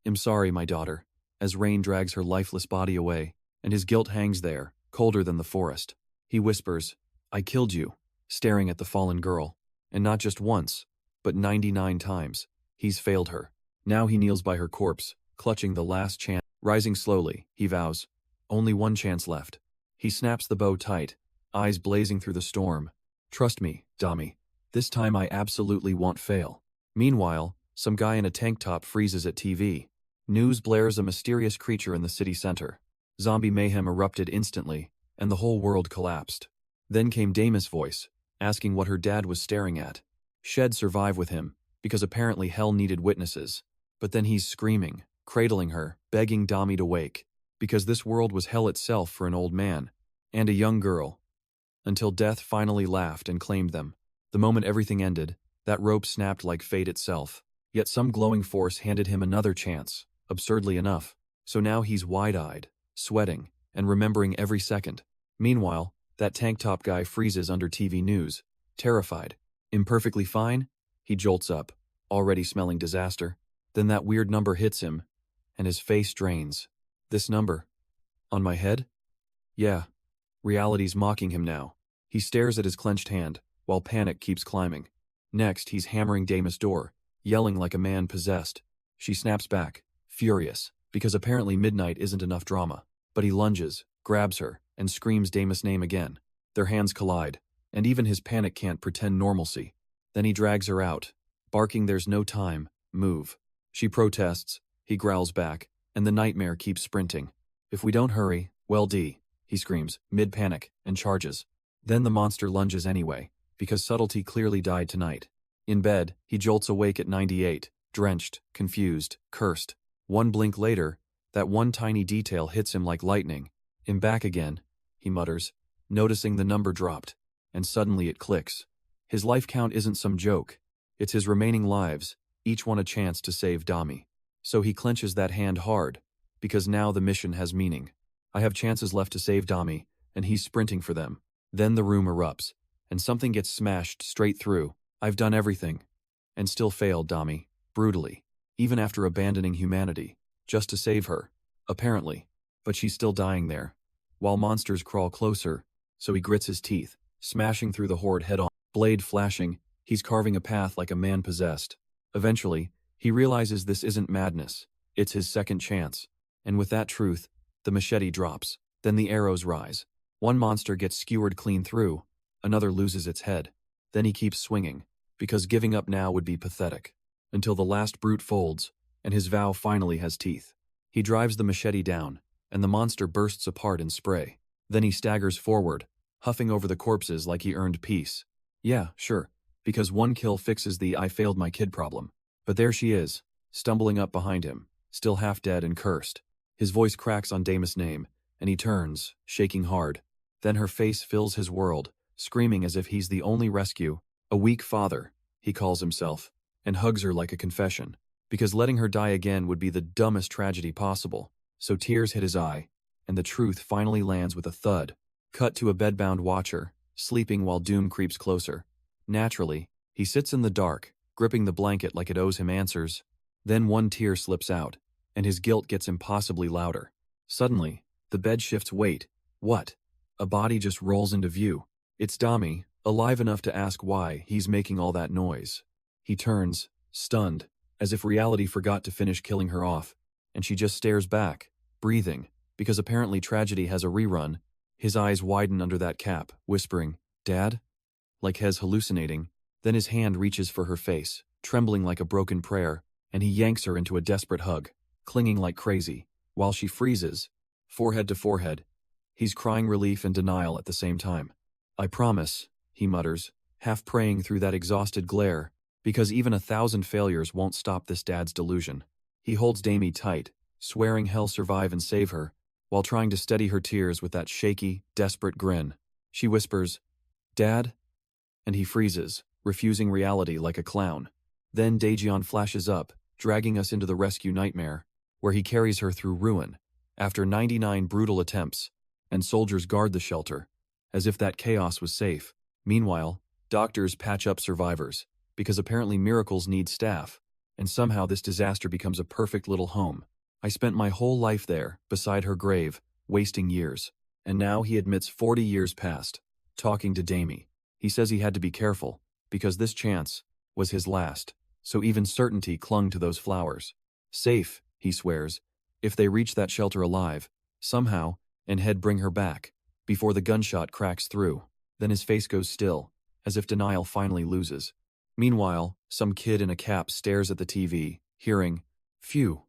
"I'm sorry, my daughter," as Rain drags her lifeless body away, and his guilt hangs there, colder than the forest. He whispers, "I killed you," staring at the fallen girl. And not just once, but 99 times. He's failed her. Now he kneels by her corpse, clutching the last chance. Rising slowly, he vows, "Only one chance left." He snaps the bow tight, eyes blazing through the storm. "Trust me, Dami. This time I absolutely won't fail." Meanwhile, some guy in a tank top freezes at TV. News blares a mysterious creature in the city center. Zombie mayhem erupted instantly, and the whole world collapsed. Then came Damis' voice, asking what her dad was staring at. Shed survive with him, because apparently hell needed witnesses. But then he's screaming, cradling her, begging Dami to wake, because this world was hell itself for an old man and a young girl. Until death finally laughed and claimed them. The moment everything ended, that rope snapped like fate itself. Yet some glowing force handed him another chance, absurdly enough. So now he's wide-eyed, sweating, and remembering every second. Meanwhile, that tank top guy freezes under TV news, terrified. Imperfectly fine? He jolts up, already smelling disaster. Then that weird number hits him, and his face drains. This number? On my head? Yeah. Reality's mocking him now. He stares at his clenched hand, while panic keeps climbing. Next, he's hammering Damis' door, yelling like a man possessed. She snaps back, furious, because apparently midnight isn't enough drama. But he lunges, grabs her, and screams Damis' name again. Their hands collide, and even his panic can't pretend normalcy. Then he drags her out, barking there's no time, move. She protests, he growls back, and the nightmare keeps sprinting. If we don't hurry, well he screams, mid-panic, and charges. Then the monster lunges anyway, because subtlety clearly died tonight. In bed, he jolts awake at 98, drenched, confused, cursed. One blink later, that one tiny detail hits him like lightning. "I'm back again," he mutters, noticing the number dropped, and suddenly it clicks. His life count isn't some joke. It's his remaining lives, each one a chance to save Dami. So he clenches that hand hard, because now the mission has meaning. I have chances left to save Dami, and he's sprinting for them. Then the room erupts, and something gets smashed straight through. I've done everything, and still failed Dami, brutally, even after abandoning humanity, just to save her, apparently. But she's still dying there, while monsters crawl closer, so he grits his teeth, smashing through the horde head-on. Blade flashing, he's carving a path like a man possessed. Eventually, he realizes this isn't madness, it's his second chance. And with that truth, the machete drops. Then the arrows rise. One monster gets skewered clean through, another loses its head. Then he keeps swinging, because giving up now would be pathetic. Until the last brute folds, and his vow finally has teeth. He drives the machete down, and the monster bursts apart in spray. Then he staggers forward, huffing over the corpses like he earned peace. Yeah, sure, because one kill fixes the "I failed my kid" problem. But there she is, stumbling up behind him, still half dead and cursed. His voice cracks on Damis' name, and he turns, shaking hard. Then her face fills his world, screaming as if he's the only rescue. A weak father, he calls himself, and hugs her like a confession, because letting her die again would be the dumbest tragedy possible. So tears hit his eye, and the truth finally lands with a thud. Cut to a bedbound watcher, sleeping while doom creeps closer. Naturally, he sits in the dark, gripping the blanket like it owes him answers. Then one tear slips out, and his guilt gets impossibly louder. Suddenly, the bed shifts weight. What? A body just rolls into view. It's Dami, alive enough to ask why he's making all that noise. He turns, stunned, as if reality forgot to finish killing her off, and she just stares back, breathing, because apparently tragedy has a rerun. His eyes widen under that cap, whispering, "Dad?" Like Hez hallucinating. Then his hand reaches for her face, trembling like a broken prayer, and he yanks her into a desperate hug, clinging like crazy, while she freezes, forehead to forehead. He's crying relief and denial at the same time. "I promise," he mutters, half praying through that exhausted glare, because even 1,000 failures won't stop this dad's delusion. He holds Dami tight, swearing he'll survive and save her, while trying to steady her tears with that shaky, desperate grin. She whispers, "Dad?" And he freezes, refusing reality like a clown. Then Daejeon flashes up, dragging us into the rescue nightmare, where he carries her through ruin, after 99 brutal attempts, and soldiers guard the shelter, as if that chaos was safe. Meanwhile, doctors patch up survivors, because apparently miracles need staff, and somehow this disaster becomes a perfect little home. I spent my whole life there, beside her grave, wasting years. And now he admits 40 years passed, talking to Damie. He says he had to be careful, because this chance was his last, so even certainty clung to those flowers. Safe, he swears, if they reach that shelter alive, somehow, and head bring her back, before the gunshot cracks through. Then his face goes still, as if denial finally loses. Meanwhile, some kid in a cap stares at the TV, hearing, "Phew,"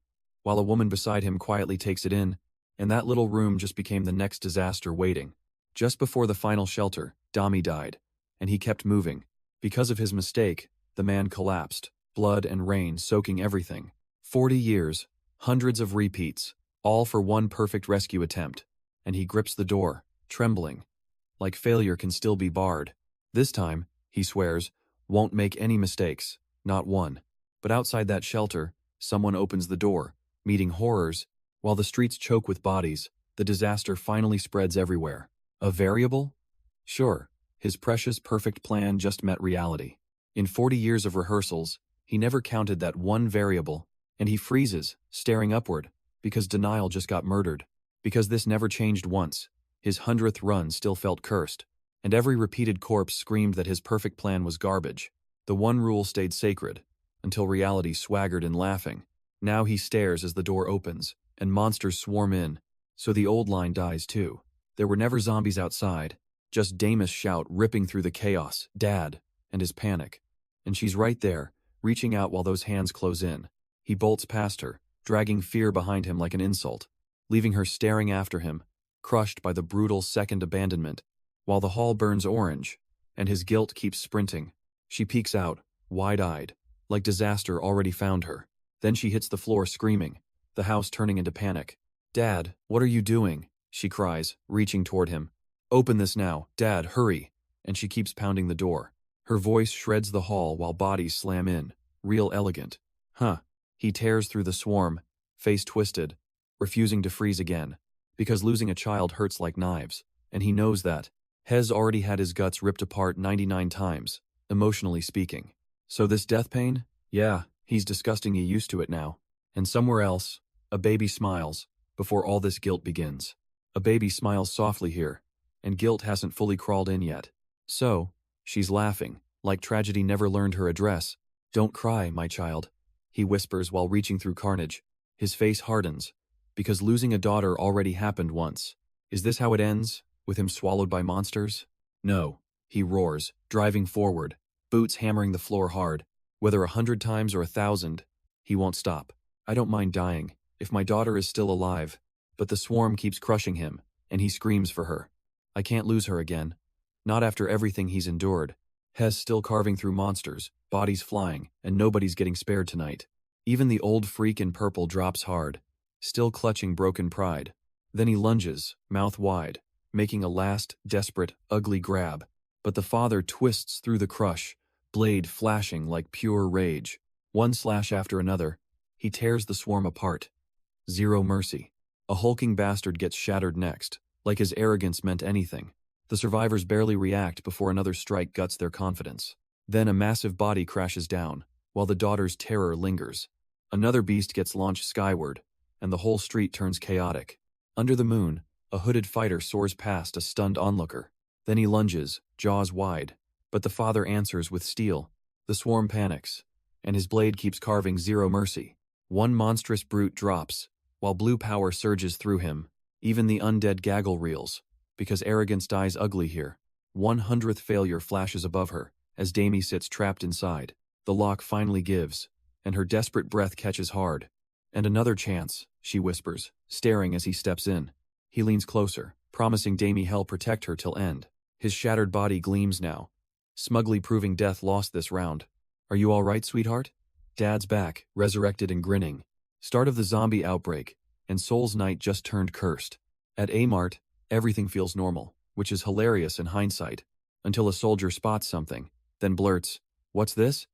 while a woman beside him quietly takes it in, and that little room just became the next disaster waiting. Just before the final shelter, Dami died, and he kept moving. Because of his mistake, the man collapsed, blood and rain soaking everything. 40 years, hundreds of repeats, all for one perfect rescue attempt, and he grips the door, trembling. Like failure can still be barred. This time, he swears, won't make any mistakes, not one. But outside that shelter, someone opens the door, meeting horrors. While the streets choke with bodies, the disaster finally spreads everywhere. A variable? Sure, his precious perfect plan just met reality. In 40 years of rehearsals, he never counted that one variable, and he freezes, staring upward, because denial just got murdered. Because this never changed once, his 100th run still felt cursed, and every repeated corpse screamed that his perfect plan was garbage. The one rule stayed sacred, until reality swaggered in laughing. Now he stares as the door opens, and monsters swarm in, so the old line dies too. There were never zombies outside, just Damis' shout ripping through the chaos, "Dad," and his panic. And she's right there, reaching out while those hands close in. He bolts past her, dragging fear behind him like an insult, leaving her staring after him, crushed by the brutal second abandonment. While the hall burns orange, and his guilt keeps sprinting, she peeks out, wide-eyed, like disaster already found her. Then she hits the floor screaming, the house turning into panic. "Dad, what are you doing?" she cries, reaching toward him. "Open this now, Dad, hurry!" And she keeps pounding the door. Her voice shreds the hall while bodies slam in, real elegant. He tears through the swarm, face twisted, refusing to freeze again, because losing a child hurts like knives, and he knows that. Hez already had his guts ripped apart 99 times, emotionally speaking. So this death pain? Yeah, he's disgustingly used to it now. And somewhere else, a baby smiles, before all this guilt begins. A baby smiles softly here, and guilt hasn't fully crawled in yet. So, she's laughing, like tragedy never learned her address. "Don't cry, my child," he whispers while reaching through carnage. His face hardens, because losing a daughter already happened once. Is this how it ends, with him swallowed by monsters? No, he roars, driving forward, boots hammering the floor hard. Whether 100 times or 1,000, he won't stop. "I don't mind dying, if my daughter is still alive." But the swarm keeps crushing him, and he screams for her. I can't lose her again. Not after everything he's endured. Hez still carving through monsters, bodies flying, and nobody's getting spared tonight. Even the old freak in purple drops hard, still clutching broken pride. Then he lunges, mouth wide, making a last, desperate, ugly grab. But the father twists through the crush, blade flashing like pure rage. One slash after another, he tears the swarm apart. Zero mercy. A hulking bastard gets shattered next, like his arrogance meant anything. The survivors barely react before another strike guts their confidence. Then a massive body crashes down, while the daughter's terror lingers. Another beast gets launched skyward, and the whole street turns chaotic. Under the moon, a hooded fighter soars past a stunned onlooker. Then he lunges, jaws wide, but the father answers with steel. The swarm panics, and his blade keeps carving zero mercy. One monstrous brute drops, while blue power surges through him. Even the undead gaggle reels, because arrogance dies ugly here. 100th failure flashes above her, as Damie sits trapped inside. The lock finally gives, and her desperate breath catches hard. "And another chance," she whispers, staring as he steps in. He leans closer, promising Damie he'll protect her till end. His shattered body gleams now, smugly proving death lost this round. "Are you all right, sweetheart?" Dad's back, resurrected and grinning. Start of the zombie outbreak, and Soul's night just turned cursed. At A-Mart, everything feels normal, which is hilarious in hindsight, until a soldier spots something, then blurts, "What's this?"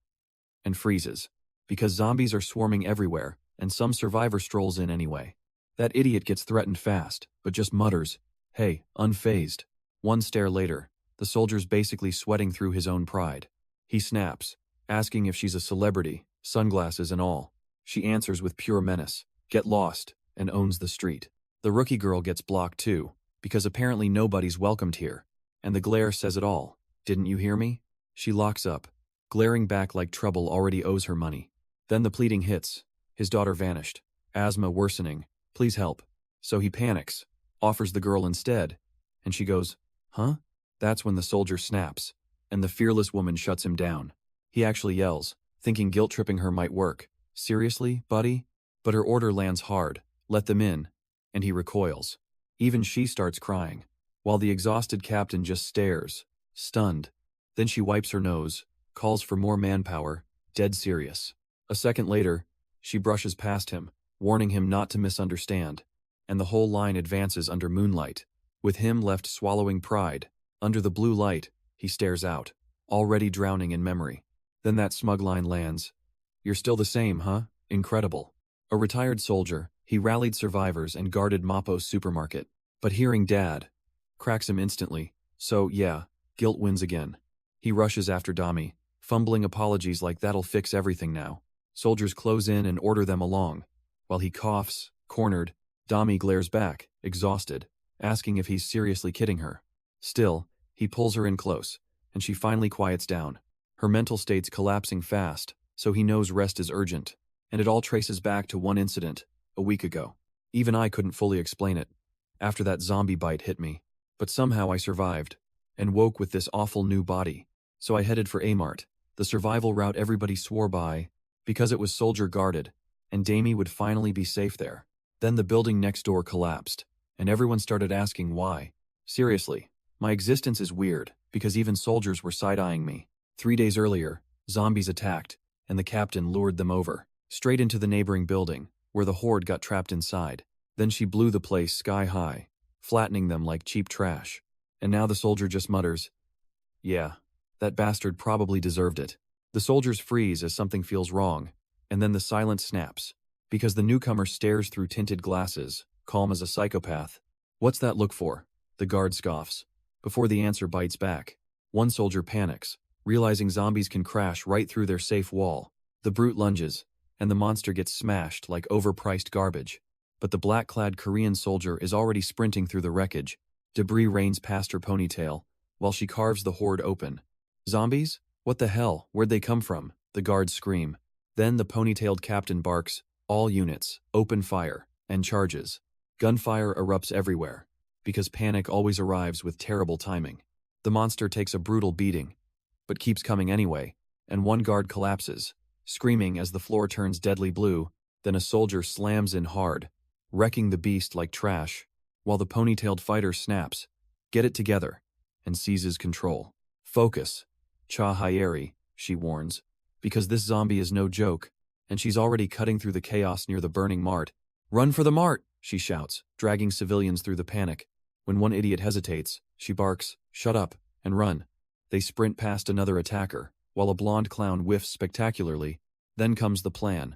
and freezes. Because zombies are swarming everywhere, and some survivor strolls in anyway. That idiot gets threatened fast, but just mutters, "Hey," unfazed. One stare later, the soldier's basically sweating through his own pride. He snaps, asking if she's a celebrity, sunglasses and all. She answers with pure menace, "Get lost," and owns the street. The rookie girl gets blocked too, because apparently nobody's welcomed here. And the glare says it all. "Didn't you hear me?" She locks up, glaring back like trouble already owes her money. Then the pleading hits. His daughter vanished. Asthma worsening. "Please help." So he panics, offers the girl instead, and she goes, "Huh?" That's when the soldier snaps, and the fearless woman shuts him down. He actually yells, thinking guilt-tripping her might work. "Seriously, buddy?" But her order lands hard. "Let them in." And he recoils. Even she starts crying, while the exhausted captain just stares, stunned. Then she wipes her nose, calls for more manpower, dead serious. A second later, she brushes past him, warning him not to misunderstand, and the whole line advances under moonlight, with him left swallowing pride. Under the blue light, he stares out, already drowning in memory. Then that smug line lands. "You're still the same, huh? Incredible." A retired soldier, he rallied survivors and guarded Mappo's supermarket. But hearing Dad cracks him instantly. So, yeah, guilt wins again. He rushes after Dami, fumbling apologies like that'll fix everything now. Soldiers close in and order them along. While he coughs, cornered, Dami glares back, exhausted, asking if he's seriously kidding her. Still, he pulls her in close, and she finally quiets down. Her mental state's collapsing fast, so he knows rest is urgent. And it all traces back to one incident, a week ago. Even I couldn't fully explain it, after that zombie bite hit me. But somehow I survived, and woke with this awful new body. So I headed for Amart, the survival route everybody swore by, because it was soldier guarded, and Damie would finally be safe there. Then the building next door collapsed, and everyone started asking why. Seriously, my existence is weird, because even soldiers were side-eyeing me. 3 days earlier, zombies attacked, and the captain lured them over, straight into the neighboring building, where the horde got trapped inside. Then she blew the place sky high, flattening them like cheap trash. And now the soldier just mutters, "Yeah, that bastard probably deserved it." The soldiers freeze as something feels wrong, and then the silence snaps, because the newcomer stares through tinted glasses, calm as a psychopath. "What's that look for?" The guard scoffs. Before the answer bites back, one soldier panics, realizing zombies can crash right through their safe wall. The brute lunges, and the monster gets smashed like overpriced garbage. But the black-clad Korean soldier is already sprinting through the wreckage. Debris rains past her ponytail, while she carves the horde open. "Zombies? What the hell? Where'd they come from?" the guards scream. Then the ponytailed captain barks, "All units, open fire," and charges. Gunfire erupts everywhere, because panic always arrives with terrible timing. The monster takes a brutal beating, but keeps coming anyway, and one guard collapses, screaming as the floor turns deadly blue. Then a soldier slams in hard, wrecking the beast like trash, while the ponytailed fighter snaps, "Get it together," and seizes control. "Focus, Cha Hyeri," she warns, because this zombie is no joke, and she's already cutting through the chaos near the burning mart. "Run for the mart," she shouts, dragging civilians through the panic. When one idiot hesitates, she barks, "Shut up, and run." They sprint past another attacker, while a blonde clown whiffs spectacularly. Then comes the plan.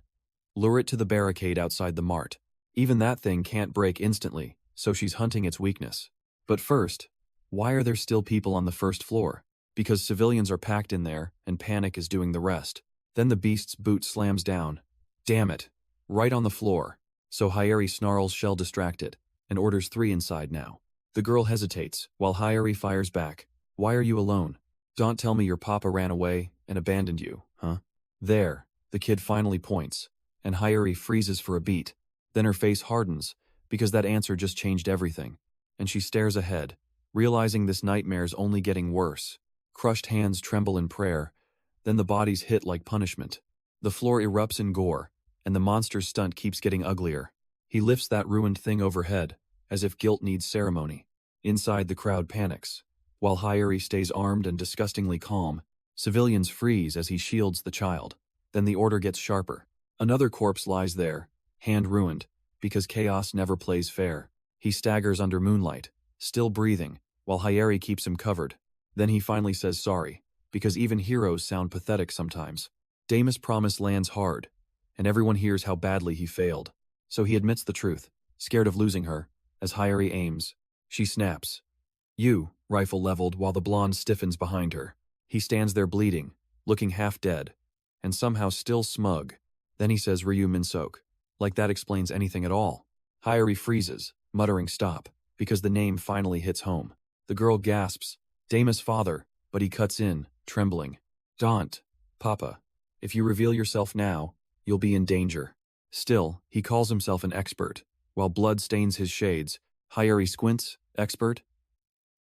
Lure it to the barricade outside the mart. Even that thing can't break instantly, so she's hunting its weakness. But first, why are there still people on the first floor? Because civilians are packed in there, and panic is doing the rest. Then the beast's boot slams down. Damn it. Right on the floor. So Hyeri snarls, shell distracted, and orders 3 inside now. The girl hesitates, while Hyeri fires back. "Why are you alone? Don't tell me your papa ran away and abandoned you, huh?" There, the kid finally points, and Hyeri freezes for a beat. Then her face hardens, because that answer just changed everything, and she stares ahead, realizing this nightmare's only getting worse. Crushed hands tremble in prayer, then the bodies hit like punishment. The floor erupts in gore, and the monster's stunt keeps getting uglier. He lifts that ruined thing overhead, as if guilt needs ceremony. Inside, the crowd panics. While Hyeri stays armed and disgustingly calm, civilians freeze as he shields the child. Then the order gets sharper. Another corpse lies there, hand ruined, because chaos never plays fair. He staggers under moonlight, still breathing, while Hyeri keeps him covered. Then he finally says sorry, because even heroes sound pathetic sometimes. Damus' promise lands hard, and everyone hears how badly he failed. So he admits the truth, scared of losing her, as Hyeri aims. She snaps. "You," rifle leveled while the blonde stiffens behind her. He stands there bleeding, looking half dead, and somehow still smug. Then he says Ryu Minsok. Like that explains anything at all. Hyori freezes, muttering stop, because the name finally hits home. The girl gasps, Dama's father, but he cuts in, trembling. Don't, Papa. If you reveal yourself now, you'll be in danger. Still, he calls himself an expert. While blood stains his shades, Hyori squints, expert?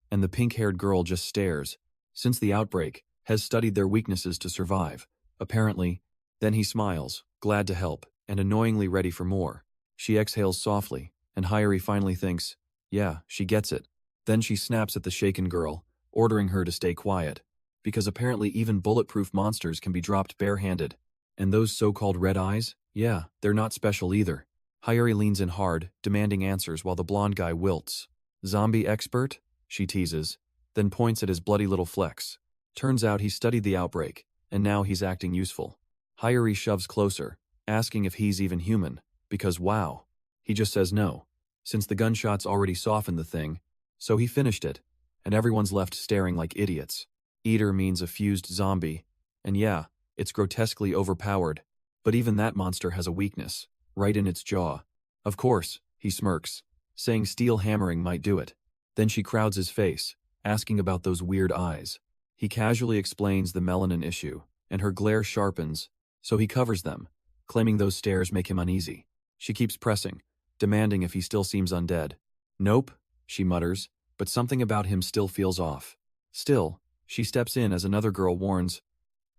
And the pink-haired girl just stares. Since the outbreak, has studied their weaknesses to survive. Apparently. Then he smiles, glad to help, and annoyingly ready for more. She exhales softly, and Hyori finally thinks, yeah, she gets it. Then she snaps at the shaken girl, ordering her to stay quiet. Because apparently even bulletproof monsters can be dropped barehanded. And those so-called red eyes? Yeah, they're not special either. Hyori leans in hard, demanding answers while the blonde guy wilts. Zombie expert? She teases, then points at his bloody little flecks. Turns out he studied the outbreak, and now he's acting useful. Hyori shoves closer, asking if he's even human, because wow. He just says no, since the gunshots already softened the thing, so he finished it, and everyone's left staring like idiots. Eater means a fused zombie, and yeah, it's grotesquely overpowered, but even that monster has a weakness, right in its jaw. Of course, he smirks, saying steel hammering might do it. Then she crowds his face, asking about those weird eyes. He casually explains the melanin issue, and her glare sharpens, so he covers them, claiming those stares make him uneasy. She keeps pressing, demanding if he still seems undead. Nope, she mutters, but something about him still feels off. Still, she steps in as another girl warns,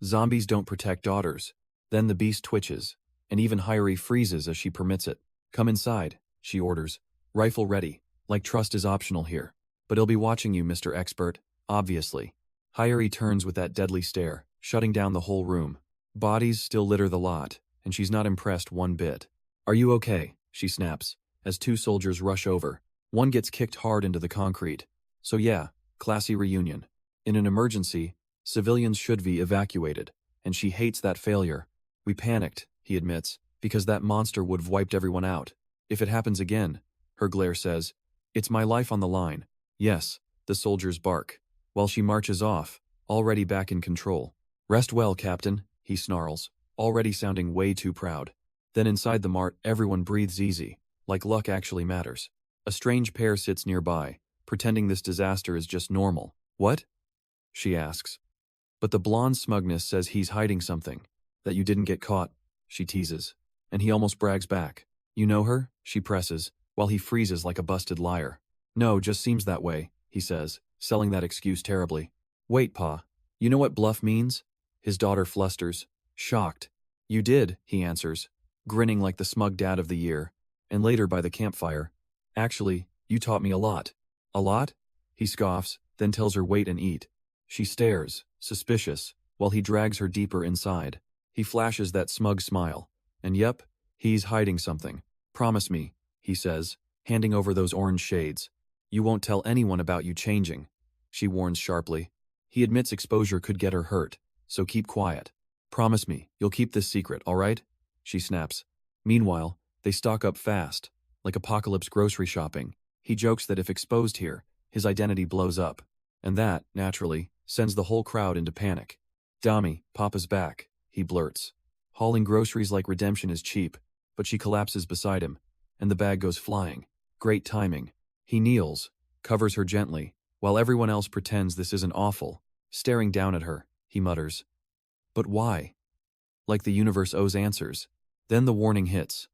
zombies don't protect daughters. Then the beast twitches, and even Hyori freezes as she permits it. Come inside, she orders, rifle ready, like trust is optional here. But he'll be watching you, Mr. Expert, obviously. Hyori turns with that deadly stare, shutting down the whole room. Bodies still litter the lot, and she's not impressed one bit. Are you okay? She snaps, as two soldiers rush over. One gets kicked hard into the concrete. So yeah, classy reunion. In an emergency, civilians should be evacuated, and she hates that failure. We panicked, he admits, because that monster would have wiped everyone out. If it happens again, her glare says, it's my life on the line. Yes, the soldiers bark, while she marches off, already back in control. Rest well, Captain, he snarls, already sounding way too proud. Then inside the mart, everyone breathes easy, like luck actually matters. A strange pair sits nearby, pretending this disaster is just normal. What? She asks. But the blonde smugness says he's hiding something. That you didn't get caught, she teases. And he almost brags back. You know her? She presses, while he freezes like a busted liar. No, just seems that way, he says, selling that excuse terribly. Wait, Pa. You know what bluff means? His daughter flusters, shocked. You did, he answers, grinning like the smug dad of the year. And later by the campfire. Actually, you taught me a lot. A lot? He scoffs, then tells her wait and eat. She stares, suspicious, while he drags her deeper inside. He flashes that smug smile. And yep, he's hiding something. Promise me, he says, handing over those orange shades. You won't tell anyone about you changing, she warns sharply. He admits exposure could get her hurt, so keep quiet. Promise me, you'll keep this secret, all right? She snaps. Meanwhile, they stock up fast, like apocalypse grocery shopping. He jokes that if exposed here, his identity blows up. And that, naturally, sends the whole crowd into panic. Dami, Papa's back, he blurts. Hauling groceries like redemption is cheap, but she collapses beside him, and the bag goes flying. Great timing. He kneels, covers her gently, while everyone else pretends this isn't awful. Staring down at her, he mutters. But why? Like the universe owes answers. Then the warning hits.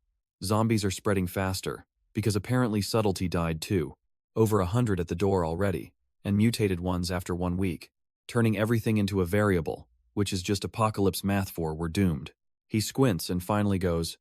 Zombies are spreading faster, because apparently subtlety died too. Over 100 at the door already, and mutated ones after 1 week, turning everything into a variable, which is just apocalypse math for we're doomed. He squints and finally goes,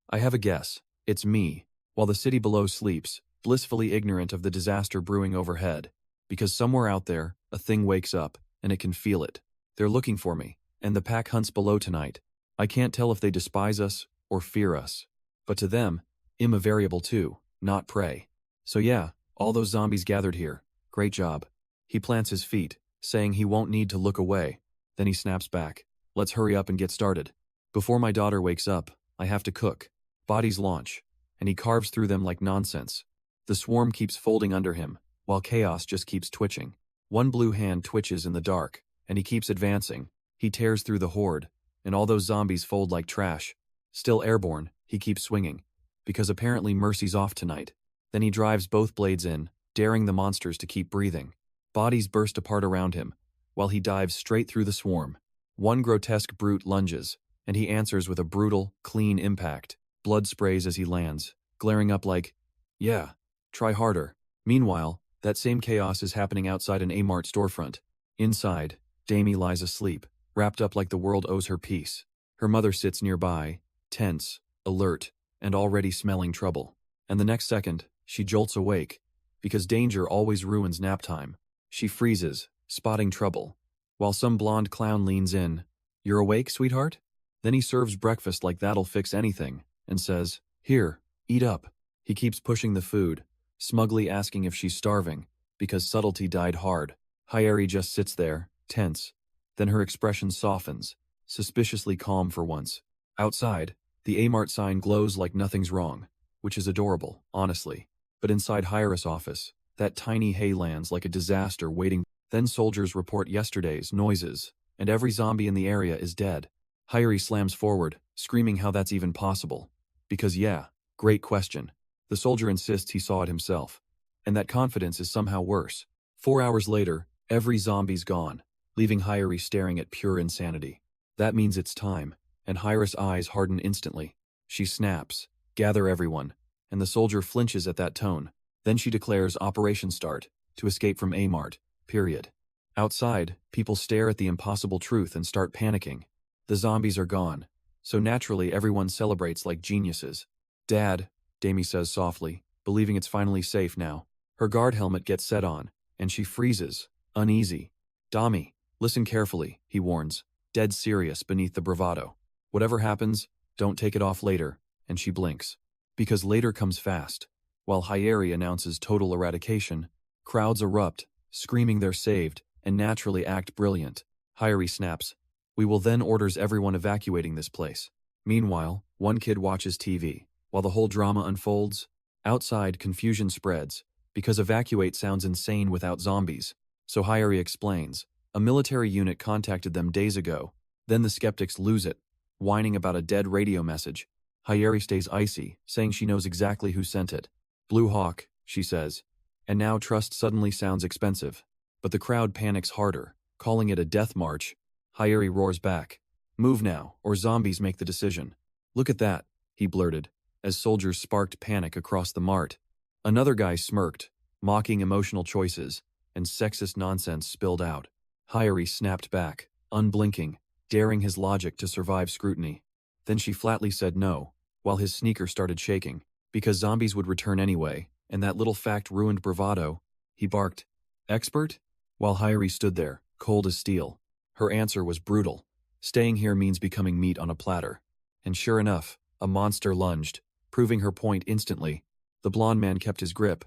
I have a guess. It's me, while the city below sleeps, blissfully ignorant of the disaster brewing overhead. Because somewhere out there, a thing wakes up, and it can feel it. They're looking for me, and the pack hunts below tonight. I can't tell if they despise us or fear us. But to them, I'm a variable too, not prey. So yeah, all those zombies gathered here. Great job. He plants his feet, saying he won't need to look away. Then he snaps back. Let's hurry up and get started. Before my daughter wakes up, I have to cook. Bodies launch, and he carves through them like nonsense. The swarm keeps folding under him, while chaos just keeps twitching. One blue hand twitches in the dark, and he keeps advancing. He tears through the horde, and all those zombies fold like trash. Still airborne, he keeps swinging, because apparently Mercy's off tonight. Then he drives both blades in, daring the monsters to keep breathing. Bodies burst apart around him, while he dives straight through the swarm. One grotesque brute lunges, and he answers with a brutal, clean impact. Blood sprays as he lands, glaring up like, "Yeah, try harder." Meanwhile, that same chaos is happening outside an Amart storefront. Inside, Damie lies asleep, wrapped up like the world owes her peace. Her mother sits nearby, tense, alert, and already smelling trouble. And the next second, she jolts awake, because danger always ruins nap time. She freezes, spotting trouble, while some blonde clown leans in. "You're awake, sweetheart?" Then he serves breakfast like that'll fix anything, and says, "Here, eat up." He keeps pushing the food, smugly asking if she's starving, because subtlety died hard. Hyeri just sits there, tense. Then her expression softens, suspiciously calm for once. Outside, the Amart sign glows like nothing's wrong, which is adorable, honestly. But inside Hyrus' office, that tiny hay lands like a disaster waiting. Then soldiers report yesterday's noises, and every zombie in the area is dead. Hyeri slams forward, screaming how that's even possible. Because yeah, great question. The soldier insists he saw it himself. And that confidence is somehow worse. 4 hours later, every zombie's gone, leaving Hyeri staring at pure insanity. That means it's time, and Hyrus' eyes harden instantly. She snaps, "Gather everyone," and the soldier flinches at that tone. Then she declares Operation Start, to escape from Amart, period. Outside, people stare at the impossible truth and start panicking. The zombies are gone, so naturally everyone celebrates like geniuses. "Dad," Damie says softly, believing it's finally safe now. Her guard helmet gets set on, and she freezes, uneasy. "Dami, listen carefully," he warns, dead serious beneath the bravado. "Whatever happens, don't take it off later," and she blinks. Because later comes fast. While Hyeri announces total eradication, crowds erupt, screaming they're saved, and naturally act brilliant. Hyeri snaps, "We will then orders everyone evacuating this place." Meanwhile, one kid watches TV. While the whole drama unfolds, outside confusion spreads, because evacuate sounds insane without zombies. So Hyeri explains, a military unit contacted them days ago. Then the skeptics lose it, whining about a dead radio message. Hyeri stays icy, saying she knows exactly who sent it. "Blue Hawk," she says. And now trust suddenly sounds expensive. But the crowd panics harder, calling it a death march. Hyeri roars back, "Move now, or zombies make the decision." "Look at that," he blurted, as soldiers sparked panic across the mart. Another guy smirked, mocking emotional choices, and sexist nonsense spilled out. Hyeri snapped back, unblinking, daring his logic to survive scrutiny. Then she flatly said no, while his sneaker started shaking. Because zombies would return anyway, and that little fact ruined bravado. He barked, "Expert?" While Hyeri stood there, cold as steel. Her answer was brutal. "Staying here means becoming meat on a platter." And sure enough, a monster lunged, proving her point instantly. The blonde man kept his grip,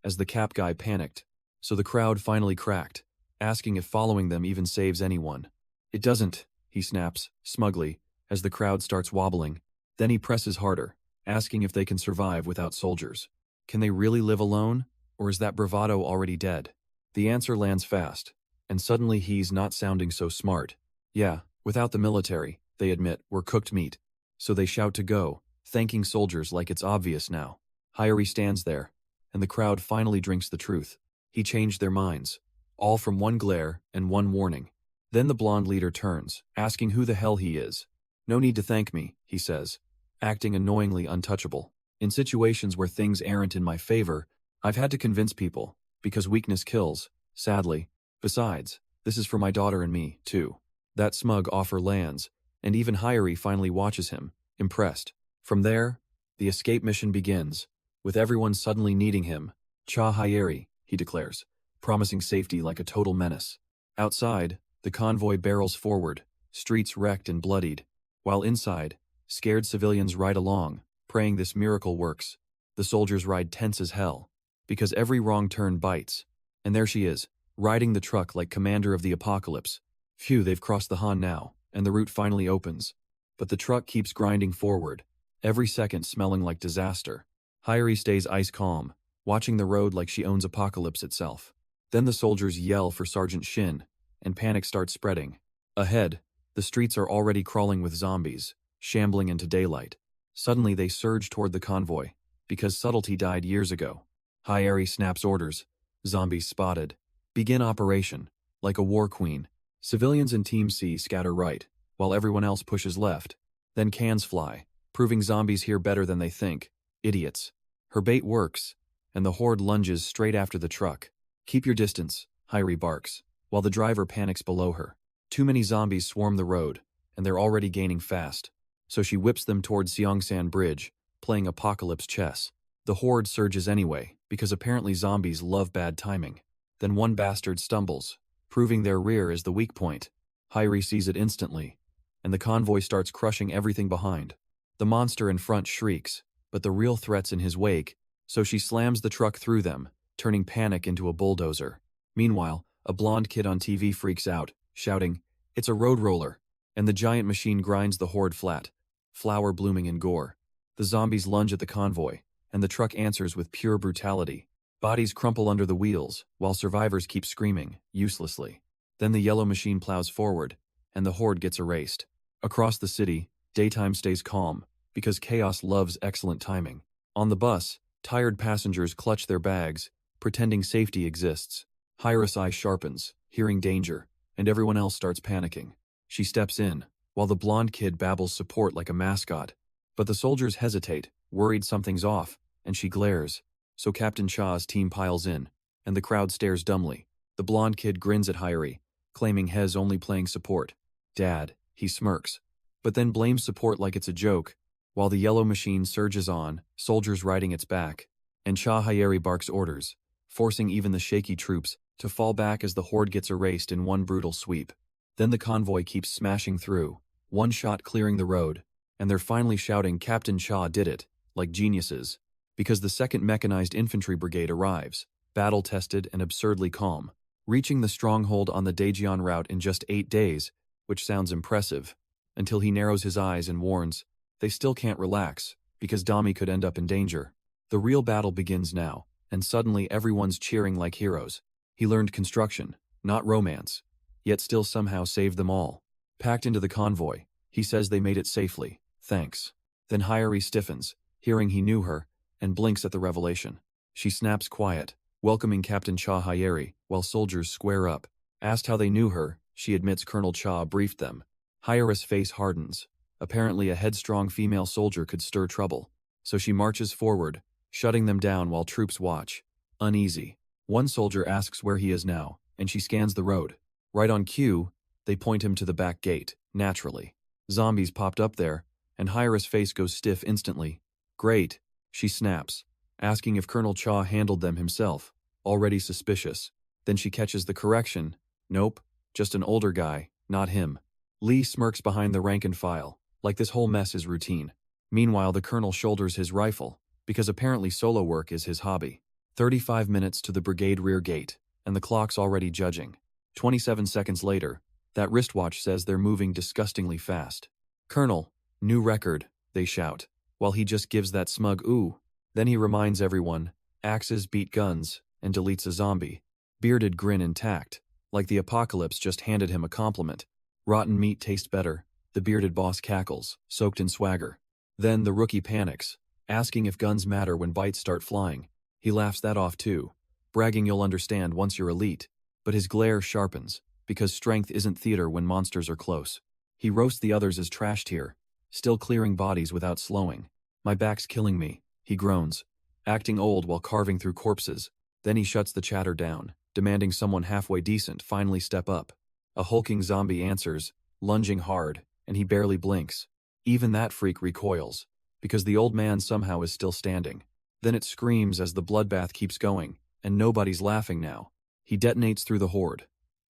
as the cap guy panicked. So the crowd finally cracked, asking if following them even saves anyone. "It doesn't," he snaps, smugly, as the crowd starts wobbling. Then he presses harder, asking if they can survive without soldiers. Can they really live alone, or is that bravado already dead? The answer lands fast, and suddenly he's not sounding so smart. "Yeah, without the military," they admit, "we're cooked meat." So they shout to go, thanking soldiers like it's obvious now. Hyeri stands there, and the crowd finally drinks the truth. He changed their minds, all from one glare and one warning. Then the blonde leader turns, asking who the hell he is. "No need to thank me," he says, acting annoyingly untouchable. "In situations where things aren't in my favor, I've had to convince people, because weakness kills, sadly. Besides, this is for my daughter and me, too." That smug offer lands, and even Hyeri finally watches him, impressed. From there, the escape mission begins, with everyone suddenly needing him. "Cha Hyeri," he declares, promising safety like a total menace. Outside, the convoy barrels forward, streets wrecked and bloodied, while inside, scared civilians ride along, praying this miracle works. The soldiers ride tense as hell, because every wrong turn bites. And there she is, riding the truck like commander of the apocalypse. Phew, they've crossed the Han now, and the route finally opens. But the truck keeps grinding forward, every second smelling like disaster. Hyeri stays ice calm, watching the road like she owns apocalypse itself. Then the soldiers yell for Sergeant Shin, and panic starts spreading. Ahead, The streets are already crawling with zombies, shambling into daylight. Suddenly they surge toward the convoy, because subtlety died years ago. Hyeri snaps orders. Zombies spotted. Begin operation. Like a war queen. Civilians in Team C scatter right, while everyone else pushes left. Then cans fly, proving zombies hear better than they think. Idiots. Her bait works, and the horde lunges straight after the truck. Keep your distance, Hyeri barks, while the driver panics below her. Too many zombies swarm the road, and they're already gaining fast. So she whips them toward Seongsan Bridge, playing apocalypse chess. The horde surges anyway, because apparently zombies love bad timing. Then one bastard stumbles, proving their rear is the weak point. Hyeri sees it instantly, and the convoy starts crushing everything behind. The monster in front shrieks, but the real threat's in his wake, so she slams the truck through them, turning panic into a bulldozer. Meanwhile, a blonde kid on TV freaks out, shouting, "It's a road roller," and the giant machine grinds the horde flat, flower blooming in gore. The zombies lunge at the convoy, and the truck answers with pure brutality. Bodies crumple under the wheels, while survivors keep screaming, uselessly. Then the yellow machine plows forward, and the horde gets erased. Across the city, daytime stays calm, because chaos loves excellent timing. On the bus, tired passengers clutch their bags, pretending safety exists. Hyeri's eye sharpens, hearing danger, and everyone else starts panicking. She steps in, while the blonde kid babbles support like a mascot. But the soldiers hesitate, worried something's off, and she glares. So Captain Cha's team piles in, and the crowd stares dumbly. The blonde kid grins at Hyeri, claiming Hez only playing support. Dad, he smirks, but then blames support like it's a joke. While the yellow machine surges on, soldiers riding its back, and Cha Hyeri barks orders, forcing even the shaky troops to fall back as the horde gets erased in one brutal sweep. Then the convoy keeps smashing through, one shot clearing the road, and they're finally shouting Captain Cha did it, like geniuses, because the 2nd Mechanized Infantry Brigade arrives, battle-tested and absurdly calm, reaching the stronghold on the Daejeon route in just 8 days, which sounds impressive, until he narrows his eyes and warns, they still can't relax, because Dami could end up in danger. The real battle begins now, and suddenly everyone's cheering like heroes. He learned construction, not romance, yet still somehow saved them all. Packed into the convoy, he says they made it safely, thanks. Then Hyeri stiffens, hearing he knew her, and blinks at the revelation. She snaps quiet, welcoming Captain Cha Hyeri, while soldiers square up. Asked how they knew her, she admits Colonel Cha briefed them. Hyeri's face hardens. Apparently a headstrong female soldier could stir trouble, so she marches forward, shutting them down while troops watch. Uneasy. One soldier asks where he is now, and she scans the road. Right on cue, they point him to the back gate, naturally. Zombies popped up there, and Hyeri's face goes stiff instantly. Great, she snaps, asking if Colonel Cha handled them himself, already suspicious. Then she catches the correction. Nope, just an older guy, not him. Lee smirks behind the rank and file, like this whole mess is routine. Meanwhile, the colonel shoulders his rifle, because apparently solo work is his hobby. 35 minutes to the brigade rear gate, and the clock's already judging. 27 seconds later, that wristwatch says they're moving disgustingly fast. Colonel, new record, they shout, while he just gives that smug ooh. Then he reminds everyone, axes beat guns, and deletes a zombie. Bearded grin intact, like the apocalypse just handed him a compliment. Rotten meat tastes better, the bearded boss cackles, soaked in swagger. Then the rookie panics, asking if guns matter when bites start flying. He laughs that off too, bragging you'll understand once you're elite. But his glare sharpens, because strength isn't theater when monsters are close. He roasts the others as trashed here, still clearing bodies without slowing. My back's killing me, he groans, acting old while carving through corpses. Then he shuts the chatter down, demanding someone halfway decent finally step up. A hulking zombie answers, lunging hard, and he barely blinks. Even that freak recoils, because the old man somehow is still standing. Then it screams as the bloodbath keeps going, and nobody's laughing now. He detonates through the horde,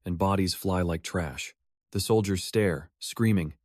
and bodies fly like trash. The soldiers stare, screaming,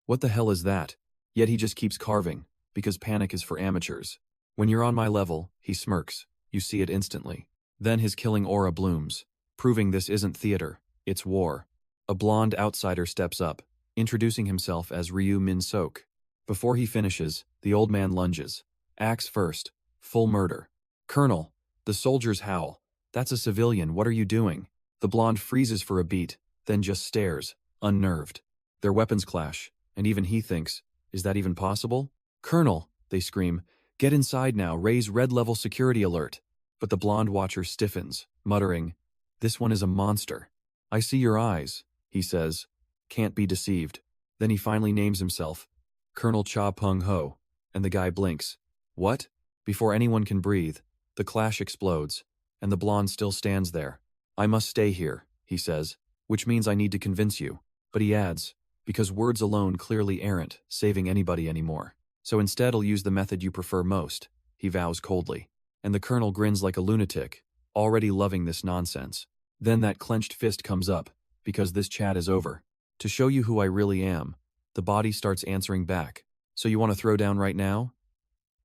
"What the hell is that?" Yet he just keeps carving, because panic is for amateurs. When you're on my level, he smirks, you see it instantly. Then his killing aura blooms, proving this isn't theater, it's war. A blonde outsider steps up, introducing himself as Ryu Min-sok. Before he finishes, the old man lunges. Axe first, full murder. Colonel, the soldiers howl. That's a civilian, what are you doing? The blonde freezes for a beat, then just stares, unnerved. Their weapons clash, and even he thinks, is that even possible? Colonel, they scream, get inside now, raise red level security alert. But the blonde watcher stiffens, muttering, this one is a monster. I see your eyes, he says. Can't be deceived. Then he finally names himself, Colonel Cha Pung Ho, and the guy blinks. What? Before anyone can breathe, the clash explodes, and the blonde still stands there. I must stay here, he says, which means I need to convince you. But he adds, because words alone clearly aren't saving anybody anymore. So instead I'll use the method you prefer most, he vows coldly. And the colonel grins like a lunatic, already loving this nonsense. Then that clenched fist comes up, because this chat is over. To show you who I really am, the body starts answering back. So you want to throw down right now?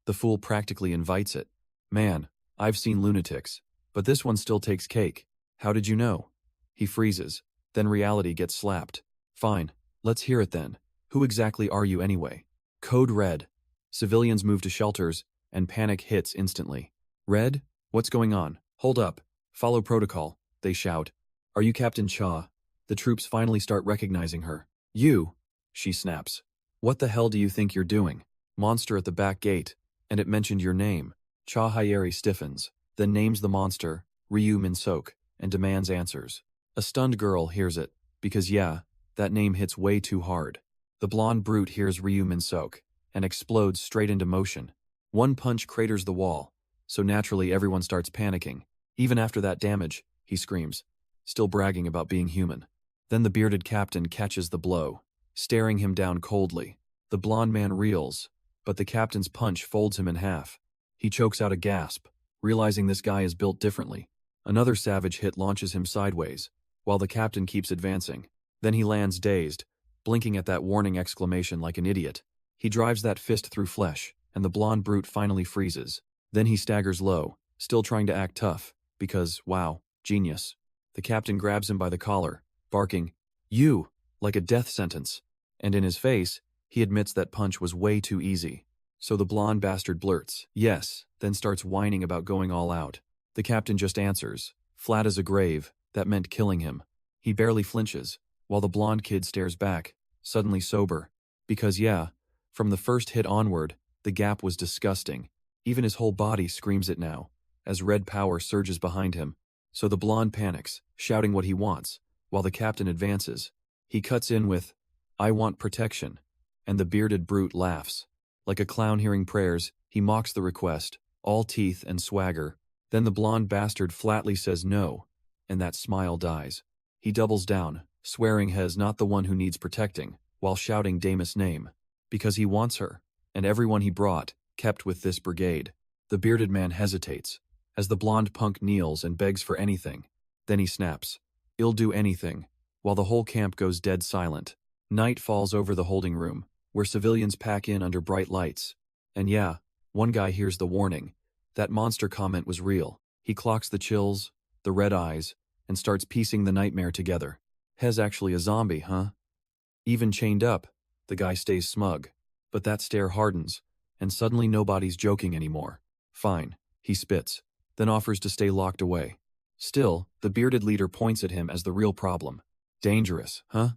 The fool practically invites it. Man, I've seen lunatics, but this one still takes cake. How did you know? He freezes, then reality gets slapped. Fine, let's hear it then. Who exactly are you anyway? Code Red. Civilians move to shelters, and panic hits instantly. Red? What's going on? Hold up. Follow protocol, they shout. Are you Captain Cha? The troops finally start recognizing her. You, she snaps. What the hell do you think you're doing? Monster at the back gate, and it mentioned your name. Cha Hyeri stiffens, then names the monster, Ryu Min-sok, and demands answers. A stunned girl hears it, because yeah, that name hits way too hard. The blonde brute hears Ryu Min-sok, and explodes straight into motion. One punch craters the wall, so naturally everyone starts panicking. Even after that damage, he screams, still bragging about being human. Then the bearded captain catches the blow, staring him down coldly. The blonde man reels, but the captain's punch folds him in half. He chokes out a gasp, realizing this guy is built differently. Another savage hit launches him sideways, while the captain keeps advancing. Then he lands dazed, blinking at that warning exclamation like an idiot. He drives that fist through flesh, and the blonde brute finally freezes. Then he staggers low, still trying to act tough, because, wow, genius. The captain grabs him by the collar, barking, you, like a death sentence. And in his face, he admits that punch was way too easy. So the blonde bastard blurts, yes, then starts whining about going all out. The captain just answers, flat as a grave, that meant killing him. He barely flinches, while the blonde kid stares back, suddenly sober. Because yeah, from the first hit onward, the gap was disgusting. Even his whole body screams it now, as red power surges behind him. So the blonde panics, shouting what he wants, while the captain advances. He cuts in with, I want protection. And the bearded brute laughs. Like a clown hearing prayers, he mocks the request, all teeth and swagger. Then the blonde bastard flatly says no, and that smile dies. He doubles down, swearing Hez not the one who needs protecting, while shouting Damus' name. Because he wants her, and everyone he brought, kept with this brigade. The bearded man hesitates, as the blonde punk kneels and begs for anything. Then he snaps, I'll do anything, while the whole camp goes dead silent. Night falls over the holding room, where civilians pack in under bright lights. And yeah, one guy hears the warning. That monster comment was real. He clocks the chills, the red eyes, and starts piecing the nightmare together. Hez actually a zombie, huh? Even chained up, the guy stays smug. But that stare hardens, and suddenly nobody's joking anymore. Fine, he spits, then offers to stay locked away. Still, the bearded leader points at him as the real problem. Dangerous, huh?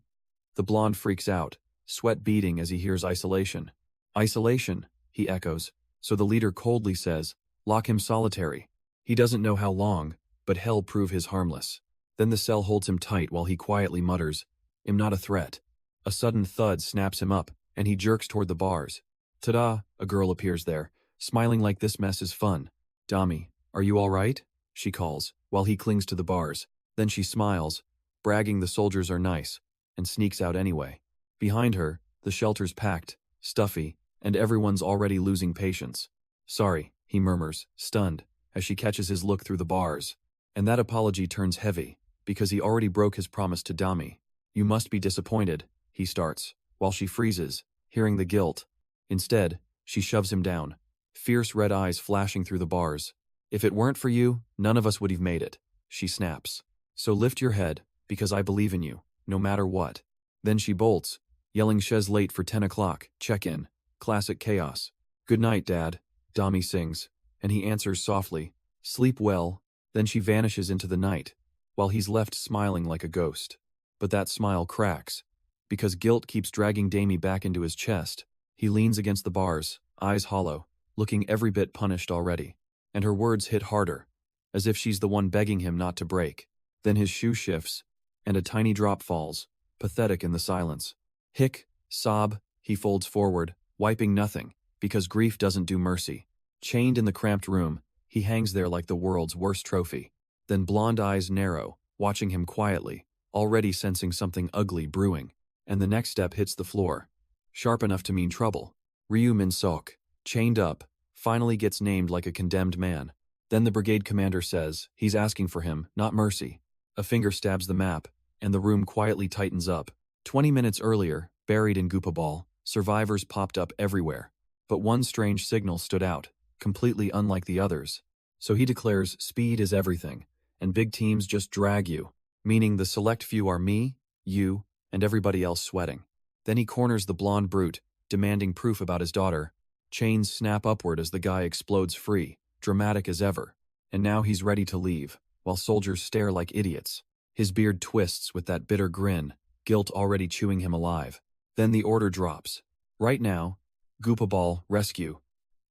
The blonde freaks out, sweat beading as he hears isolation. Isolation, he echoes, so the leader coldly says, lock him solitary. He doesn't know how long, but hell prove his harmless. Then the cell holds him tight while he quietly mutters, I'm not a threat. A sudden thud snaps him up, and he jerks toward the bars. Ta-da, a girl appears there, smiling like this mess is fun. Dami, are you all right? She calls, while he clings to the bars. Then she smiles, bragging the soldiers are nice, and sneaks out anyway. Behind her, the shelter's packed, stuffy, and everyone's already losing patience. Sorry, he murmurs, stunned, as she catches his look through the bars. And that apology turns heavy, because he already broke his promise to Dami. You must be disappointed, he starts, while she freezes, hearing the guilt. Instead, she shoves him down, fierce red eyes flashing through the bars. If it weren't for you, none of us would have made it, she snaps. So lift your head, because I believe in you, no matter what. Then she bolts, yelling Shez late for 10 o'clock, check-in, classic chaos. Good night, Dad, Dami sings, and he answers softly, sleep well. Then she vanishes into the night, while he's left smiling like a ghost. But that smile cracks, because guilt keeps dragging Damie back into his chest. He leans against the bars, eyes hollow, looking every bit punished already. And her words hit harder, as if she's the one begging him not to break. Then his shoe shifts, and a tiny drop falls, pathetic in the silence. Hick, sob, he folds forward, wiping nothing, because grief doesn't do mercy. Chained in the cramped room, he hangs there like the world's worst trophy. Then blonde eyes narrow, watching him quietly, already sensing something ugly brewing. And the next step hits the floor, sharp enough to mean trouble. Ryu Min-sok, chained up, finally gets named like a condemned man. Then the brigade commander says he's asking for him, not mercy. A finger stabs the map, and the room quietly tightens up. 20 minutes earlier, buried in Goopa Ball, survivors popped up everywhere. But one strange signal stood out, completely unlike the others. So he declares speed is everything, and big teams just drag you, meaning the select few are me, you, and everybody else sweating. Then he corners the blonde brute, demanding proof about his daughter. Chains snap upward as the guy explodes free, dramatic as ever. And now he's ready to leave, while soldiers stare like idiots. His beard twists with that bitter grin, guilt already chewing him alive. Then the order drops. Right now, Goopa Ball, rescue.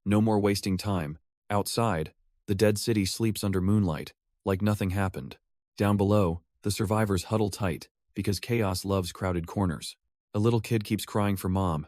No more wasting time. Outside, the dead city sleeps under moonlight, like nothing happened. Down below, the survivors huddle tight, because chaos loves crowded corners. A little kid keeps crying for mom.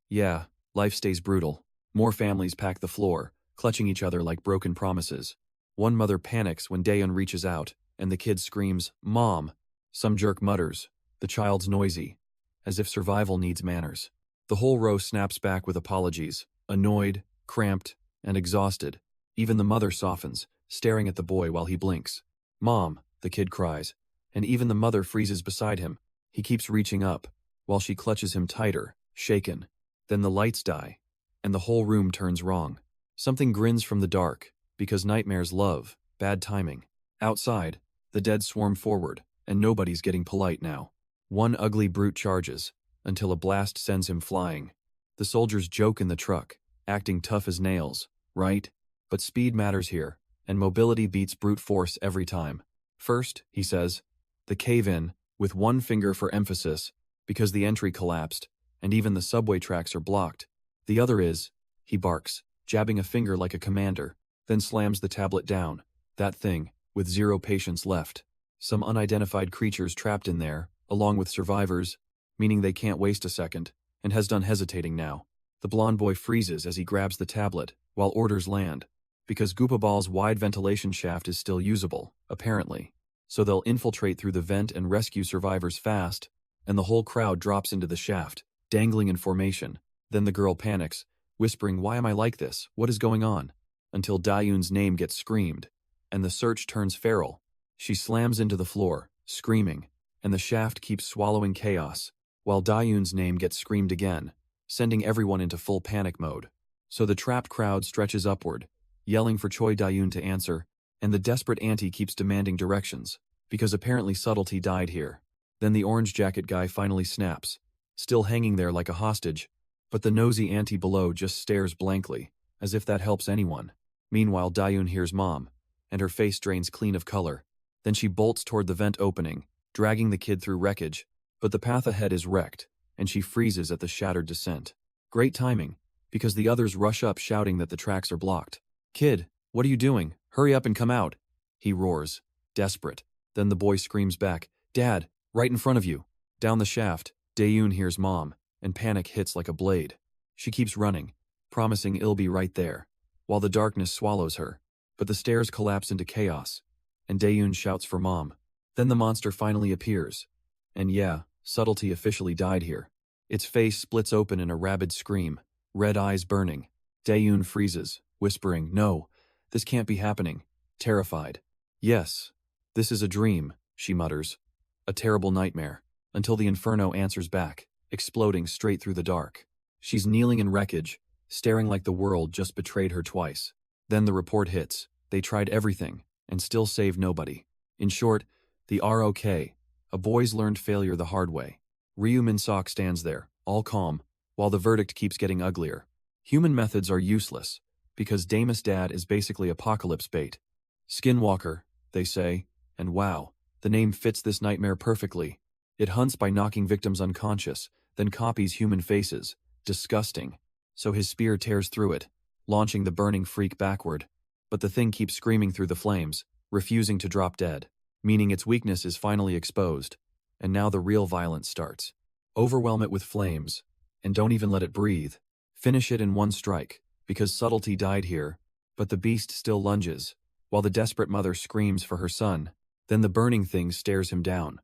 Yeah, life stays brutal. More families pack the floor, clutching each other like broken promises. One mother panics when Daeun reaches out, and the kid screams, "Mom!" Some jerk mutters, "The child's noisy," as if survival needs manners. The whole row snaps back with apologies, annoyed, cramped, and exhausted. Even the mother softens, staring at the boy while he blinks. "Mom," the kid cries, and even the mother freezes beside him. He keeps reaching up, while she clutches him tighter, shaken. Then the lights die, and the whole room turns wrong. Something grins from the dark, because nightmares love bad timing. Outside, the dead swarm forward, and nobody's getting polite now. One ugly brute charges, until a blast sends him flying. The soldiers joke in the truck, acting tough as nails, right? But speed matters here, and mobility beats brute force every time. First, he says, the cave-in, with one finger for emphasis, because the entry collapsed, and even the subway tracks are blocked. The other is, he barks, jabbing a finger like a commander, then slams the tablet down, that thing, with zero patience left. Some unidentified creatures trapped in there, along with survivors, meaning they can't waste a second, and has done hesitating now. The blonde boy freezes as he grabs the tablet, while orders land, because Goopa Ball's wide ventilation shaft is still usable, apparently. So they'll infiltrate through the vent and rescue survivors fast, and the whole crowd drops into the shaft, dangling in formation. Then the girl panics, whispering, "Why am I like this? What is going on?" Until Daeun's name gets screamed, and the search turns feral. She slams into the floor, screaming, and the shaft keeps swallowing chaos, while Daeun's name gets screamed again, sending everyone into full panic mode. So the trapped crowd stretches upward, yelling for Choi Daeun to answer, and the desperate auntie keeps demanding directions, because apparently subtlety died here. Then the orange jacket guy finally snaps, still hanging there like a hostage, but the nosy auntie below just stares blankly, as if that helps anyone. Meanwhile, Daeun hears mom, and her face drains clean of color. Then she bolts toward the vent opening, dragging the kid through wreckage, but the path ahead is wrecked, and she freezes at the shattered descent. Great timing, because the others rush up shouting that the tracks are blocked. "Kid, what are you doing? Hurry up and come out," he roars, desperate. Then the boy screams back, "Dad, right in front of you." Down the shaft, Daeun hears mom, and panic hits like a blade. She keeps running, promising it'll be right there, while the darkness swallows her. But the stairs collapse into chaos, and Daeun shouts for mom. Then the monster finally appears. And yeah, subtlety officially died here. Its face splits open in a rabid scream, red eyes burning. Daeun freezes, whispering, "No, this can't be happening," terrified. "Yes, this is a dream," she mutters. "A terrible nightmare," until the inferno answers back, exploding straight through the dark. She's kneeling in wreckage, staring like the world just betrayed her twice. Then the report hits. They tried everything, and still saved nobody. In short, the ROK, a boy's learned failure the hard way. Ryu Min-sok stands there, all calm, while the verdict keeps getting uglier. Human methods are useless, because Damus Dad is basically apocalypse bait. Skinwalker, they say, and wow, the name fits this nightmare perfectly. It hunts by knocking victims unconscious, then copies human faces. Disgusting. So his spear tears through it, launching the burning freak backward. But the thing keeps screaming through the flames, refusing to drop dead, meaning its weakness is finally exposed. And now the real violence starts. Overwhelm it with flames, and don't even let it breathe. Finish it in one strike, because subtlety died here, but the beast still lunges, while the desperate mother screams for her son. Then the burning thing stares him down,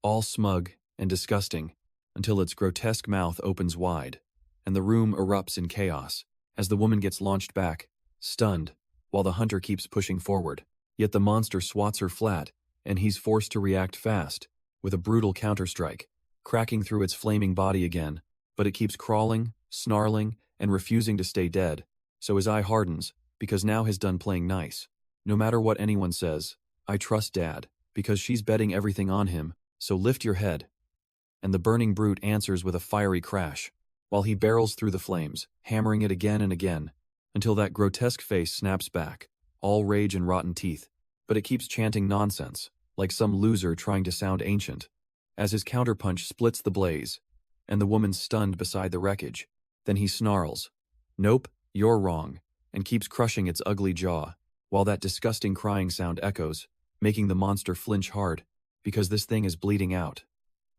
all smug and disgusting, until its grotesque mouth opens wide, and the room erupts in chaos, as the woman gets launched back, stunned, while the hunter keeps pushing forward. Yet the monster swats her flat, and he's forced to react fast, with a brutal counterstrike, cracking through its flaming body again, but it keeps crawling, snarling, and refusing to stay dead, so his eye hardens, because now he's done playing nice. No matter what anyone says, I trust Dad, because she's betting everything on him, so lift your head. And the burning brute answers with a fiery crash, while he barrels through the flames, hammering it again and again, until that grotesque face snaps back, all rage and rotten teeth, but it keeps chanting nonsense, like some loser trying to sound ancient, as his counterpunch splits the blaze, and the woman's stunned beside the wreckage. Then he snarls, "Nope, you're wrong," and keeps crushing its ugly jaw, while that disgusting crying sound echoes, making the monster flinch hard, because this thing is bleeding out,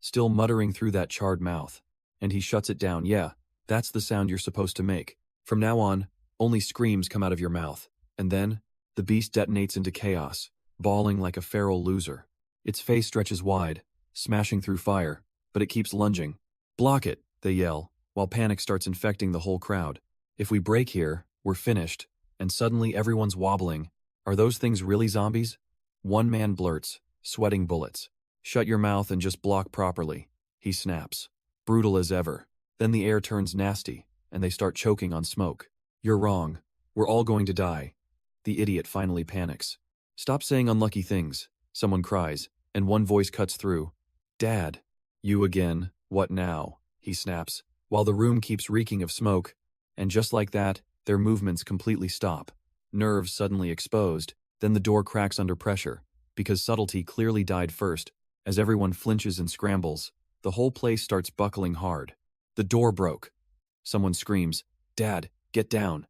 still muttering through that charred mouth. And he shuts it down. Yeah, that's the sound you're supposed to make. From now on, only screams come out of your mouth. And then, the beast detonates into chaos, bawling like a feral loser. Its face stretches wide, smashing through fire, but it keeps lunging. "Block it," they yell, while panic starts infecting the whole crowd. "If we break here, we're finished." And suddenly everyone's wobbling. Are those things really zombies? One man blurts, sweating bullets. "Shut your mouth and just block properly," he snaps, brutal as ever. Then the air turns nasty, and they start choking on smoke. "You're wrong. We're all going to die." The idiot finally panics. "Stop saying unlucky things," someone cries, and one voice cuts through. "Dad." "You again, what now?" he snaps, while the room keeps reeking of smoke, and just like that, their movements completely stop. Nerves suddenly exposed, then the door cracks under pressure, because subtlety clearly died first. As everyone flinches and scrambles, the whole place starts buckling hard. The door broke. Someone screams, "Dad, get down!"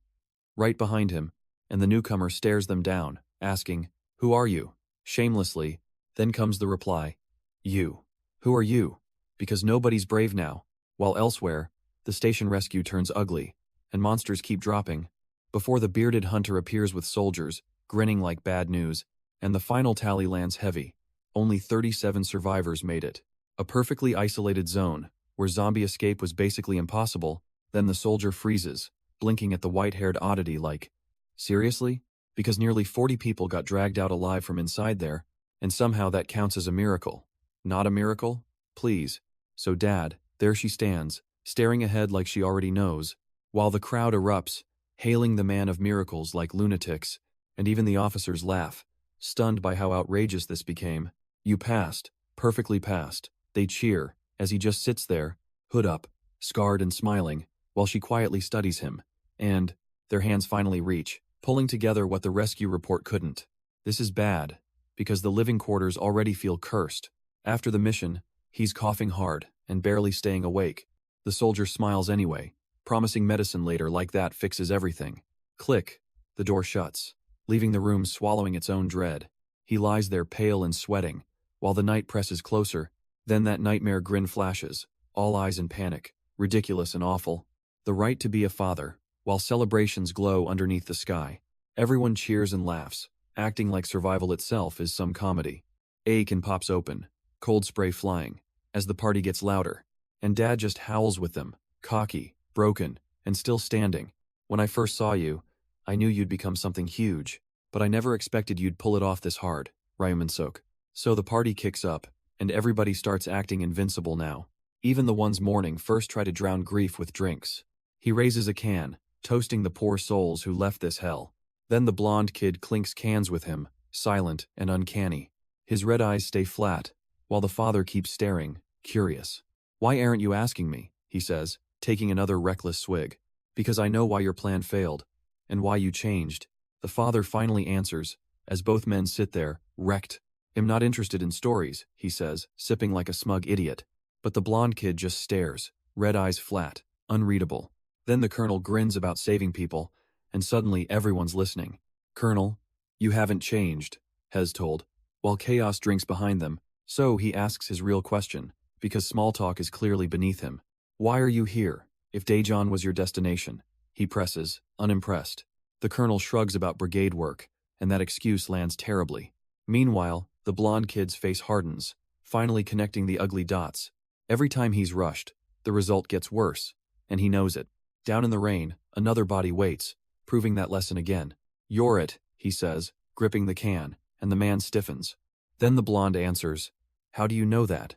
Right behind him, and the newcomer stares them down, asking, "Who are you?" Shamelessly, then comes the reply, "You. Who are you?" Because nobody's brave now, while elsewhere, the station rescue turns ugly, and monsters keep dropping, before the bearded hunter appears with soldiers, grinning like bad news, and the final tally lands heavy. Only 37 survivors made it. A perfectly isolated zone, where zombie escape was basically impossible. Then the soldier freezes, blinking at the white-haired oddity like, "Seriously?" Because nearly 40 people got dragged out alive from inside there, and somehow that counts as a miracle. Not a miracle? Please. So Dad, there she stands, staring ahead like she already knows, while the crowd erupts, hailing the man of miracles like lunatics, and even the officers laugh, stunned by how outrageous this became. "You passed, perfectly passed," they cheer, as he just sits there, hood up, scarred and smiling, while she quietly studies him, and their hands finally reach, pulling together what the rescue report couldn't. This is bad, because the living quarters already feel cursed. After the mission, he's coughing hard and barely staying awake. The soldier smiles anyway, promising medicine later like that fixes everything. Click, the door shuts, leaving the room swallowing its own dread. He lies there pale and sweating, while the night presses closer. Then that nightmare grin flashes, all eyes in panic, ridiculous and awful. The right to be a father, while celebrations glow underneath the sky. Everyone cheers and laughs, acting like survival itself is some comedy. Aiken pops open, cold spray flying, as the party gets louder, and Dad just howls with them, cocky, broken, and still standing. "When I first saw you, I knew you'd become something huge, but I never expected you'd pull it off this hard," Ryman Sok. So the party kicks up, and everybody starts acting invincible now. Even the ones mourning first try to drown grief with drinks. He raises a can, toasting the poor souls who left this hell. Then the blonde kid clinks cans with him, silent and uncanny. His red eyes stay flat, while the father keeps staring, curious. "Why aren't you asking me?" he says, taking another reckless swig. "Because I know why your plan failed, and why you changed," the father finally answers, as both men sit there, wrecked, "Am not interested in stories," he says, sipping like a smug idiot. But the blonde kid just stares, red eyes flat, unreadable. Then the colonel grins about saving people, and suddenly everyone's listening. "Colonel, you haven't changed," Hez told, while chaos drinks behind them, so he asks his real question, because small talk is clearly beneath him. "Why are you here, if Daejeon was your destination?" He presses, unimpressed. The colonel shrugs about brigade work, and that excuse lands terribly. Meanwhile, the blonde kid's face hardens, finally connecting the ugly dots. Every time he's rushed, the result gets worse, and he knows it. Down in the rain, another body waits, proving that lesson again. "You're it," he says, gripping the can, and the man stiffens. Then the blonde answers, "How do you know that?"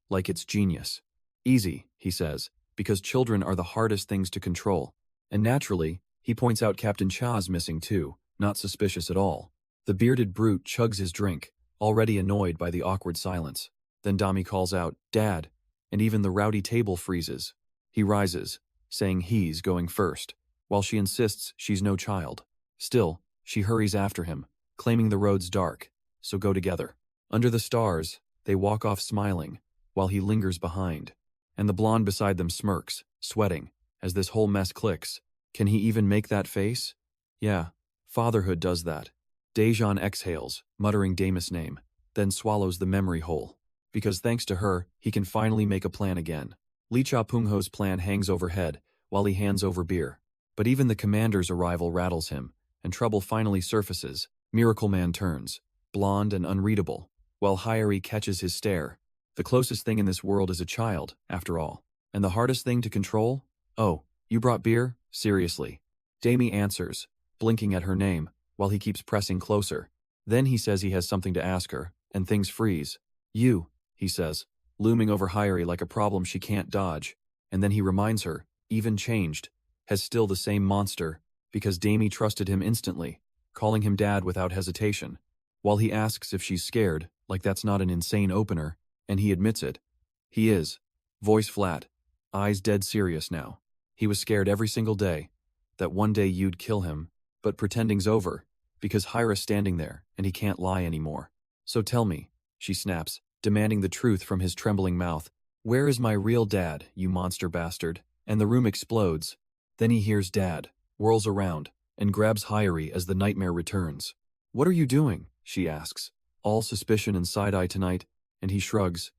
Like it's genius. "Easy," he says, because children are the hardest things to control. And naturally, he points out Captain Cha's missing too, not suspicious at all. The bearded brute chugs his drink, already annoyed by the awkward silence. Then Dami calls out, "Dad," and even the rowdy table freezes. He rises, saying he's going first, while she insists she's no child. Still, she hurries after him, claiming the road's dark, so go together. Under the stars, they walk off smiling, while he lingers behind. And the blonde beside them smirks, sweating, as this whole mess clicks. Can he even make that face? Yeah, fatherhood does that. Daejeon exhales, muttering Damus' name, then swallows the memory whole. Because thanks to her, he can finally make a plan again. Lee Cha-Pung-ho's plan hangs overhead, while he hands over beer. But even the commander's arrival rattles him, and trouble finally surfaces. Miracle Man turns, blonde and unreadable, while Hyeri catches his stare. The closest thing in this world is a child, after all. And the hardest thing to control? "Oh, you brought beer? Seriously." Dami answers, blinking at her name, while he keeps pressing closer. Then he says he has something to ask her, and things freeze. "You," he says, looming over Hyeri like a problem she can't dodge. And then he reminds her, even changed, has still the same monster, because Dami trusted him instantly, calling him dad without hesitation. While he asks if she's scared, like that's not an insane opener, and he admits it. He is. Voice flat, eyes dead serious now. He was scared every single day, that one day you'd kill him, but pretending's over, because Hyra's standing there, and he can't lie anymore. "So tell me," she snaps, demanding the truth from his trembling mouth. "Where is my real dad, you monster bastard?" And the room explodes. Then he hears Dad, whirls around, and grabs Hyeri as the nightmare returns. "What are you doing?" she asks, all suspicion and side-eye tonight, and he shrugs.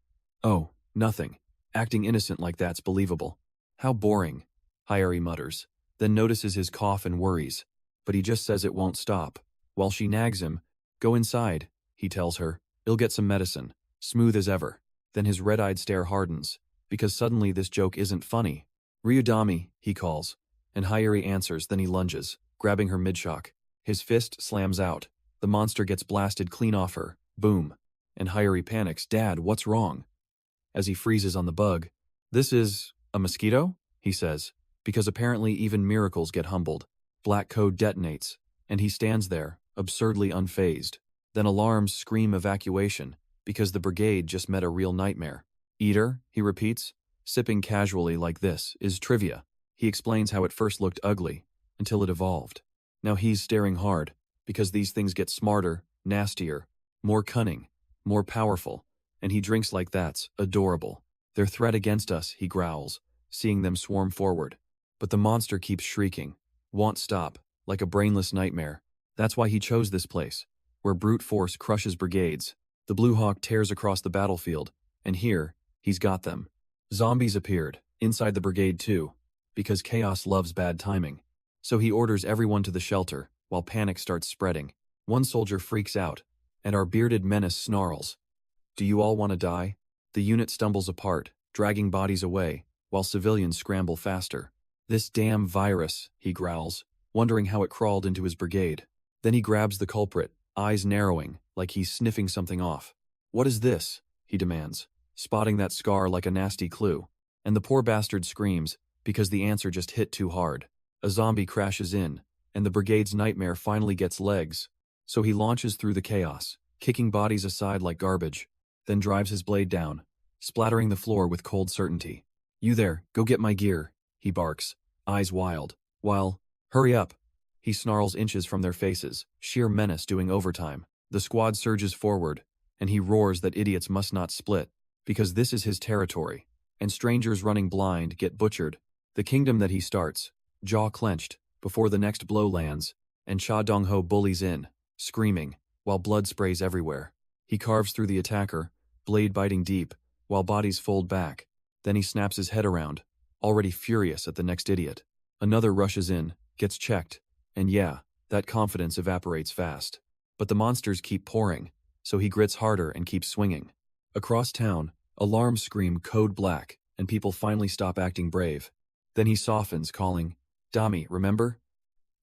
"Oh, nothing. Acting innocent like that's believable." "How boring," Hyeri mutters, then notices his cough and worries, but he just says it won't stop. While she nags him, "Go inside," he tells her. "I'll get some medicine." Smooth as ever. Then his red-eyed stare hardens, because suddenly this joke isn't funny. "Ryudami," he calls, and Hyeri answers, then he lunges, grabbing her mid-shock. His fist slams out. The monster gets blasted clean off her. Boom. And Hyeri panics. "Dad, what's wrong?" As he freezes on the bug. "This is a mosquito?" he says, because apparently even miracles get humbled. Black code detonates, and he stands there, absurdly unfazed. Then alarms scream evacuation, because the brigade just met a real nightmare. "Eater," he repeats, sipping casually like this, is trivia. He explains how it first looked ugly, until it evolved. Now he's staring hard, because these things get smarter, nastier, more cunning, more powerful, and he drinks like that's adorable. "Their threat against us," he growls, seeing them swarm forward. But the monster keeps shrieking, won't stop, like a brainless nightmare. That's why he chose this place, where brute force crushes brigades. The Blue Hawk tears across the battlefield, and here, he's got them. Zombies appeared, inside the brigade too, because chaos loves bad timing. So he orders everyone to the shelter, while panic starts spreading. One soldier freaks out, and our bearded menace snarls. "Do you all want to die?" The unit stumbles apart, dragging bodies away, while civilians scramble faster. "This damn virus," he growls, wondering how it crawled into his brigade. Then he grabs the culprit, eyes narrowing, like he's sniffing something off. "What is this?" he demands, spotting that scar like a nasty clue. And the poor bastard screams, because the answer just hit too hard. A zombie crashes in, and the brigade's nightmare finally gets legs. So he launches through the chaos, kicking bodies aside like garbage, then drives his blade down, splattering the floor with cold certainty. "You there, go get my gear," he barks, eyes wild, while, "Hurry up," he snarls inches from their faces, sheer menace doing overtime. The squad surges forward, and he roars that idiots must not split, because this is his territory, and strangers running blind get butchered. The kingdom that he starts, jaw clenched, before the next blow lands, and Cha Dong-ho bullies in, screaming, while blood sprays everywhere. He carves through the attacker, blade biting deep, while bodies fold back. Then he snaps his head around, already furious at the next idiot. Another rushes in, gets checked, and yeah, that confidence evaporates fast. But the monsters keep pouring, so he grits harder and keeps swinging. Across town, alarms scream code black, and people finally stop acting brave. Then he softens, calling, "Dami, remember?"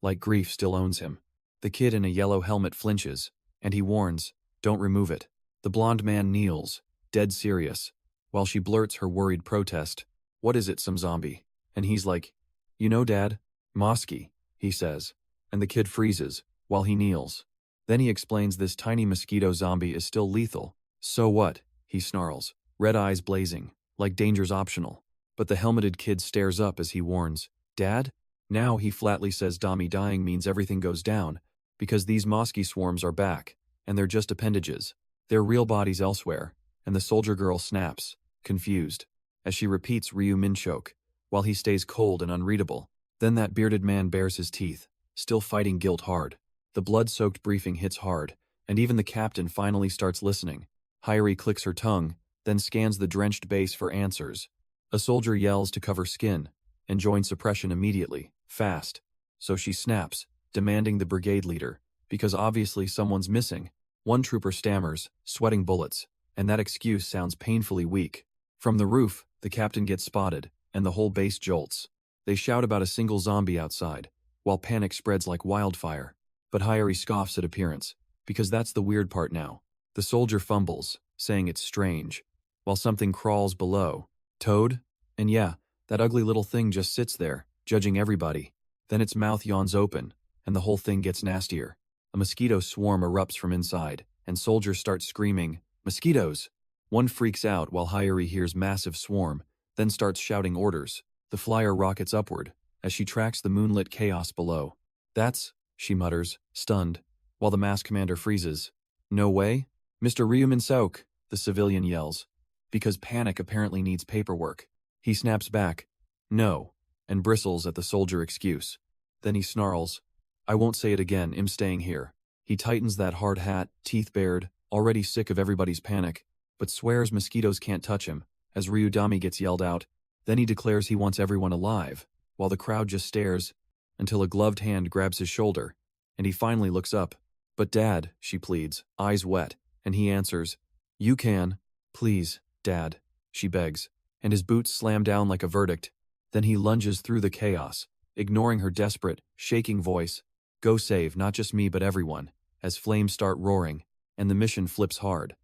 Like grief still owns him. The kid in a yellow helmet flinches, and he warns, "Don't remove it." The blonde man kneels, dead serious, while she blurts her worried protest, "What is it, some zombie?" And he's like, "You know, Dad, Mosky," he says, and the kid freezes, while he kneels. Then he explains this tiny mosquito zombie is still lethal. "So what?" he snarls, red eyes blazing, like danger's optional. But the helmeted kid stares up as he warns, "Dad?" Now he flatly says Dami dying means everything goes down, because these mosky swarms are back, and they're just appendages. They're real bodies elsewhere, and the soldier girl snaps, confused, as she repeats Ryu Minchoke, while he stays cold and unreadable. Then that bearded man bares his teeth, still fighting guilt hard. The blood-soaked briefing hits hard, and even the captain finally starts listening. Hyori clicks her tongue, then scans the drenched base for answers. A soldier yells to cover skin, and join suppression immediately, fast. So she snaps, demanding the brigade leader, because obviously someone's missing. One trooper stammers, sweating bullets, and that excuse sounds painfully weak. From the roof, the captain gets spotted, and the whole base jolts. They shout about a single zombie outside, while panic spreads like wildfire. But Hyori scoffs at appearance, because that's the weird part now. The soldier fumbles, saying it's strange, while something crawls below. Toad? And yeah, that ugly little thing just sits there, judging everybody. Then its mouth yawns open, and the whole thing gets nastier. A mosquito swarm erupts from inside, and soldiers start screaming, "Mosquitoes!" One freaks out while Hyori hears massive swarm, then starts shouting orders. The flyer rockets upward, as she tracks the moonlit chaos below. "That's," she mutters, stunned, while the mass commander freezes. "No way?" "Mr. Ryumin Saok," the civilian yells, because panic apparently needs paperwork. He snaps back, "No," and bristles at the soldier excuse. Then he snarls, "I won't say it again, I'm staying here." He tightens that hard hat, teeth bared, already sick of everybody's panic, but swears mosquitoes can't touch him, as Ryudami gets yelled out. Then he declares he wants everyone alive, while the crowd just stares, until a gloved hand grabs his shoulder, and he finally looks up. "But Dad," she pleads, eyes wet, and he answers, "You can. Please, Dad," she begs, and his boots slam down like a verdict. Then he lunges through the chaos, ignoring her desperate, shaking voice. "Go save not just me but everyone," as flames start roaring, and the mission flips hard.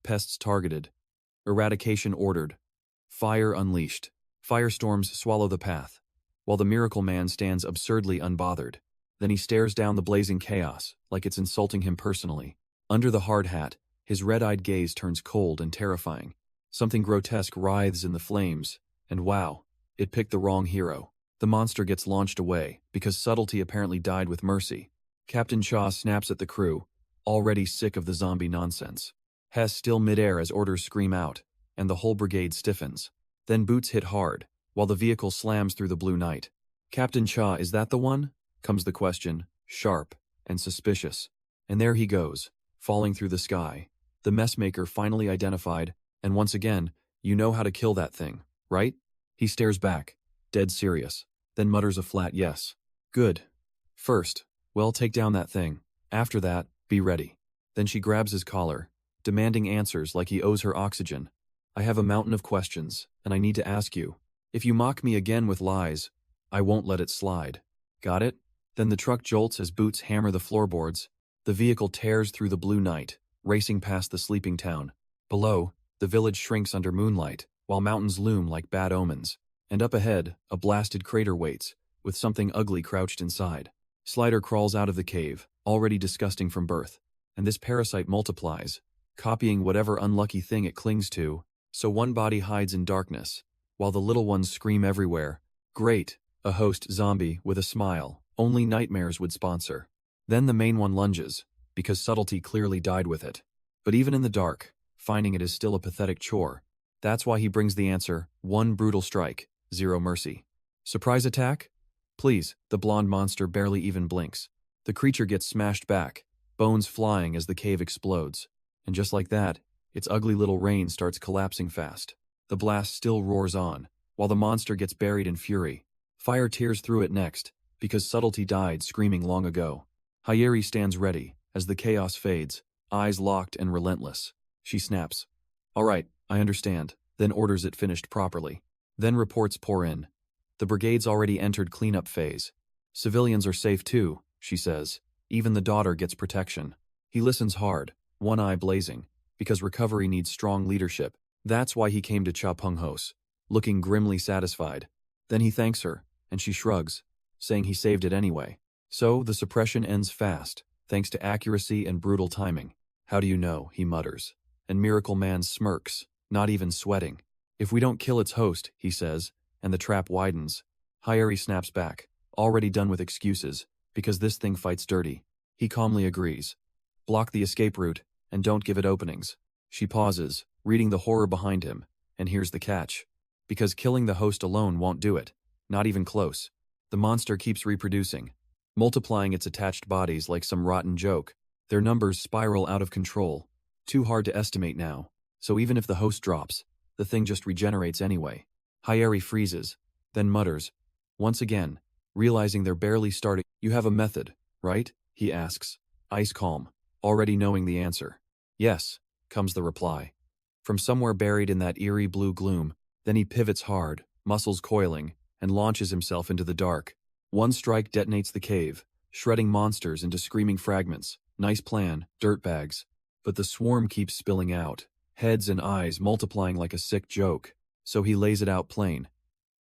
Pests targeted. Eradication ordered. Fire unleashed. Firestorms swallow the path, while the miracle man stands absurdly unbothered. Then he stares down the blazing chaos, like it's insulting him personally. Under the hard hat, his red-eyed gaze turns cold and terrifying. Something grotesque writhes in the flames, and wow, it picked the wrong hero. The monster gets launched away, because subtlety apparently died with mercy. Captain Cha snaps at the crew, already sick of the zombie nonsense. Hess still midair as orders scream out, and the whole brigade stiffens. Then boots hit hard, while the vehicle slams through the blue night. "Captain Cha, is that the one?" comes the question, sharp and suspicious. And there he goes, falling through the sky. The messmaker finally identified, and once again, "You know how to kill that thing, right?" He stares back, dead serious, then mutters a flat yes. "Good. First, well, take down that thing. After that, be ready." Then she grabs his collar, demanding answers like he owes her oxygen. "I have a mountain of questions, and I need to ask you. If you mock me again with lies, I won't let it slide. Got it?" Then the truck jolts as boots hammer the floorboards. The vehicle tears through the blue night, racing past the sleeping town. Below, the village shrinks under moonlight, while mountains loom like bad omens. And up ahead, a blasted crater waits, with something ugly crouched inside. Slider crawls out of the cave, already disgusting from birth, and this parasite multiplies, copying whatever unlucky thing it clings to, so one body hides in darkness, while the little ones scream everywhere. "Great," a host zombie with a smile, only nightmares would sponsor. Then the main one lunges, because subtlety clearly died with it. But even in the dark, finding it is still a pathetic chore. That's why he brings the answer, 1 brutal strike, 0 mercy. Surprise attack? Please, the blonde monster barely even blinks. The creature gets smashed back, bones flying as the cave explodes. And just like that, its ugly little reign starts collapsing fast. The blast still roars on, while the monster gets buried in fury. Fire tears through it next, because subtlety died screaming long ago. Hayeri stands ready, as the chaos fades, eyes locked and relentless. She snaps. All right, I understand, then orders it finished properly. Then reports pour in. The brigade's already entered cleanup phase. Civilians are safe too, she says. Even the daughter gets protection. He listens hard, one eye blazing, because recovery needs strong leadership. That's why he came to Cha Peng-hos, looking grimly satisfied. Then he thanks her, and she shrugs, saying he saved it anyway. So, the suppression ends fast, thanks to accuracy and brutal timing. How do you know, he mutters. And Miracle Man smirks, not even sweating. If we don't kill its host, he says, and the trap widens. Hayeri snaps back, already done with excuses, because this thing fights dirty. He calmly agrees. Block the escape route, and don't give it openings. She pauses, reading the horror behind him, and here's the catch. Because killing the host alone won't do it, not even close. The monster keeps reproducing, multiplying its attached bodies like some rotten joke. Their numbers spiral out of control, too hard to estimate now. So even if the host drops, the thing just regenerates anyway. Hayeri freezes, then mutters, once again, realizing they're barely starting. You have a method, right? He asks, ice calm, already knowing the answer. Yes, comes the reply. From somewhere buried in that eerie blue gloom, then he pivots hard, muscles coiling, and launches himself into the dark. One strike detonates the cave, shredding monsters into screaming fragments. Nice plan, dirtbags. But the swarm keeps spilling out, heads and eyes multiplying like a sick joke. So he lays it out plain.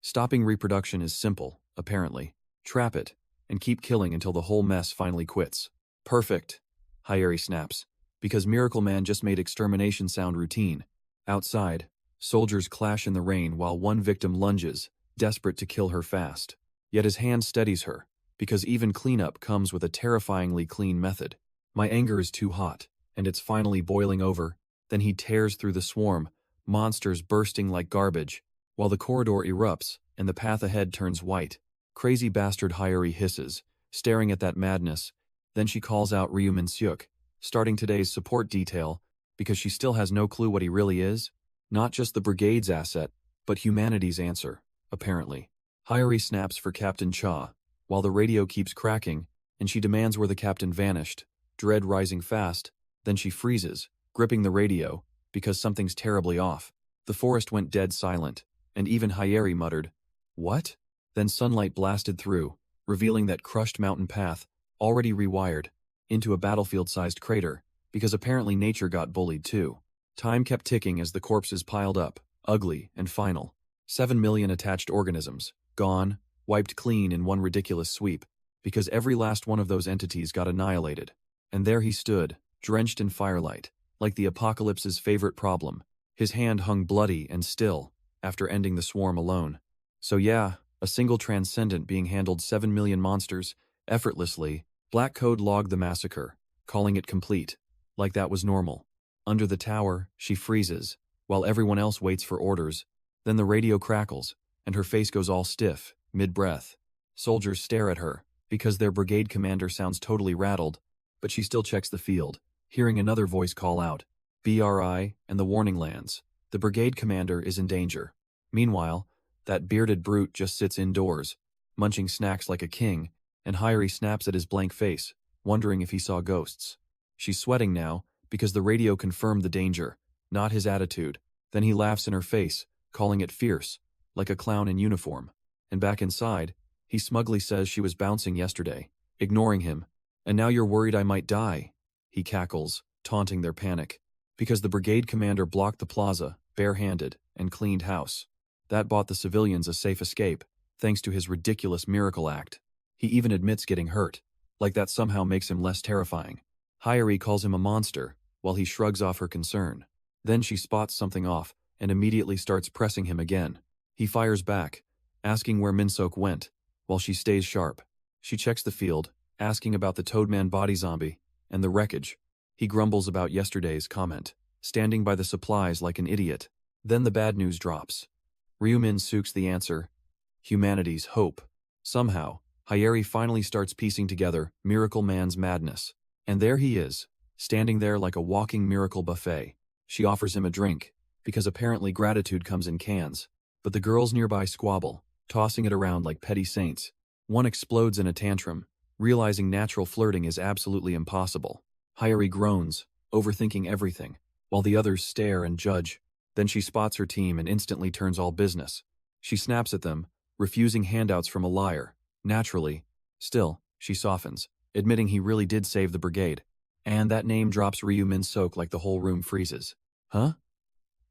Stopping reproduction is simple, apparently. Trap it, and keep killing until the whole mess finally quits. Perfect, Hayeri snaps, because Miracle Man just made extermination sound routine. Outside, soldiers clash in the rain while one victim lunges, desperate to kill her fast. Yet his hand steadies her, because even cleanup comes with a terrifyingly clean method. My anger is too hot, and it's finally boiling over. Then he tears through the swarm, monsters bursting like garbage, while the corridor erupts and the path ahead turns white. Crazy bastard, Hayeri hisses, staring at that madness. Then she calls out Ryu Minsyuk, starting today's support detail, because she still has no clue what he really is. Not just the brigade's asset, but humanity's answer, apparently. Hayeri snaps for Captain Cha, while the radio keeps cracking, and she demands where the captain vanished, dread rising fast. Then she freezes, gripping the radio, because something's terribly off. The forest went dead silent, and even Hayeri muttered, "What?" Then sunlight blasted through, revealing that crushed mountain path, already rewired, into a battlefield-sized crater, because apparently nature got bullied too. Time kept ticking as the corpses piled up, ugly and final. 7 million attached organisms, gone, wiped clean in one ridiculous sweep, because every last one of those entities got annihilated. And there he stood, drenched in firelight, like the apocalypse's favorite problem. His hand hung bloody and still, after ending the swarm alone. So yeah, a single transcendent being handled 7 million monsters, effortlessly. Black Code logged the massacre, calling it complete, like that was normal. Under the tower, she freezes, while everyone else waits for orders. Then the radio crackles, and her face goes all stiff, mid-breath. Soldiers stare at her, because their brigade commander sounds totally rattled, but she still checks the field, hearing another voice call out, "BRI," and the warning lands. The brigade commander is in danger. Meanwhile, that bearded brute just sits indoors, munching snacks like a king, and Hayeri snaps at his blank face, wondering if he saw ghosts. She's sweating now, because the radio confirmed the danger, not his attitude. Then he laughs in her face, calling it fierce, like a clown in uniform. And back inside, he smugly says she was bouncing yesterday, ignoring him. "And now you're worried I might die," he cackles, taunting their panic. Because the brigade commander blocked the plaza, barehanded, and cleaned house. That bought the civilians a safe escape, thanks to his ridiculous miracle act. He even admits getting hurt, like that somehow makes him less terrifying. Hayeri calls him a monster, while he shrugs off her concern. Then she spots something off, and immediately starts pressing him again. He fires back, asking where Minsok went, while she stays sharp. She checks the field, asking about the Toadman body zombie, and the wreckage. He grumbles about yesterday's comment, standing by the supplies like an idiot. Then the bad news drops. Ryumin Suk's the answer. Humanity's hope. Somehow, Hyeri finally starts piecing together Miracle Man's madness. And there he is, standing there like a walking miracle buffet. She offers him a drink, because apparently gratitude comes in cans. But the girls nearby squabble, tossing it around like petty saints. One explodes in a tantrum, realizing natural flirting is absolutely impossible. Hyeri groans, overthinking everything, while the others stare and judge. Then she spots her team and instantly turns all business. She snaps at them, refusing handouts from a liar. Naturally, still, she softens, admitting he really did save the brigade. And that name drops Ryumin Sok like the whole room freezes. Huh?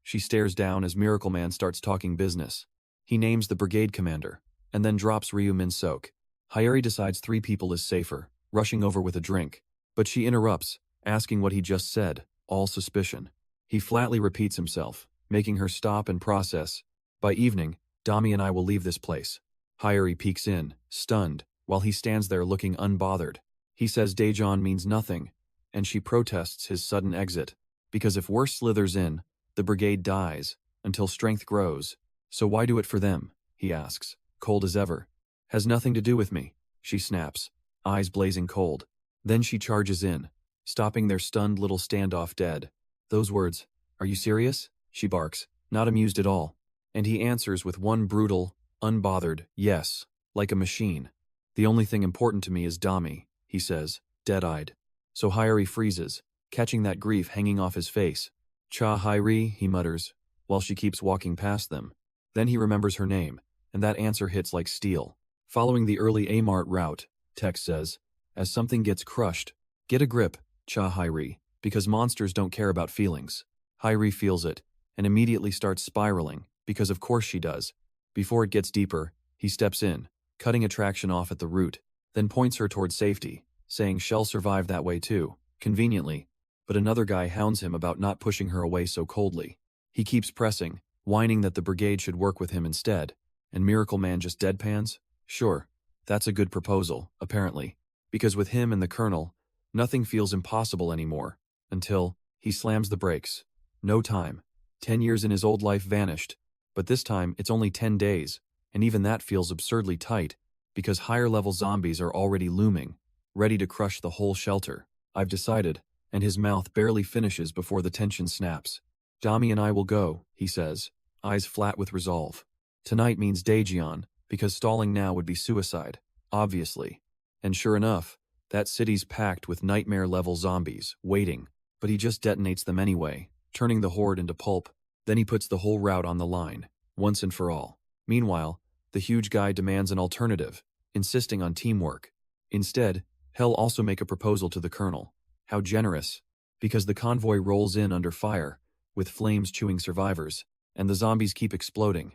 She stares down as Miracle Man starts talking business. He names the brigade commander, and then drops Ryumin Sok. Hyeri decides 3 people is safer, rushing over with a drink. But she interrupts, asking what he just said, all suspicion. He flatly repeats himself, making her stop and process. By evening, Dami and I will leave this place. Hyeri peeks in, stunned, while he stands there looking unbothered. He says Daejeon means nothing, and she protests his sudden exit. Because if worse slithers in, the brigade dies, until strength grows. So why do it for them? He asks, cold as ever. Has nothing to do with me, she snaps, eyes blazing cold. Then she charges in, stopping their stunned little standoff dead. Those words, are you serious? She barks, not amused at all. And he answers with one brutal, unbothered, yes, like a machine. The only thing important to me is Dami, he says, dead-eyed. So Hyeri freezes, catching that grief hanging off his face. Cha Hyeri, he mutters, while she keeps walking past them. Then he remembers her name, and that answer hits like steel. Following the early Amart route, text says, as something gets crushed, get a grip, Cha Hyeri, because monsters don't care about feelings. Hyeri feels it, and immediately starts spiraling, because of course she does. Before it gets deeper, he steps in, cutting attraction off at the root, then points her toward safety, saying she'll survive that way too, conveniently. But another guy hounds him about not pushing her away so coldly. He keeps pressing, whining that the brigade should work with him instead, and Miracle Man just deadpans? Sure, that's a good proposal, apparently, because with him and the colonel, nothing feels impossible anymore, until he slams the brakes. No time. 10 years in his old life vanished, but this time it's only 10 days, and even that feels absurdly tight, because higher-level zombies are already looming, ready to crush the whole shelter. I've decided, and his mouth barely finishes before the tension snaps. Dami and I will go, he says, eyes flat with resolve. Tonight means Daejeon, because stalling now would be suicide, obviously. And sure enough, that city's packed with nightmare-level zombies, waiting, but he just detonates them anyway, turning the horde into pulp. Then he puts the whole route on the line, once and for all. Meanwhile, the huge guy demands an alternative, insisting on teamwork. Instead, he'll also make a proposal to the colonel. How generous, because the convoy rolls in under fire, with flames chewing survivors, and the zombies keep exploding.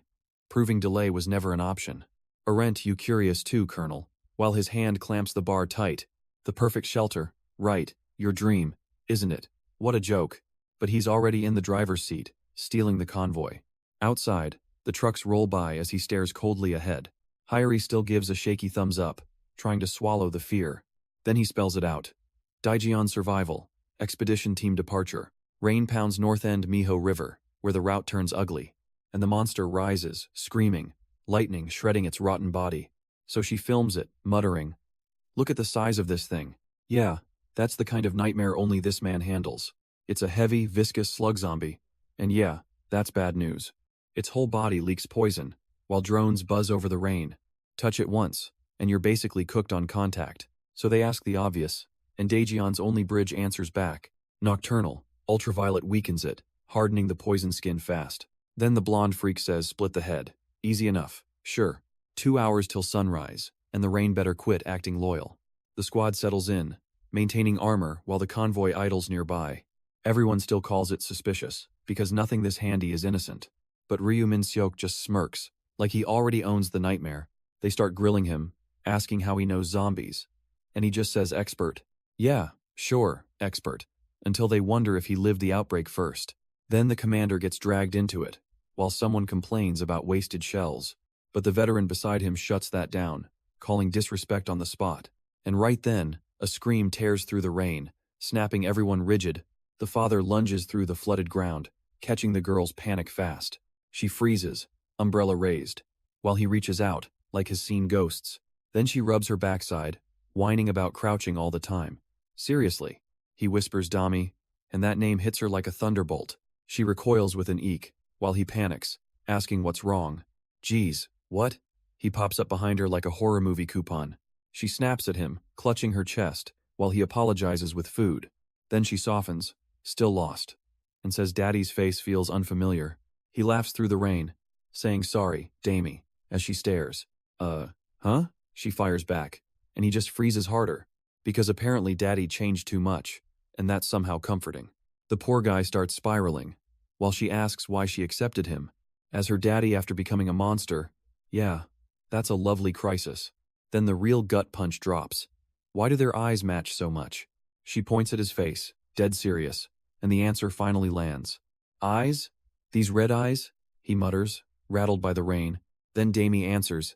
Proving delay was never an option. Aren't you curious too, Colonel? While his hand clamps the bar tight. The perfect shelter, right, your dream, isn't it? What a joke. But he's already in the driver's seat, stealing the convoy. Outside, the trucks roll by as he stares coldly ahead. Hyeri still gives a shaky thumbs up, trying to swallow the fear. Then he spells it out. Daejeon survival, expedition team departure. Rain pounds north end Miho River, where the route turns ugly, and the monster rises, screaming, lightning shredding its rotten body. So she films it, muttering, look at the size of this thing. Yeah, that's the kind of nightmare only this man handles. It's a heavy, viscous slug zombie, and yeah, that's bad news. Its whole body leaks poison, while drones buzz over the rain. Touch it once, and you're basically cooked on contact. So they ask the obvious, and Daejeon's only bridge answers back. Nocturnal, ultraviolet weakens it, hardening the poison skin fast. Then the blonde freak says split the head. Easy enough, sure. 2 hours till sunrise, and the rain better quit acting loyal. The squad settles in, maintaining armor while the convoy idles nearby. Everyone still calls it suspicious, because nothing this handy is innocent. But Ryu Min-seok just smirks, like he already owns the nightmare. They start grilling him, asking how he knows zombies. And he just says expert. Yeah, sure, expert. Until they wonder if he lived the outbreak first. Then the commander gets dragged into it, while someone complains about wasted shells. But the veteran beside him shuts that down, calling disrespect on the spot. And right then, a scream tears through the rain, Snapping everyone rigid, the father lunges through the flooded ground, catching the girl's panic fast. She freezes, umbrella raised, while he reaches out, like has seen ghosts. Then she rubs her backside, whining about crouching all the time. Seriously, he whispers Dami, and that name hits her like a thunderbolt. She recoils with an eek, while he panics, asking what's wrong. Geez, what? He pops up behind her like a horror movie coupon. She snaps at him, clutching her chest, while he apologizes with food. Then she softens, still lost, and says Daddy's face feels unfamiliar. He laughs through the rain, saying sorry, Damie, as she stares. Huh? She fires back, and he just freezes harder, because apparently Daddy changed too much, and that's somehow comforting. The poor guy starts spiraling, while she asks why she accepted him, as her daddy after becoming a monster. Yeah, that's a lovely crisis. Then the real gut punch drops. Why do their eyes match so much? She points at his face, dead serious, and the answer finally lands. Eyes? These red eyes? He mutters, rattled by the rain. Then Damie answers.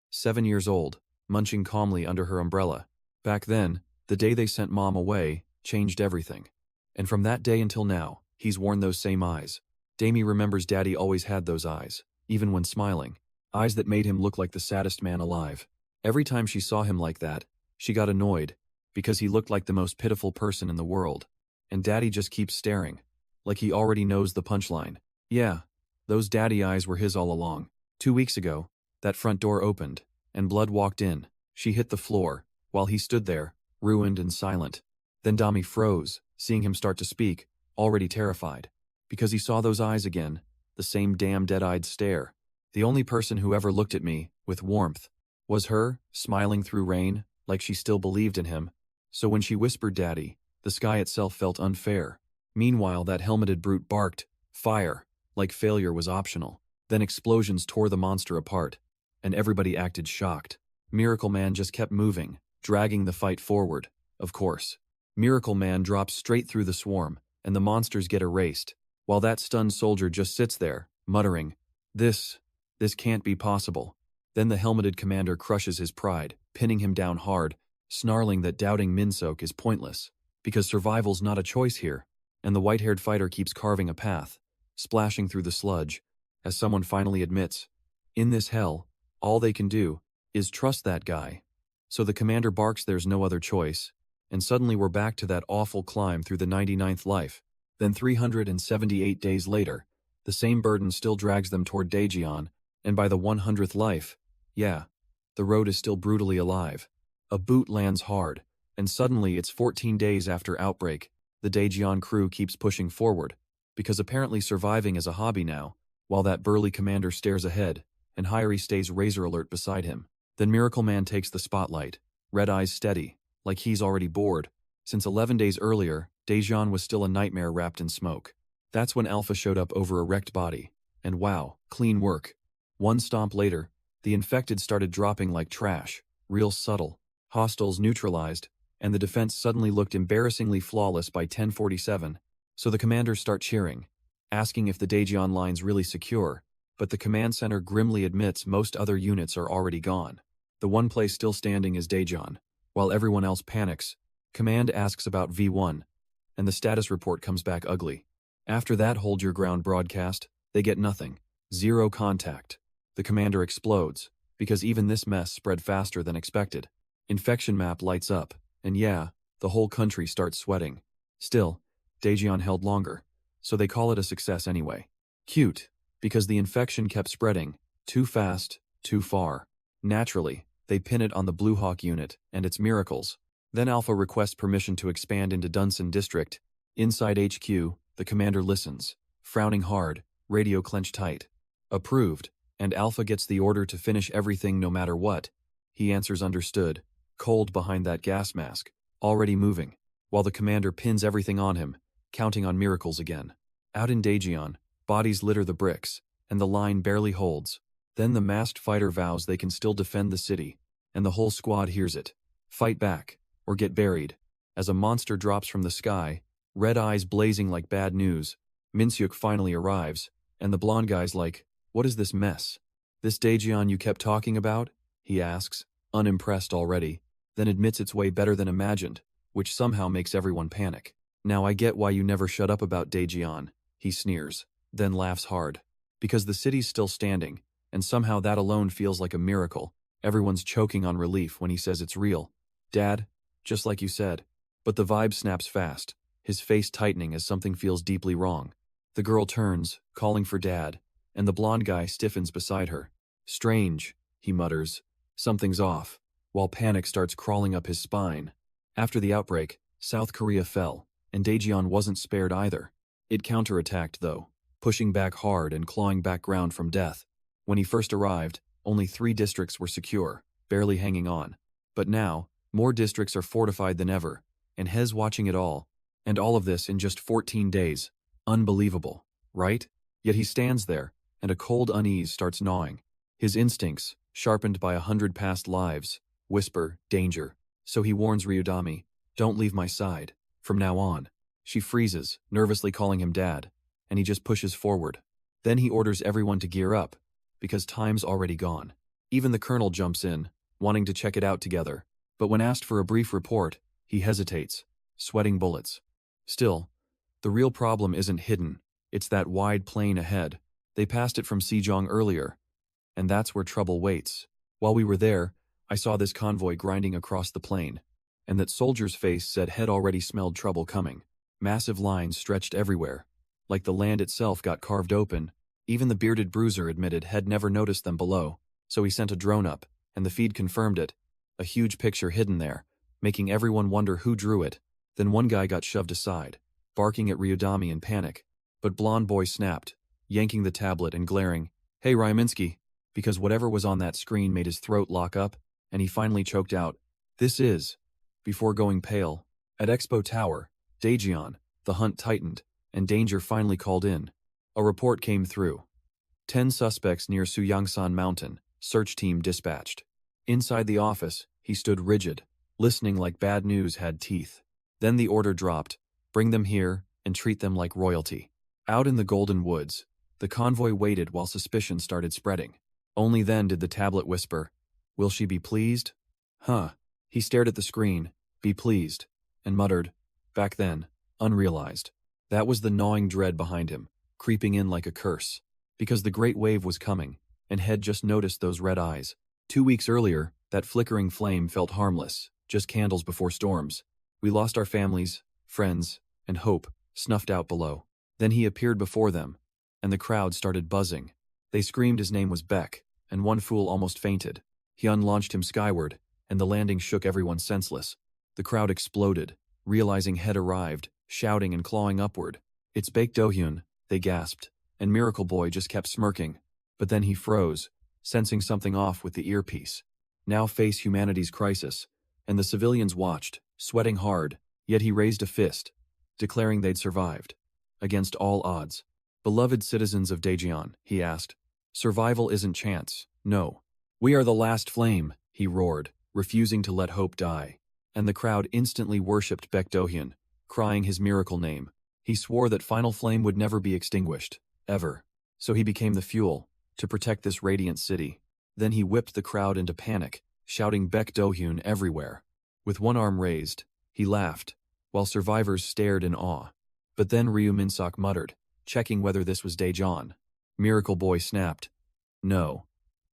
7 years old, munching calmly under her umbrella. Back then, the day they sent Mom away, changed everything. And from that day until now, he's worn those same eyes. Damie remembers Daddy always had those eyes, even when smiling. Eyes that made him look like the saddest man alive. Every time she saw him like that, she got annoyed, because he looked like the most pitiful person in the world. And Daddy just keeps staring, like he already knows the punchline. Yeah, those daddy eyes were his all along. 2 weeks ago, that front door opened, and Blood walked in. She hit the floor, while he stood there, ruined and silent. Then Dami froze, seeing him start to speak, already terrified. Because he saw those eyes again, the same damn dead-eyed stare. The only person who ever looked at me, with warmth, was her, smiling through rain, like she still believed in him. So when she whispered Daddy, the sky itself felt unfair. Meanwhile that helmeted brute barked, fire, like failure was optional. Then explosions tore the monster apart, and everybody acted shocked. Miracle Man just kept moving, dragging the fight forward, of course. Miracle Man drops straight through the swarm, and the monsters get erased, while that stunned soldier just sits there, muttering, This can't be possible. Then the helmeted commander crushes his pride, pinning him down hard, snarling that doubting Minsok is pointless, because survival's not a choice here, and the white-haired fighter keeps carving a path, splashing through the sludge, as someone finally admits, in this hell, all they can do is trust that guy. So the commander barks there's no other choice, and suddenly we're back to that awful climb through the 99th life. Then 378 days later, the same burden still drags them toward Daejeon, and by the 100th life, yeah, the road is still brutally alive. A boot lands hard, and suddenly it's 14 days after outbreak. The Daejeon crew keeps pushing forward, because apparently surviving is a hobby now, while that burly commander stares ahead, and Hyrie stays razor alert beside him. Then Miracle Man takes the spotlight, red eyes steady, like he's already bored. Since 11 days earlier, Daejeon was still a nightmare wrapped in smoke. That's when Alpha showed up over a wrecked body, and wow, clean work. One stomp later, the infected started dropping like trash, real subtle. Hostiles neutralized, and the defense suddenly looked embarrassingly flawless by 1047. So the commanders start cheering, asking if the Daejeon line's really secure, but the command center grimly admits most other units are already gone. The one place still standing is Daejeon. While everyone else panics, Command asks about V1, and the status report comes back ugly. After that hold your ground broadcast, they get nothing. Zero contact. The commander explodes, because even this mess spread faster than expected. Infection map lights up, and yeah, the whole country starts sweating. Still, Daejeon held longer, so they call it a success anyway. Cute, because the infection kept spreading, too fast, too far. Naturally, they pin it on the Blue Hawk unit and its miracles. Then Alpha requests permission to expand into Dunson District. Inside HQ, the commander listens, frowning hard, radio clenched tight. Approved, and Alpha gets the order to finish everything no matter what. He answers understood, cold behind that gas mask, already moving, while the commander pins everything on him, counting on miracles again. Out in Daejeon, bodies litter the bricks, and the line barely holds. Then the masked fighter vows they can still defend the city, and the whole squad hears it. Fight back, or get buried. As a monster drops from the sky, red eyes blazing like bad news, Minsyuk finally arrives, and the blonde guy's like, what is this mess? This Daejeon you kept talking about? He asks, unimpressed already, then admits it's way better than imagined. which somehow makes everyone panic. Now I get why you never shut up about Daejeon, he sneers, then laughs hard. Because the city's still standing, and somehow that alone feels like a miracle. Everyone's choking on relief when he says it's real. Dad, just like you said. But the vibe snaps fast, his face tightening as something feels deeply wrong. The girl turns, calling for Dad, and the blonde guy stiffens beside her. Strange, he mutters. Something's off, while panic starts crawling up his spine. After the outbreak, South Korea fell, and Daejeon wasn't spared either. It counterattacked, though, pushing back hard and clawing back ground from death. When he first arrived, only 3 districts were secure, barely hanging on. But now, more districts are fortified than ever, and Hez watching it all. And all of this in just 14 days. Unbelievable, right? Yet he stands there, and a cold unease starts gnawing. His instincts, sharpened by 100 past lives, whisper, danger. So he warns Ryudami, don't leave my side, from now on. She freezes, nervously calling him Dad, and he just pushes forward. Then he orders everyone to gear up, because time's already gone. Even the colonel jumps in, wanting to check it out together. But when asked for a brief report, he hesitates, sweating bullets. Still, the real problem isn't hidden. It's that wide plain ahead. They passed it from Sejong earlier, and that's where trouble waits. While we were there, I saw this convoy grinding across the plain, and that soldier's face said had already smelled trouble coming. Massive lines stretched everywhere, like the land itself got carved open. Even the bearded bruiser admitted had never noticed them below, so he sent a drone up, and the feed confirmed it. A huge picture hidden there, making everyone wonder who drew it. Then one guy got shoved aside, barking at Ryudami in panic. But Blonde Boy snapped, yanking the tablet and glaring, "Hey Ryuminsky," because whatever was on that screen made his throat lock up, and he finally choked out, "This is," before going pale. At Expo Tower, Daejeon, the hunt tightened, and danger finally called in. A report came through. 10 suspects near Suyangsan Mountain, search team dispatched. Inside the office, he stood rigid, listening like bad news had teeth. Then the order dropped, bring them here and treat them like royalty. Out in the Golden Woods, the convoy waited while suspicion started spreading. Only then did the tablet whisper, "Will she be pleased?" Huh. He stared at the screen, "Be pleased," and muttered, "Back then, unrealized." That was the gnawing dread behind him, creeping in like a curse. Because the great wave was coming, and had just noticed those red eyes. 2 weeks earlier, that flickering flame felt harmless, just candles before storms. We lost our families, friends, and hope, snuffed out below. Then he appeared before them, and the crowd started buzzing. They screamed his name was Beck, and one fool almost fainted. He unlaunched him skyward, and the landing shook everyone senseless. The crowd exploded, realizing had arrived, shouting and clawing upward. "It's Baek Do-hyun," they gasped, and Miracle Boy just kept smirking. But then he froze, sensing something off with the earpiece. Now face humanity's crisis, and the civilians watched, sweating hard, yet he raised a fist, declaring they'd survived. Against all odds. "Beloved citizens of Daejeon," he asked, "survival isn't chance, no. We are the last flame," he roared, refusing to let hope die. And the crowd instantly worshipped Baek Do-hyun, crying his miracle name. He swore that final flame would never be extinguished, ever. So he became the fuel, to protect this radiant city. Then he whipped the crowd into panic, shouting Baek Do-hyun everywhere. With one arm raised, he laughed, while survivors stared in awe. But then Ryu Minseok muttered, checking whether this was Daejeon. Miracle Boy snapped, "No."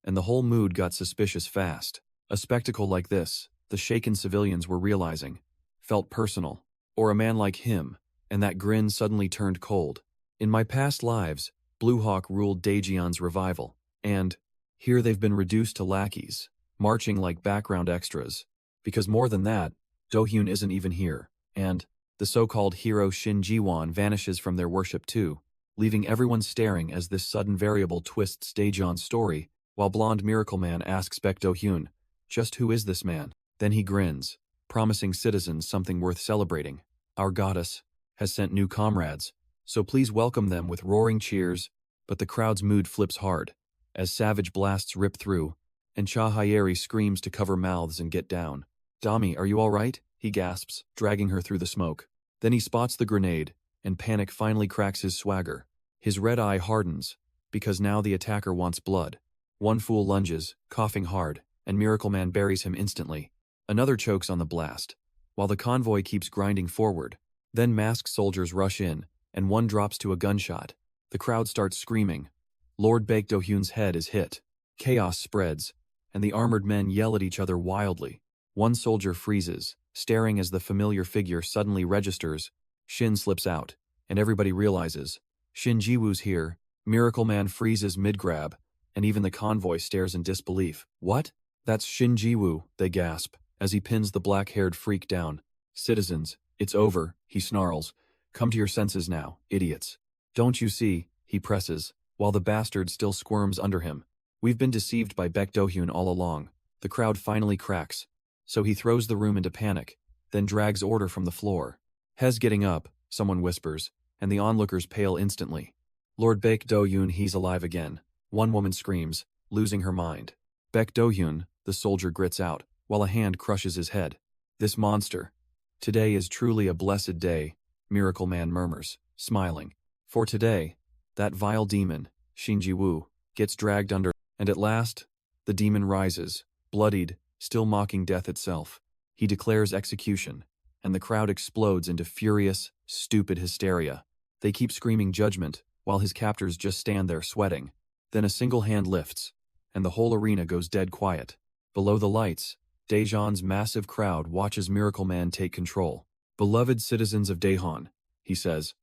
And the whole mood got suspicious fast. A spectacle like this, the shaken civilians were realizing, felt personal. Or a man like him, and that grin suddenly turned cold. In my past lives, Blue Hawk ruled Daejeon's revival, and here they've been reduced to lackeys, marching like background extras. Because more than that, Do-hyun isn't even here, and the so-called hero Shin Ji-won vanishes from their worship too, leaving everyone staring as this sudden variable twists Daejeon's story, while blonde Miracle Man asks Baek Do-hyun, "Just who is this man?" Then he grins, promising citizens something worth celebrating. "Our goddess has sent new comrades, so please welcome them with roaring cheers." But the crowd's mood flips hard, as savage blasts rip through, and Cha Hyeri screams to cover mouths and get down. "Dami, are you all right?" he gasps, dragging her through the smoke. Then he spots the grenade, and panic finally cracks his swagger. His red eye hardens, because now the attacker wants blood. One fool lunges, coughing hard, and Miracle Man buries him instantly. Another chokes on the blast, while the convoy keeps grinding forward. Then masked soldiers rush in, and one drops to a gunshot. The crowd starts screaming. Lord Baek Do-hyun's head is hit. Chaos spreads, and the armored men yell at each other wildly. One soldier freezes, staring as the familiar figure suddenly registers. Shin slips out, and everybody realizes. Shin Ji-woo's here. Miracle Man freezes mid-grab, and even the convoy stares in disbelief. What? That's Shin Ji-woo, they gasp, as he pins the black-haired freak down. Citizens, it's over, he snarls. Come to your senses now, idiots. Don't you see, he presses, while the bastard still squirms under him. We've been deceived by Baek Do-hyun all along. The crowd finally cracks, so he throws the room into panic, then drags order from the floor. Hez getting up, someone whispers, and the onlookers pale instantly. Lord Baek Do-hyun, he's alive again. One woman screams, losing her mind. Baek Do-hyun, the soldier grits out, while a hand crushes his head. This monster. Today is truly a blessed day, Miracle Man murmurs, smiling. For today, that vile demon, Shin Ji-woo, gets dragged under, and at last, the demon rises, bloodied, still mocking death itself. He declares execution, and the crowd explodes into furious, stupid hysteria. They keep screaming judgment, while his captors just stand there sweating. Then a single hand lifts, and the whole arena goes dead quiet. Below the lights, Daejeon's massive crowd watches Miracle Man take control. Beloved citizens of Daejeon, he says.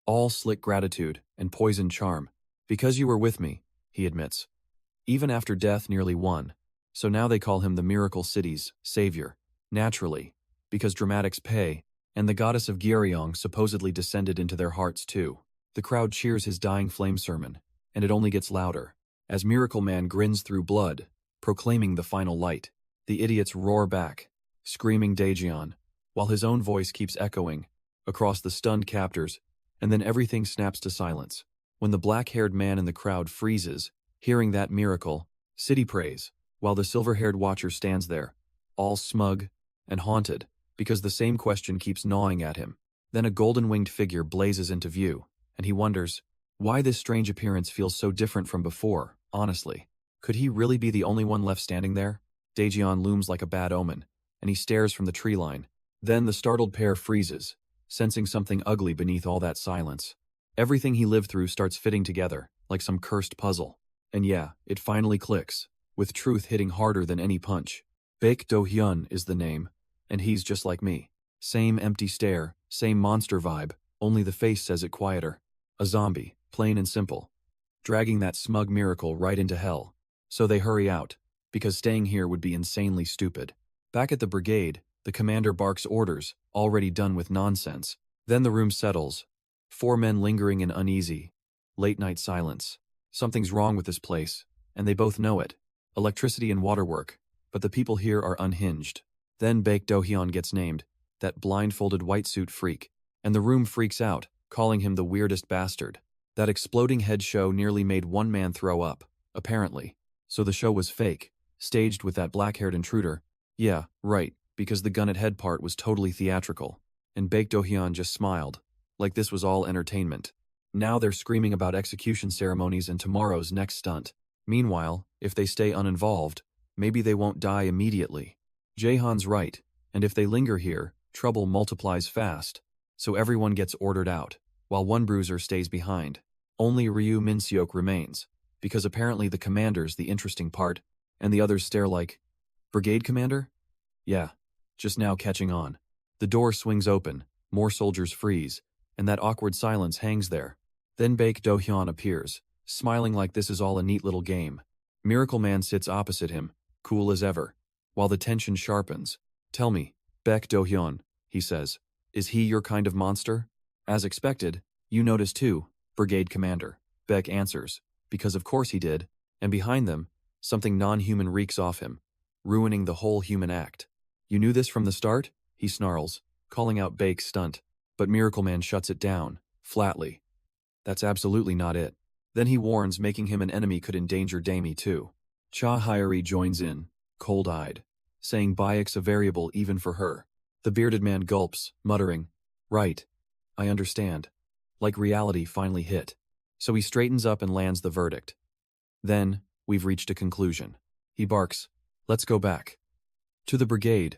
All slick gratitude and poisoned charm. Because you were with me, he admits. Even after death nearly won. So now they call him the Miracle City's savior. Naturally, because dramatics pay, and the goddess of Gyeryong supposedly descended into their hearts too. The crowd cheers his dying flame sermon, and it only gets louder, as Miracle Man grins through blood, proclaiming the final light. The idiots roar back, screaming Daejeon, while his own voice keeps echoing across the stunned captors, and then everything snaps to silence. When the black-haired man in the crowd freezes, hearing that miracle, City prays, while the silver-haired watcher stands there, all smug and haunted, because the same question keeps gnawing at him. Then a golden-winged figure blazes into view, and he wonders why this strange appearance feels so different from before, honestly. Could he really be the only one left standing there? Daejeon looms like a bad omen, and he stares from the tree line. Then the startled pair freezes, sensing something ugly beneath all that silence. Everything he lived through starts fitting together, like some cursed puzzle. And yeah, it finally clicks, with truth hitting harder than any punch. Baek Do-hyun is the name, and he's just like me. Same empty stare, same monster vibe, only the face says it quieter. A zombie, plain and simple. Dragging that smug miracle right into hell. So they hurry out, because staying here would be insanely stupid. Back at the brigade, the commander barks orders, already done with nonsense. Then the room settles. 4 men lingering in uneasy, late-night silence. Something's wrong with this place, and they both know it. Electricity and waterwork, but the people here are unhinged. Then Baek Do-hyun gets named, that blindfolded white suit freak, and the room freaks out, calling him the weirdest bastard. That exploding head show nearly made one man throw up, apparently. So the show was fake, staged with that black-haired intruder. Yeah, right, because the gun at head part was totally theatrical. And Baek Do-hyun just smiled, like this was all entertainment. Now they're screaming about execution ceremonies and tomorrow's next stunt. Meanwhile, if they stay uninvolved, maybe they won't die immediately. Jaehan's right, and if they linger here, trouble multiplies fast. So everyone gets ordered out, while one bruiser stays behind. Only Ryu Min-seok remains, because apparently the commander's the interesting part, and the others stare like, Brigade Commander? Yeah, just now catching on. The door swings open, more soldiers freeze, and that awkward silence hangs there. Then Baek Do-hyun appears, smiling like this is all a neat little game. Miracle Man sits opposite him, cool as ever, while the tension sharpens. Tell me, Baek Do-hyun, he says, is he your kind of monster? As expected, you notice too, Brigade Commander. Baek answers, because of course he did, and behind them, something non-human reeks off him, ruining the whole human act. You knew this from the start? He snarls, calling out Baek's stunt, but Miracle Man shuts it down, flatly. That's absolutely not it. Then he warns making him an enemy could endanger Damie too. Cha Hyori joins in, cold-eyed, saying Bayek's a variable even for her. The bearded man gulps, muttering, right, I understand. Like reality finally hit. So he straightens up and lands the verdict. Then, we've reached a conclusion. He barks, let's go back. To the brigade.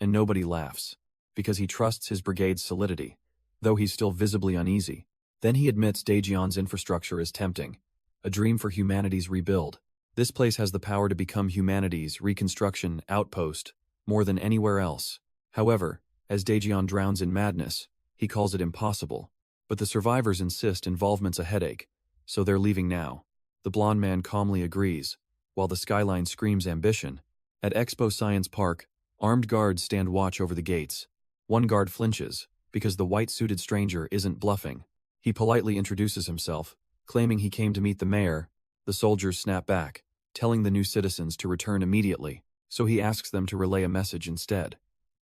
And nobody laughs. because he trusts his brigade's solidity, though he's still visibly uneasy. Then he admits Daejeon's infrastructure is tempting, a dream for humanity's rebuild. This place has the power to become humanity's reconstruction outpost more than anywhere else. However, as Daejeon drowns in madness, he calls it impossible. But the survivors insist involvement's a headache, so they're leaving now. The blonde man calmly agrees, while the skyline screams ambition. At Expo Science Park, armed guards stand watch over the gates. One guard flinches, because the white-suited stranger isn't bluffing. He politely introduces himself, claiming he came to meet the mayor. The soldiers snap back, telling the new citizens to return immediately, so he asks them to relay a message instead.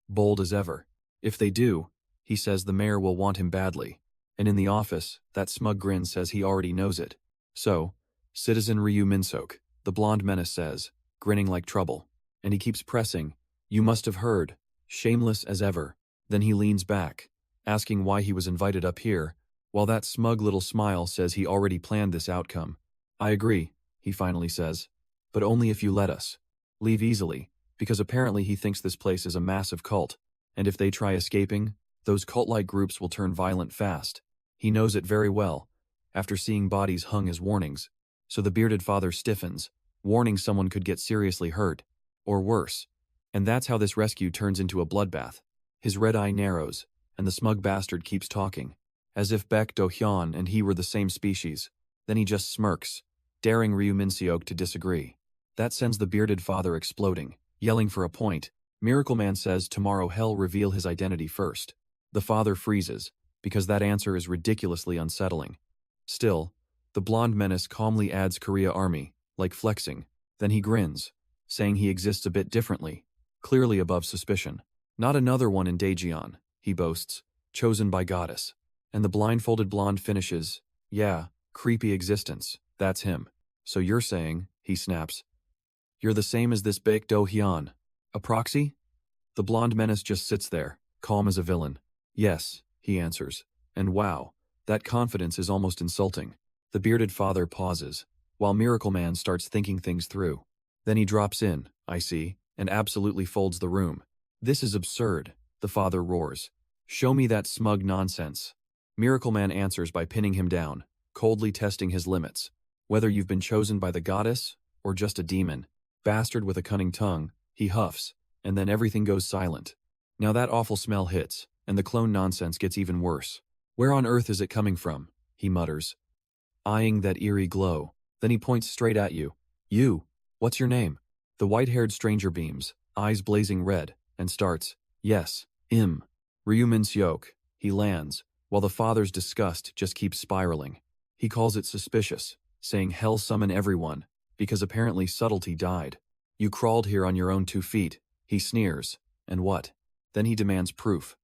Bold as ever. If they do, he says the mayor will want him badly. And in the office, that smug grin says he already knows it. So, Citizen Ryu Minsok, the blonde menace says, grinning like trouble. And he keeps pressing, "You must have heard," shameless as ever. Then he leans back, asking why he was invited up here, while that smug little smile says he already planned this outcome. "I agree," he finally says, "but only if you let us. Leave easily, because apparently he thinks this place is a massive cult, and if they try escaping, those cult-like groups will turn violent fast. He knows it very well, after seeing bodies hung as warnings, so the bearded father stiffens, warning someone could get seriously hurt, or worse. And that's how this rescue turns into a bloodbath. His red eye narrows, and the smug bastard keeps talking, as if Baek Do-hyun and he were the same species. Then he just smirks, daring Ryu Min-seok to disagree. That sends the bearded father exploding, yelling for a point. Miracle Man says tomorrow he'll reveal his identity first. The father freezes, because that answer is ridiculously unsettling. Still, the blonde menace calmly adds Korea Army, like flexing. Then he grins, saying he exists a bit differently, clearly above suspicion. Not another one in Daejeon, he boasts, chosen by Goddess. And the blindfolded blonde finishes, "Yeah, creepy existence, that's him. So you're saying," he snaps, "you're the same as this Baek Do-hyun. A proxy?" The blonde menace just sits there, calm as a villain. "Yes," he answers. And wow, that confidence is almost insulting. The bearded father pauses, while Miracle Man starts thinking things through. Then he drops in, "I see," and absolutely folds the room. "This is absurd," the father roars. "Show me that smug nonsense." Miracle Man answers by pinning him down, coldly testing his limits. "Whether you've been chosen by the goddess, or just a demon, bastard with a cunning tongue," he huffs, and then everything goes silent. Now that awful smell hits, and the clone nonsense gets even worse. "Where on earth is it coming from?" he mutters, eyeing that eerie glow. Then he points straight at you. "You, what's your name?" The white-haired stranger beams, eyes blazing red, and starts, "Yes, Ryu Min-seok." He lands, while the father's disgust just keeps spiraling. He calls it suspicious, saying hell summon everyone, because apparently subtlety died. "You crawled here on your own 2 feet, he sneers. "And what?" Then he demands proof.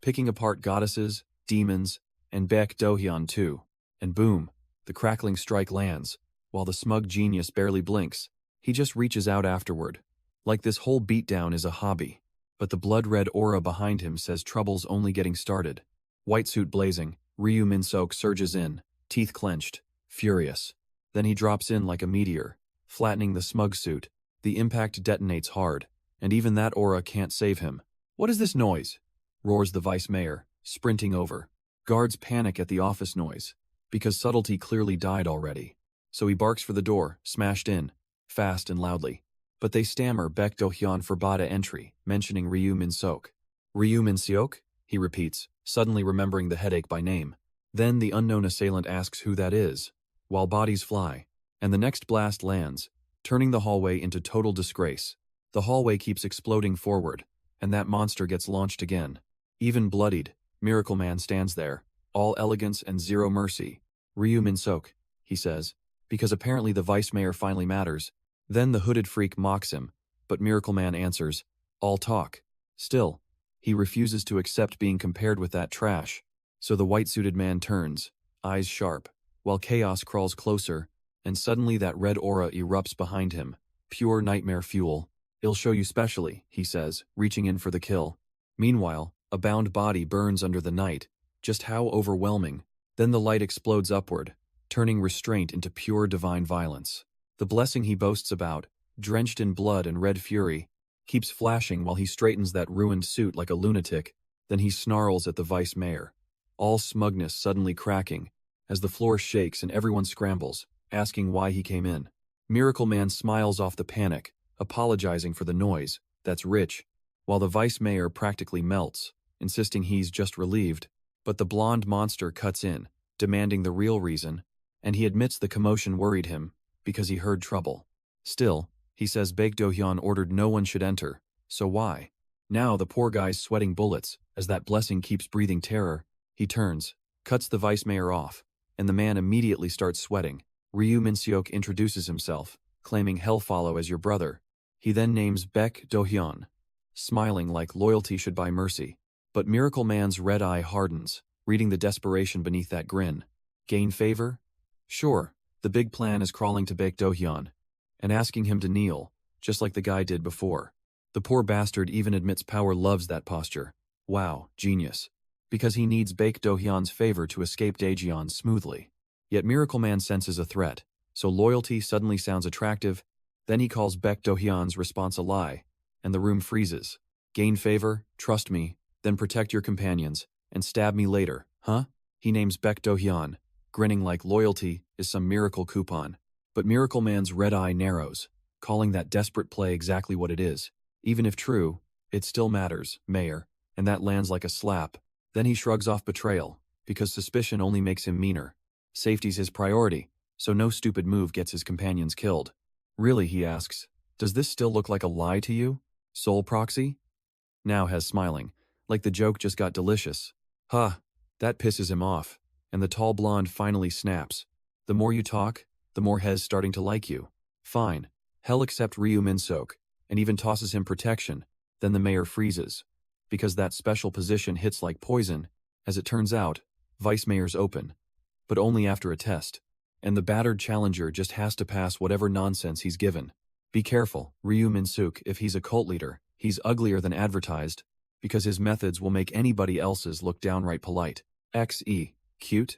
Picking apart goddesses, demons, and Baek Do-hyun too. And boom, the crackling strike lands, while the smug genius barely blinks. He just reaches out afterward, like this whole beatdown is a hobby. But the blood-red aura behind him says trouble's only getting started. White suit blazing, Ryu Min-seok surges in, teeth clenched, furious. Then he drops in like a meteor, flattening the smug suit. The impact detonates hard, and even that aura can't save him. "What is this noise?" roars the vice mayor, sprinting over. Guards panic at the office noise, because subtlety clearly died already. So he barks for the door, smashed in, fast and loudly. But they stammer Baek Do-hyun forbade entry, mentioning Ryu Min-seok. "Ryu Min-seok?" he repeats, suddenly remembering the headache by name. Then the unknown assailant asks who that is, while bodies fly, and the next blast lands, turning the hallway into total disgrace. The hallway keeps exploding forward, and that monster gets launched again. Even bloodied, Miracle Man stands there, all elegance and zero mercy. "Ryu Min-seok," he says, because apparently the vice mayor finally matters. Then the hooded freak mocks him, but Miracle Man answers, "All talk." Still, he refuses to accept being compared with that trash. So the white-suited man turns, eyes sharp, while chaos crawls closer, and suddenly that red aura erupts behind him. Pure nightmare fuel. "I'll show you specially," he says, reaching in for the kill. Meanwhile, a bound body burns under the night. Just how overwhelming. Then the light explodes upward, turning restraint into pure divine violence. The blessing he boasts about, drenched in blood and red fury, keeps flashing while he straightens that ruined suit like a lunatic. Then he snarls at the vice mayor, all smugness suddenly cracking, as the floor shakes and everyone scrambles, asking why he came in. Miracle Man smiles off the panic, apologizing for the noise, that's Rich, while the vice mayor practically melts, insisting he's just relieved. But the blonde monster cuts in, demanding the real reason, and he admits the commotion worried him, because he heard trouble. Still, he says Baek Do-hyun ordered no one should enter, so why? Now the poor guy's sweating bullets, as that blessing keeps breathing terror. He turns, cuts the vice mayor off, and the man immediately starts sweating. Ryu Min-seok introduces himself, claiming he'll follow as your brother. He then names Baek Do-hyun, smiling like loyalty should buy mercy. But Miracle Man's red eye hardens, reading the desperation beneath that grin. Gain favor? Sure, the big plan is crawling to Baek Do-hyun and asking him to kneel, just like the guy did before. The poor bastard even admits power loves that posture. Wow, genius. Because he needs Baek Do-hyun's favor to escape Daejeon smoothly. Yet Miracle Man senses a threat, so loyalty suddenly sounds attractive. Then he calls Baek Do-hyun's response a lie, and the room freezes. Gain favor, trust me, then protect your companions, and stab me later, huh? He names Baek Do-hyun, grinning like loyalty is some miracle coupon. But Miracle Man's red eye narrows, calling that desperate play exactly what it is. Even if true, it still matters, Mayor, and that lands like a slap. Then he shrugs off betrayal, because suspicion only makes him meaner. Safety's his priority, so no stupid move gets his companions killed. Really, he asks, does this still look like a lie to you? Soul proxy? Now has smiling, like the joke just got delicious. Huh, that pisses him off, and the tall blonde finally snaps. The more you talk, the more Hez starting to like you. Fine, hell accept Ryu Min-seok, and even tosses him protection. Then the mayor freezes, because that special position hits like poison. As it turns out, vice mayor's open, but only after a test, and the battered challenger just has to pass whatever nonsense he's given. Be careful, Ryu Min-seok, if he's a cult leader, he's uglier than advertised, because his methods will make anybody else's look downright polite. XE, cute?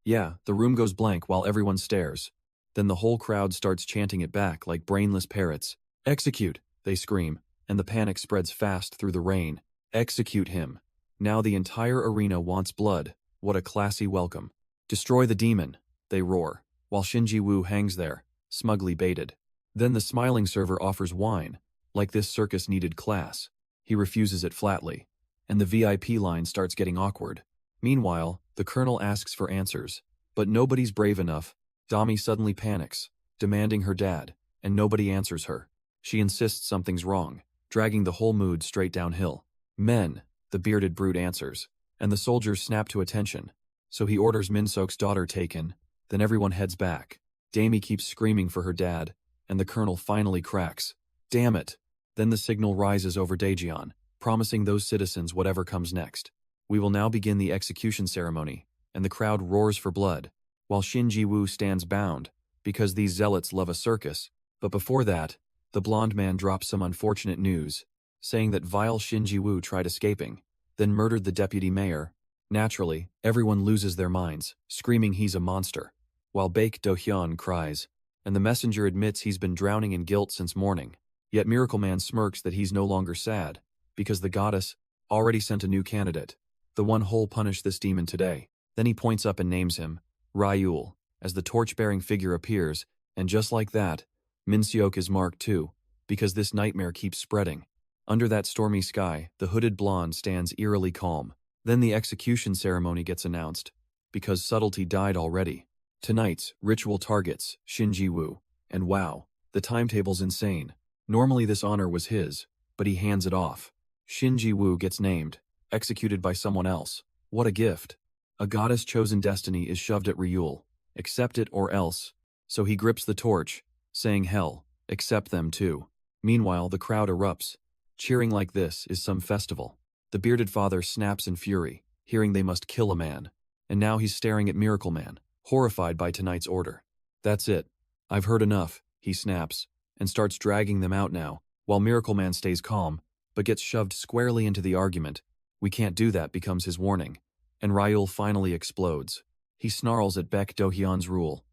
Yeah, the room goes blank while everyone stares. Then the whole crowd starts chanting it back like brainless parrots. Execute, they scream, and the panic spreads fast through the rain. Execute him. Now the entire arena wants blood. What a classy welcome. Destroy the demon, they roar, while Shinji Woo hangs there, smugly baited. Then the smiling server offers wine, like this circus needed class. He refuses it flatly, and the VIP line starts getting awkward. Meanwhile, the colonel asks for answers, but nobody's brave enough. Dami suddenly panics, demanding her dad, and nobody answers her. She insists something's wrong, dragging the whole mood straight downhill. Men, the bearded brute answers, and the soldiers snap to attention. So he orders Min-seok's daughter taken, then everyone heads back. Dami keeps screaming for her dad, and the colonel finally cracks. Damn it. Then the signal rises over Daejeon, promising those citizens whatever comes next. We will now begin the execution ceremony, and the crowd roars for blood, while Shinji Woo stands bound, because these zealots love a circus. But before that, the blonde man drops some unfortunate news, saying that vile Shinji Woo tried escaping, then murdered the deputy mayor. Naturally, everyone loses their minds, screaming he's a monster, while Baek Do-hyun cries, and the messenger admits he's been drowning in guilt since morning. Yet Miracle Man smirks that he's no longer sad, because the goddess already sent a new candidate, the one who'll punish this demon today. Then he points up and names him Ryul, as the torch-bearing figure appears, and just like that, Min-seok is marked too, because this nightmare keeps spreading. Under that stormy sky, the hooded blonde stands eerily calm. Then the execution ceremony gets announced, because subtlety died already. Tonight's ritual targets Shinji Woo, and wow, the timetable's insane. Normally this honor was his, but he hands it off. Shinji Woo gets named, executed by someone else. What a gift. A goddess-chosen destiny is shoved at Ryul. Accept it or else. So he grips the torch, saying hell, accept them too. Meanwhile, the crowd erupts. Cheering like this is some festival. The bearded father snaps in fury, hearing they must kill a man. And now he's staring at Miracle Man, horrified by tonight's order. That's it. I've heard enough, he snaps, and starts dragging them out now, while Miracle Man stays calm, but gets shoved squarely into the argument. We can't do that becomes his warning. And Ryul finally explodes. He snarls at Baek Do-hyun's rule,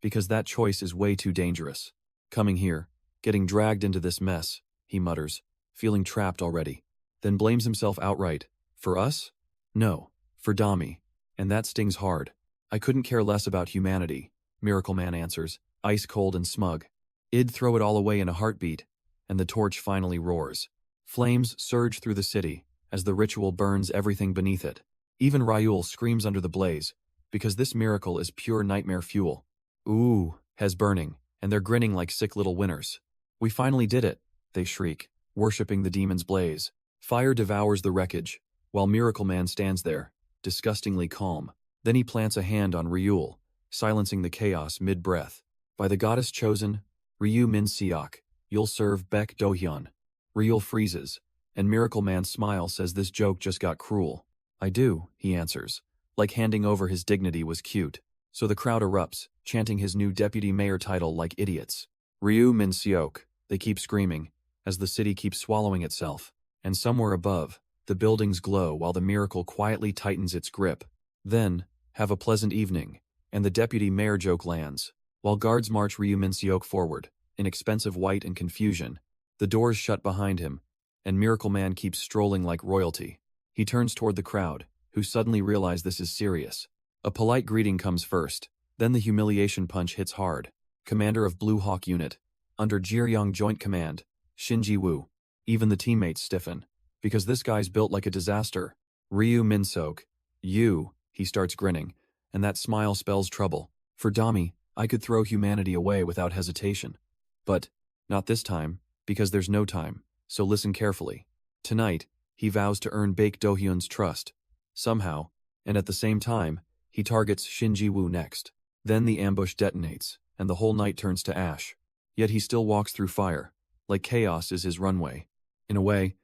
because that choice is way too dangerous. Coming here, getting dragged into this mess, he mutters, feeling trapped already. Then blames himself outright, For us? No. For Dami. And that stings hard. I couldn't care less about humanity, Miracle Man answers, ice cold and smug. I'd throw it all away in a heartbeat, and the torch finally roars. Flames surge through the city as the ritual burns everything beneath it. Even Ryul screams under the blaze, because this miracle is pure nightmare fuel. Ooh, Hez burning, and they're grinning like sick little winners. We finally did it, they shriek, worshipping the demon's blaze. Fire devours the wreckage, while Miracle Man stands there, disgustingly calm. Then he plants a hand on Ryul, silencing the chaos mid-breath. By the goddess chosen, Ryu Min Seok, you'll serve Baek Do-hyun. Ryul freezes, and Miracle Man's smile says this joke just got cruel. I do, he answers, like handing over his dignity was cute. So the crowd erupts, chanting his new deputy mayor title like idiots. Ryu Min Seok, they keep screaming, as the city keeps swallowing itself. And somewhere above, the buildings glow while the miracle quietly tightens its grip. Then, have a pleasant evening, and the deputy mayor joke lands. While guards march Ryu Min Seok forward, in expensive white and confusion, the doors shut behind him, and Miracle Man keeps strolling like royalty. He turns toward the crowd, who suddenly realize this is serious. A polite greeting comes first, then the humiliation punch hits hard. Commander of Blue Hawk Unit, under Jiryong Joint Command, Shinji Woo. Even the teammates stiffen, because this guy's built like a disaster. Ryu Min Seok, you, he starts grinning, and that smile spells trouble. For Dami, I could throw humanity away without hesitation. But, not this time, because there's no time, so listen carefully. Tonight, he vows to earn Baek Do-hyun's trust. Somehow, and at the same time, he targets Shinji Woo next. Then the ambush detonates, and the whole night turns to ash. Yet he still walks through fire, like chaos is his runway. In a way,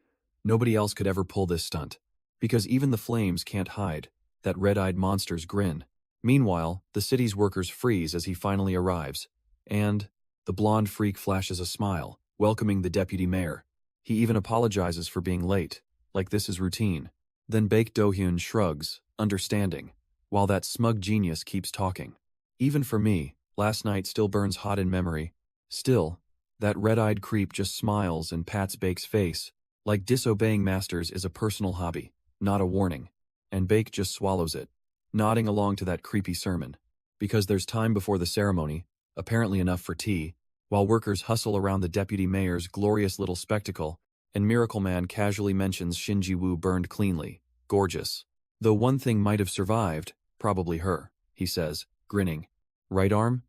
nobody else could ever pull this stunt, because even the flames can't hide that red-eyed monster's grin. Meanwhile, the city's workers freeze as he finally arrives, and the blonde freak flashes a smile, welcoming the deputy mayor. He even apologizes for being late, like this is routine. Then Baek Do-hyun shrugs, understanding, while that smug genius keeps talking. Even for me, last night still burns hot in memory. Still, that red-eyed creep just smiles and pats Baek's face, like disobeying masters is a personal hobby, not a warning. And Baek just swallows it, nodding along to that creepy sermon. Because there's time before the ceremony, apparently enough for tea, while workers hustle around the deputy mayor's glorious little spectacle, and Miracle Man casually mentions Shinji Woo burned cleanly, gorgeous. Though one thing might have survived, probably her, he says, grinning. Right arm?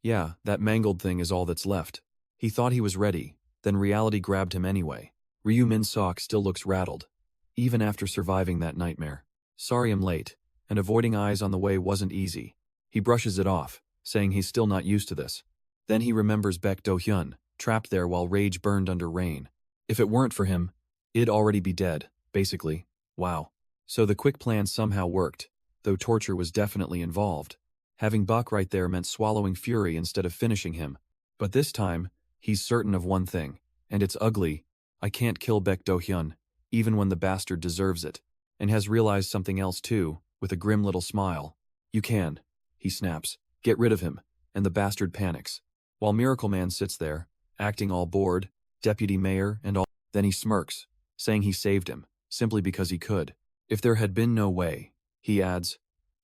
Yeah, that mangled thing is all that's left. He thought he was ready, then reality grabbed him anyway. Ryu Min Seok still looks rattled, even after surviving that nightmare. Sorry I'm late, and avoiding eyes on the way wasn't easy. He brushes it off, saying he's still not used to this. Then he remembers Baek Do-hyun, trapped there while rage burned under rain. If it weren't for him, it'd already be dead, basically. Wow. So the quick plan somehow worked, though torture was definitely involved. Having Bak right there meant swallowing fury instead of finishing him. But this time, he's certain of one thing, and it's ugly. I can't kill Baek Do-hyun, even when the bastard deserves it. And has realized something else too, with a grim little smile. You can, he snaps. Get rid of him, and the bastard panics. While Miracle Man sits there, acting all bored, deputy mayor and all. Then he smirks, saying he saved him, simply because he could. If there had been no way, he adds,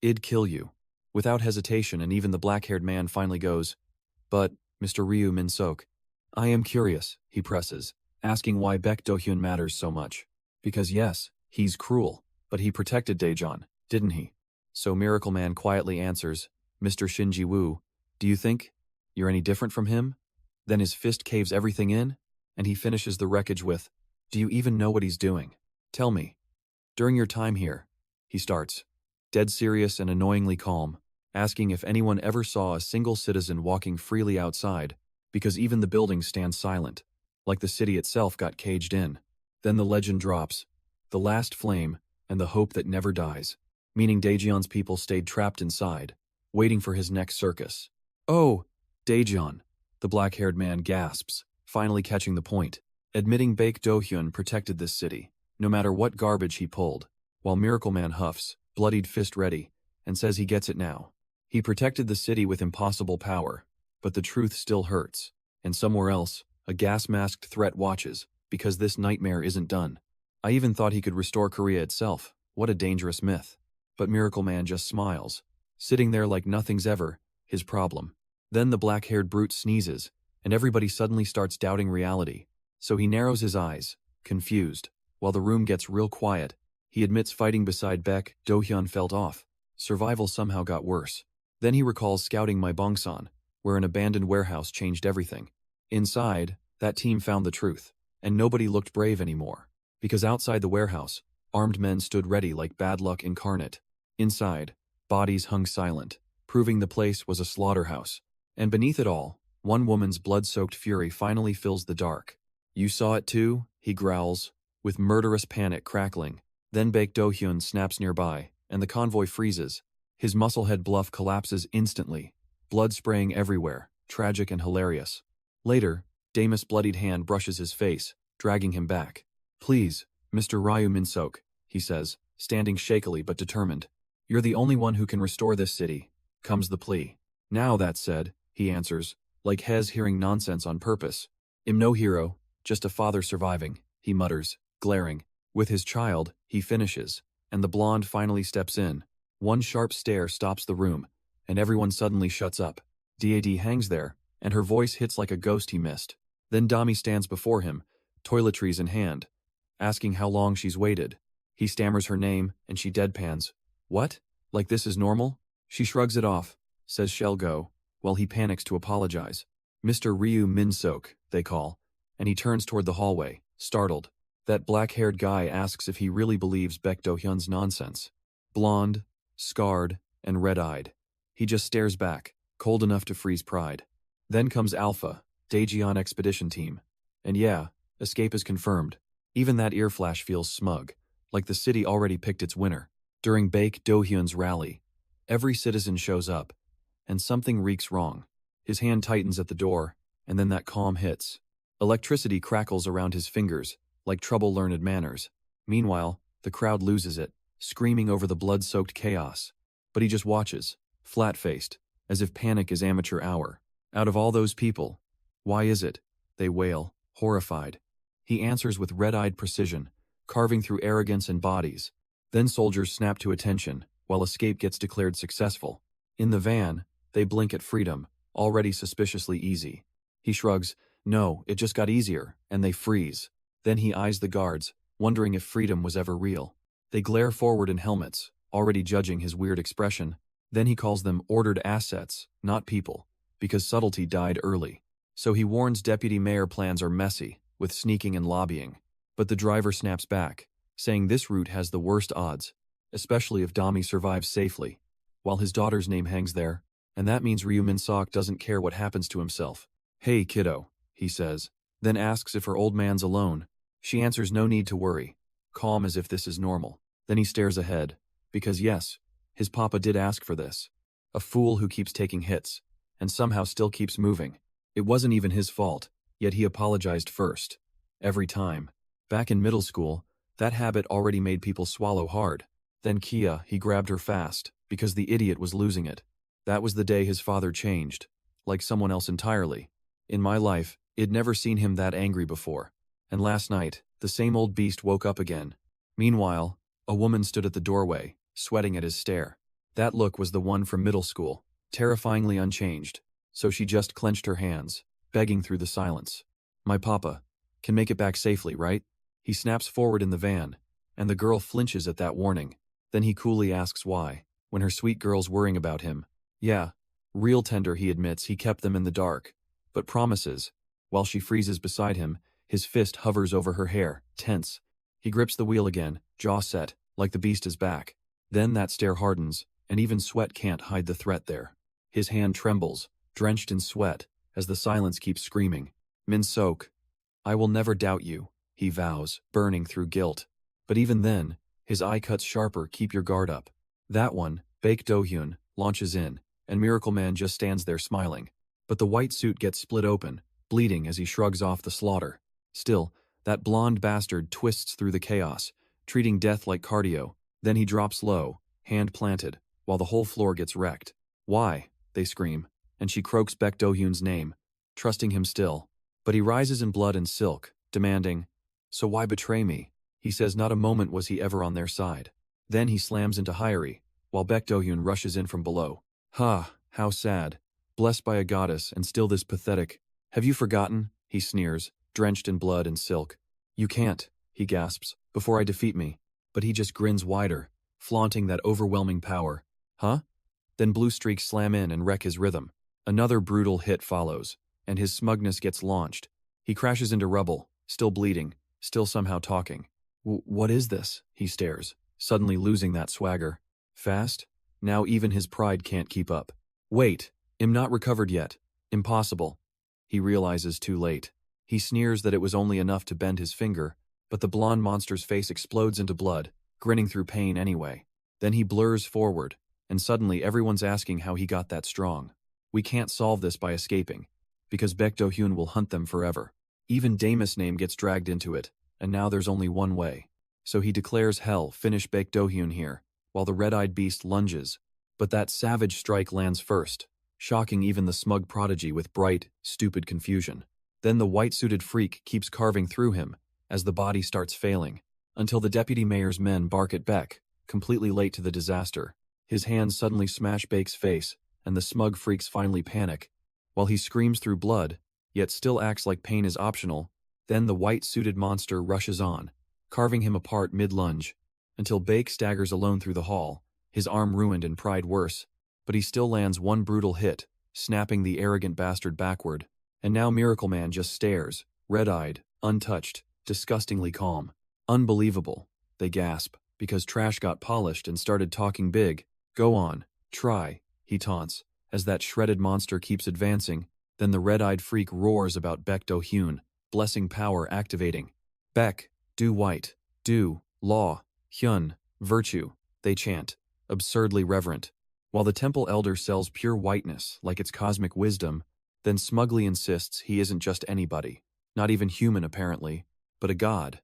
I'd kill you. Without hesitation, and even the black-haired man finally goes, But, Mr. Ryu Min Seok, I am curious, he presses, asking why Baek Do-hyun matters so much. Because yes, he's cruel, but he protected Daejeon, didn't he? So Miracle Man quietly answers, Mr. Shinji Woo, do you think you're any different from him? Then his fist caves everything in, and he finishes the wreckage with, Do you even know what he's doing? Tell me. During your time here, he starts, dead serious and annoyingly calm, asking if anyone ever saw a single citizen walking freely outside, because even the buildings stand silent, like the city itself got caged in. Then the legend drops, the last flame, and the hope that never dies, meaning Daejeon's people stayed trapped inside, waiting for his next circus. Oh, Daejeon, the black-haired man gasps, finally catching the point, admitting Baek Do-hyun protected this city, no matter what garbage he pulled, while Miracle Man huffs, bloodied fist ready, and says he gets it now. He protected the city with impossible power, but the truth still hurts, and somewhere else, a gas-masked threat watches, because this nightmare isn't done. I even thought he could restore Korea itself. What a dangerous myth. But Miracle Man just smiles, sitting there like nothing's ever his problem. Then the black-haired brute sneezes, and everybody suddenly starts doubting reality. So he narrows his eyes, confused. While the room gets real quiet, he admits fighting beside Baek Do-hyun felt off. Survival somehow got worse. Then he recalls scouting my Bongsan, where an abandoned warehouse changed everything. Inside, that team found the truth, and nobody looked brave anymore. Because outside the warehouse, armed men stood ready like bad luck incarnate. Inside, bodies hung silent, proving the place was a slaughterhouse. And beneath it all, one woman's blood-soaked fury finally fills the dark. You saw it too? He growls, with murderous panic crackling. Then Baek Do-hyun snaps nearby, and the convoy freezes. His muscle-head bluff collapses instantly, blood spraying everywhere, tragic and hilarious. Later, Damus' bloodied hand brushes his face, dragging him back. Please, Mr. Ryu Min-sok, he says, standing shakily but determined. You're the only one who can restore this city, comes the plea. Now that said, he answers, like Hez hearing nonsense on purpose. I'm no hero, just a father surviving, he mutters, glaring. With his child, he finishes, and the blonde finally steps in. One sharp stare stops the room, and everyone suddenly shuts up. Dad hangs there, and her voice hits like a ghost he missed. Then Dami stands before him, toiletries in hand, asking how long she's waited. He stammers her name, and she deadpans. What? Like this is normal? She shrugs it off, says shall go, while he panics to apologize. Mr. Ryu Min-sok, they call, and he turns toward the hallway, startled. That black-haired guy asks if he really believes Baek Do-hyun's nonsense. Blonde, scarred, and red-eyed. He just stares back, cold enough to freeze pride. Then comes Alpha, Daejeon expedition team. And yeah, escape is confirmed. Even that ear flash feels smug, like the city already picked its winner. During Baek Do-hyun's rally, every citizen shows up, and something reeks wrong. His hand tightens at the door, and then that calm hits. Electricity crackles around his fingers, like trouble-learned manners. Meanwhile, the crowd loses it, screaming over the blood-soaked chaos. But he just watches, flat-faced, as if panic is amateur hour. Out of all those people, why is it? They wail, horrified. He answers with red-eyed precision, carving through arrogance and bodies. Then soldiers snap to attention, while escape gets declared successful. In the van, they blink at freedom, already suspiciously easy. He shrugs, no, it just got easier, and they freeze. Then he eyes the guards, wondering if freedom was ever real. They glare forward in helmets, already judging his weird expression. Then he calls them ordered assets, not people, because subtlety died early. So he warns Deputy Mayor plans are messy, with sneaking and lobbying. But the driver snaps back, saying this route has the worst odds, especially if Dami survives safely, while his daughter's name hangs there, and that means Ryu Min-sok doesn't care what happens to himself. Hey, kiddo, he says, then asks if her old man's alone. She answers no need to worry, calm as if this is normal. Then he stares ahead, because yes, his papa did ask for this. A fool who keeps taking hits, and somehow still keeps moving. It wasn't even his fault, yet he apologized first. Every time. Back in middle school, that habit already made people swallow hard. Then Kia, he grabbed her fast, because the idiot was losing it. That was the day his father changed, like someone else entirely. In my life, I'd never seen him that angry before. And last night, the same old beast woke up again. Meanwhile, a woman stood at the doorway, sweating at his stare. That look was the one from middle school, terrifyingly unchanged. So she just clenched her hands, begging through the silence. My papa can make it back safely, right? He snaps forward in the van, and the girl flinches at that warning. Then he coolly asks why, when her sweet girl's worrying about him. Yeah, real tender, he admits he kept them in the dark, but promises. While she freezes beside him, his fist hovers over her hair, tense. He grips the wheel again, jaw set, like the beast is back. Then that stare hardens, and even sweat can't hide the threat there. His hand trembles, drenched in sweat, as the silence keeps screaming. Min-sok, I will never doubt you, he vows, burning through guilt. But even then, his eye cuts sharper. Keep your guard up. That one, Baek Do-hyun, launches in, and Miracle Man just stands there smiling. But the white suit gets split open, bleeding as he shrugs off the slaughter. Still, that blonde bastard twists through the chaos, treating death like cardio. Then he drops low, hand planted, while the whole floor gets wrecked. Why? They scream, and she croaks Baek Do-hyun's name, trusting him still. But he rises in blood and silk, demanding, so why betray me? He says not a moment was he ever on their side. Then he slams into Hyeri, while Baek Do-hyun rushes in from below. Ha, how sad. Blessed by a goddess and still this pathetic. Have you forgotten? He sneers, drenched in blood and silk. You can't, he gasps, before I defeat me. But he just grins wider, flaunting that overwhelming power. Huh? Then blue streaks slam in and wreck his rhythm. Another brutal hit follows, and his smugness gets launched. He crashes into rubble, still bleeding, still somehow talking. What is this? He stares, suddenly losing that swagger. Fast? Now even his pride can't keep up. Wait, I'm not recovered yet. Impossible. He realizes too late. He sneers that it was only enough to bend his finger, but the blonde monster's face explodes into blood, grinning through pain anyway. Then he blurs forward, and suddenly everyone's asking how he got that strong. We can't solve this by escaping, because Baek Do-hyun will hunt them forever. Even Damus' name gets dragged into it, and now there's only one way. So he declares hell, finish Baek Do-hyun here, while the red-eyed beast lunges. But that savage strike lands first, shocking even the smug prodigy with bright, stupid confusion. Then the white-suited freak keeps carving through him, as the body starts failing, until the deputy mayor's men bark at Baek, completely late to the disaster. His hands suddenly smash Baek's face, and the smug freaks finally panic. While he screams through blood, yet still acts like pain is optional, then the white-suited monster rushes on, carving him apart mid-lunge, until Baek staggers alone through the hall, his arm ruined and pride worse, but he still lands one brutal hit, snapping the arrogant bastard backward. And now Miracle Man just stares, red-eyed, untouched, disgustingly calm. Unbelievable, they gasp, because Trash got polished and started talking big. Go on, try, he taunts, as that shredded monster keeps advancing. Then the red-eyed freak roars about Baek Do-hyun, blessing power activating. Baek, do white, do, law, hyun, virtue, they chant, absurdly reverent, while the temple elder sells pure whiteness like it's cosmic wisdom, then smugly insists he isn't just anybody, not even human apparently, but a god.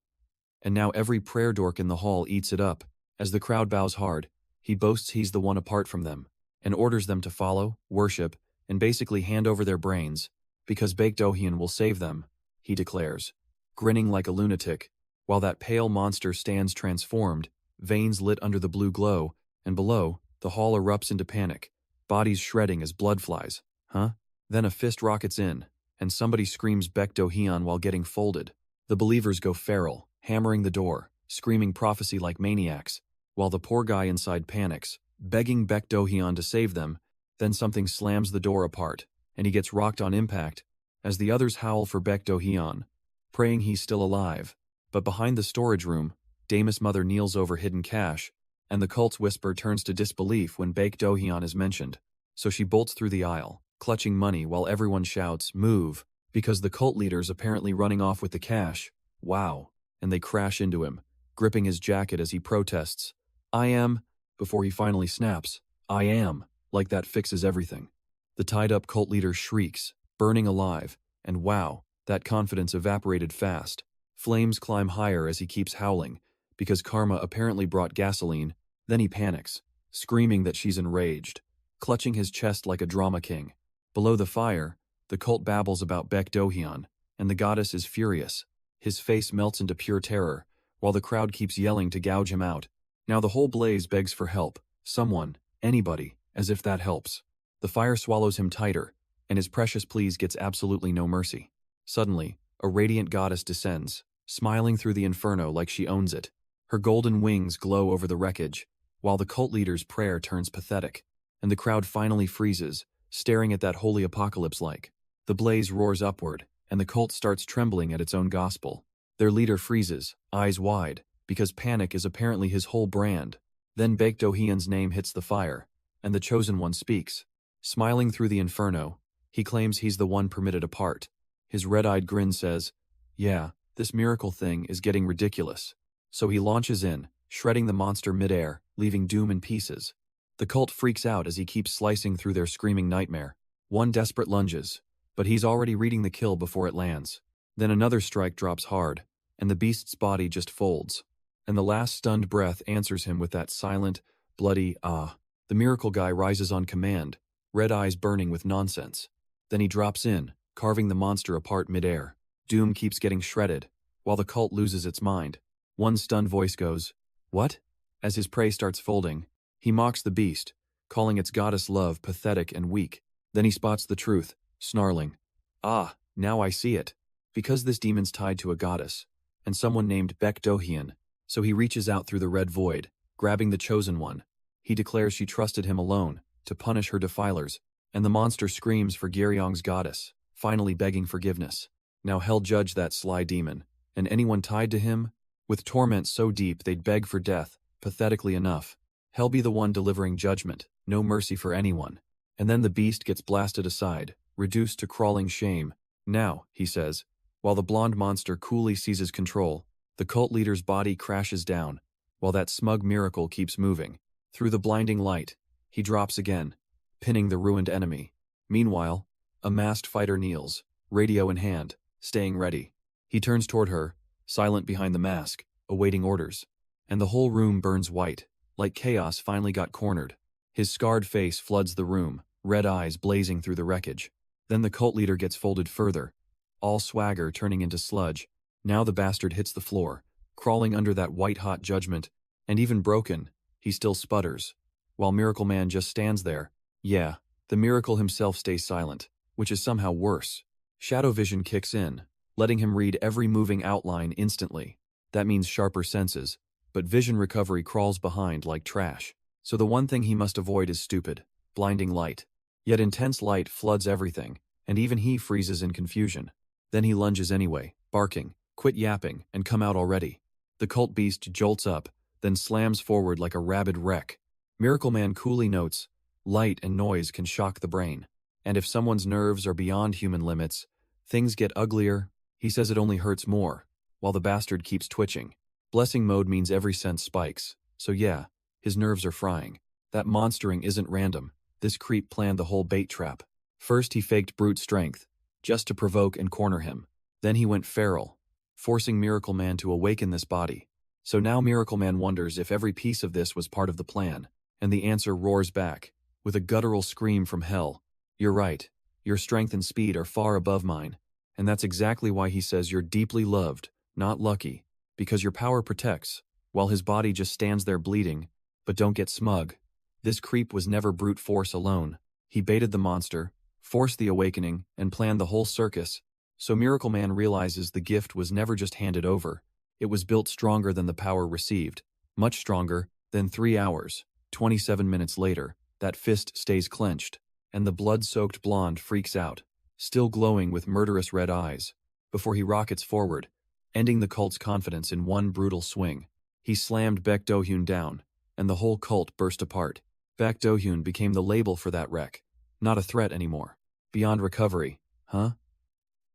And now every prayer dork in the hall eats it up. As the crowd bows hard, he boasts he's the one apart from them, and orders them to follow, worship, and basically hand over their brains, because Baek Do-hyun will save them, he declares, grinning like a lunatic, while that pale monster stands transformed, veins lit under the blue glow, and below, the hall erupts into panic, bodies shredding as blood flies. Huh? Then a fist rockets in, and somebody screams Baek Do-hyun while getting folded. The believers go feral, hammering the door, screaming prophecy like maniacs, while the poor guy inside panics, begging Baek Do-hyun to save them. Then something slams the door apart, and he gets rocked on impact, as the others howl for Baek Do-hyun, praying he's still alive. But behind the storage room, Damus' mother kneels over hidden cash, and the cult's whisper turns to disbelief when Baek Do-hyun is mentioned. So she bolts through the aisle, clutching money while everyone shouts, "Move," because the cult leader's apparently running off with the cash. Wow. And they crash into him, gripping his jacket as he protests, "I am," before he finally snaps, "I am," like that fixes everything. The tied-up cult leader shrieks, burning alive, and wow, that confidence evaporated fast. Flames climb higher as he keeps howling, because karma apparently brought gasoline. Then he panics, screaming that she's enraged, clutching his chest like a drama king. Below the fire, the cult babbles about Baek Do-hyun, and the goddess is furious. His face melts into pure terror, while the crowd keeps yelling to gouge him out. Now the whole blaze begs for help, someone, anybody, as if that helps. The fire swallows him tighter, and his precious pleas gets absolutely no mercy. Suddenly, a radiant goddess descends, smiling through the inferno like she owns it. Her golden wings glow over the wreckage, while the cult leader's prayer turns pathetic, and the crowd finally freezes, staring at that holy apocalypse like. The blaze roars upward, and the cult starts trembling at its own gospel. Their leader freezes, eyes wide, because panic is apparently his whole brand. Then Baek Do-hyun's name hits the fire, and the chosen one speaks. Smiling through the inferno, he claims he's the one permitted apart. His red-eyed grin says, "Yeah, this miracle thing is getting ridiculous." So he launches in, shredding the monster midair, leaving Doom in pieces. The cult freaks out as he keeps slicing through their screaming nightmare. One desperate lunges, but he's already reading the kill before it lands. Then another strike drops hard, and the beast's body just folds. And the last stunned breath answers him with that silent, bloody ah. The miracle guy rises on command, red eyes burning with nonsense. Then he drops in, carving the monster apart midair. Doom keeps getting shredded, while the cult loses its mind. One stunned voice goes, "What?" As his prey starts folding, he mocks the beast, calling its goddess love pathetic and weak. Then he spots the truth, snarling, "Ah, now I see it. Because this demon's tied to a goddess, and someone named Baek Do-hyun, so he reaches out through the red void, grabbing the chosen one. He declares she trusted him alone, to punish her defilers, and the monster screams for Gyeryong's goddess, finally begging forgiveness. Now hell judge that sly demon, and anyone tied to him, with torment so deep they'd beg for death, pathetically enough. Hell be the one delivering judgment, no mercy for anyone. And then the beast gets blasted aside, reduced to crawling shame. Now, he says, while the blonde monster coolly seizes control, the cult leader's body crashes down, while that smug miracle keeps moving. Through the blinding light, he drops again, pinning the ruined enemy. Meanwhile, a masked fighter kneels, radio in hand, staying ready. He turns toward her, silent behind the mask, awaiting orders. And the whole room burns white, like chaos finally got cornered. His scarred face floods the room, red eyes blazing through the wreckage. Then the cult leader gets folded further, all swagger turning into sludge. Now the bastard hits the floor, crawling under that white-hot judgment, and even broken, he still sputters. While Miracle Man just stands there. Yeah, the miracle himself stays silent, which is somehow worse. Shadow vision kicks in, letting him read every moving outline instantly. That means sharper senses, but vision recovery crawls behind like trash. So the one thing he must avoid is stupid, blinding light. Yet intense light floods everything, and even he freezes in confusion. Then he lunges anyway, barking, "Quit yapping, and come out already." The cult beast jolts up, then slams forward like a rabid wreck. Miracle Man coolly notes, light and noise can shock the brain. And if someone's nerves are beyond human limits, things get uglier. He says it only hurts more, while the bastard keeps twitching. Blessing mode means every sense spikes, so yeah, his nerves are frying. That monstering isn't random. This creep planned the whole bait trap. First he faked brute strength, just to provoke and corner him. Then he went feral, forcing Miracle Man to awaken this body. So now Miracle Man wonders if every piece of this was part of the plan, and the answer roars back, with a guttural scream from hell. "You're right. Your strength and speed are far above mine. And that's exactly why he says you're deeply loved, not lucky, because your power protects, while his body just stands there bleeding. But don't get smug. This creep was never brute force alone. He baited the monster, forced the awakening, and planned the whole circus. So Miracle Man realizes the gift was never just handed over. It was built stronger than the power received, much stronger. Than 3 hours, 27 minutes later, that fist stays clenched, and the blood-soaked blonde freaks out, still glowing with murderous red eyes, before he rockets forward, ending the cult's confidence in one brutal swing. He slammed Baek Do-hyun down, and the whole cult burst apart. Baek Do-hyun became the label for that wreck, not a threat anymore. Beyond recovery, huh?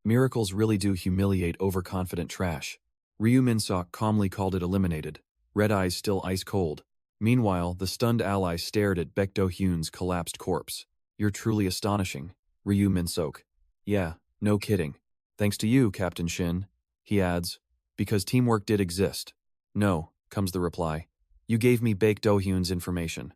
Miracles really do humiliate overconfident trash. Ryu Min-sok calmly called it eliminated, red eyes still ice-cold. Meanwhile, the stunned ally stared at Baek Do-hyun's collapsed corpse. "You're truly astonishing, Ryu Min-sok." "Yeah, no kidding. Thanks to you, Captain Shin," he adds, "because teamwork did exist." "No," comes the reply. "You gave me Baek Do-hyun's information.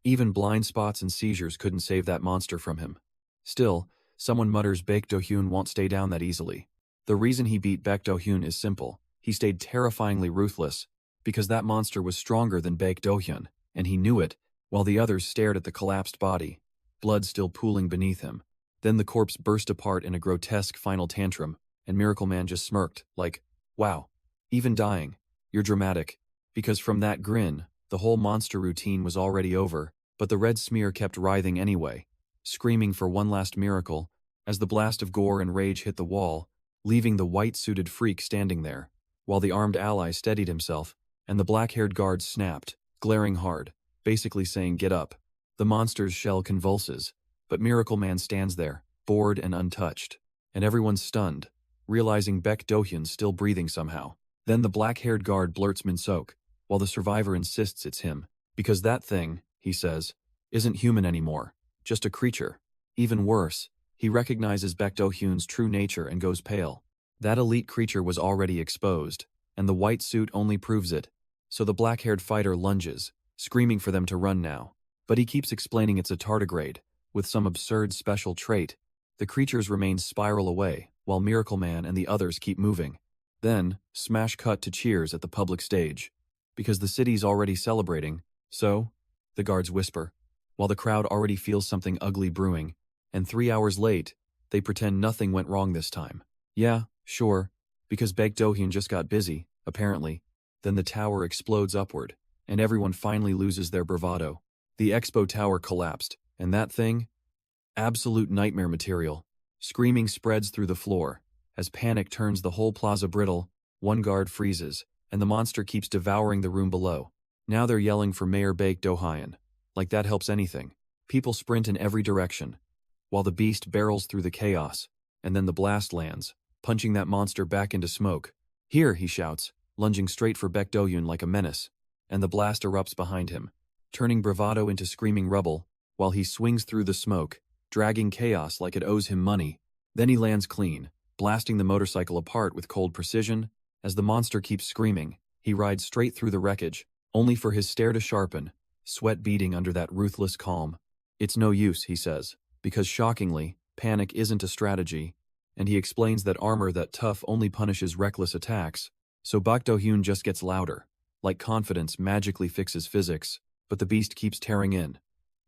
Even blind spots and seizures couldn't save that monster from him." Still, someone mutters Baek Do-hyun won't stay down that easily. The reason he beat Baek Do-hyun is simple. He stayed terrifyingly ruthless, because that monster was stronger than Baek Do-hyun, and he knew it, while the others stared at the collapsed body, blood still pooling beneath him. Then the corpse burst apart in a grotesque final tantrum, and Miracle Man just smirked, like, "Wow, even dying, you're dramatic." Because from that grin, the whole monster routine was already over, but the red smear kept writhing anyway, screaming for one last miracle, as the blast of gore and rage hit the wall, leaving the white-suited freak standing there, while the armed ally steadied himself, and the black-haired guard snapped, glaring hard, basically saying, "Get up." The monster's shell convulses, but Miracle Man stands there, bored and untouched, and everyone's stunned, realizing Baek Do-hyun's still breathing somehow. Then the black-haired guard blurts Min-sok, while the survivor insists it's him, because that thing, he says, isn't human anymore, just a creature. Even worse, he recognizes Baek Do-hyun's true nature and goes pale. That elite creature was already exposed, and the white suit only proves it. So the black-haired fighter lunges, screaming for them to run now. But he keeps explaining it's a tardigrade, with some absurd special trait. The creatures remain spiral away, while Miracle Man and the others keep moving. Then, smash cut to cheers at the public stage. Because the city's already celebrating, so, the guards whisper, while the crowd already feels something ugly brewing, and 3 hours late, they pretend nothing went wrong this time. Yeah, sure, because Baek Do-hyun just got busy, apparently. Then the tower explodes upward, and everyone finally loses their bravado. The expo tower collapsed, and that thing? Absolute nightmare material. Screaming spreads through the floor. As panic turns the whole plaza brittle, one guard freezes, and the monster keeps devouring the room below. Now they're yelling for Mayor Baek Do-hyun. Like that helps anything. People sprint in every direction, while the beast barrels through the chaos, and then the blast lands, punching that monster back into smoke. Here, he shouts, lunging straight for Baek Do-hyun like a menace, and the blast erupts behind him, turning bravado into screaming rubble, while he swings through the smoke, dragging chaos like it owes him money. Then he lands clean, blasting the motorcycle apart with cold precision. As the monster keeps screaming, he rides straight through the wreckage, only for his stare to sharpen, sweat beading under that ruthless calm. It's no use, he says, because shockingly, panic isn't a strategy, and he explains that armor that tough only punishes reckless attacks, so Baek Do-hyun just gets louder, like confidence magically fixes physics, but the beast keeps tearing in,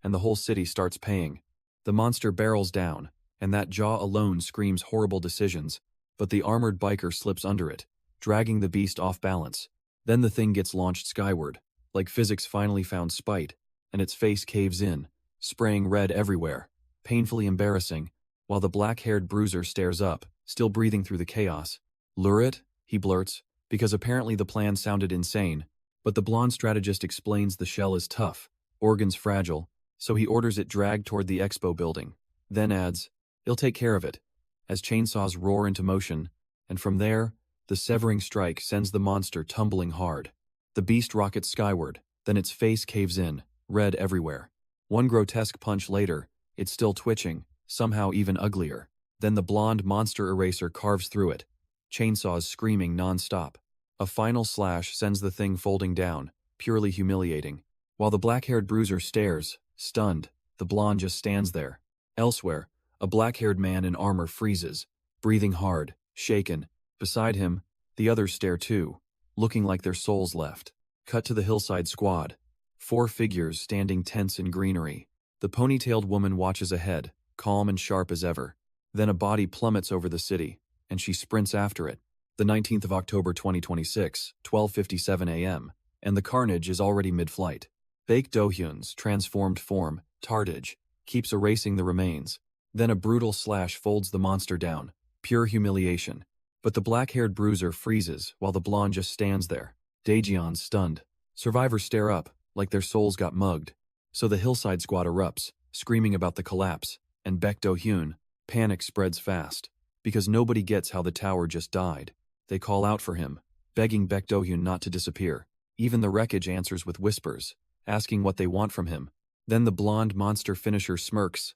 and the whole city starts paying. The monster barrels down, and that jaw alone screams horrible decisions, but the armored biker slips under it, dragging the beast off balance. Then the thing gets launched skyward, like physics finally found spite, and its face caves in, spraying red everywhere, painfully embarrassing, while the black-haired bruiser stares up, still breathing through the chaos. Lure it, he blurts, because apparently the plan sounded insane, but the blonde strategist explains the shell is tough, organs fragile, so he orders it dragged toward the expo building, then adds, he'll take care of it, as chainsaws roar into motion, and from there, the severing strike sends the monster tumbling hard. The beast rockets skyward, then its face caves in, red everywhere. One grotesque punch later, it's still twitching, somehow even uglier. Then the blonde monster eraser carves through it, chainsaws screaming non-stop. A final slash sends the thing folding down, purely humiliating. While the black-haired bruiser stares, stunned, the blonde just stands there. Elsewhere, a black-haired man in armor freezes, breathing hard, shaken. Beside him, the others stare too, looking like their souls left. Cut to the hillside squad. 4 figures standing tense in greenery. The ponytailed woman watches ahead, calm and sharp as ever. Then a body plummets over the city, and she sprints after it. The 19th of October 2026, 12:57 a.m., and the carnage is already mid-flight. Baek Do-hyun's transformed form, Tardage, keeps erasing the remains. Then a brutal slash folds the monster down, pure humiliation. But the black-haired bruiser freezes while the blonde just stands there. Daejeon's stunned. Survivors stare up, like their souls got mugged. So the hillside squad erupts, screaming about the collapse, and Baek Do-hyun, panic spreads fast. Because nobody gets how the tower just died. They call out for him, begging Baek Do-hyun not to disappear. Even the wreckage answers with whispers, asking what they want from him. Then the blonde monster finisher smirks.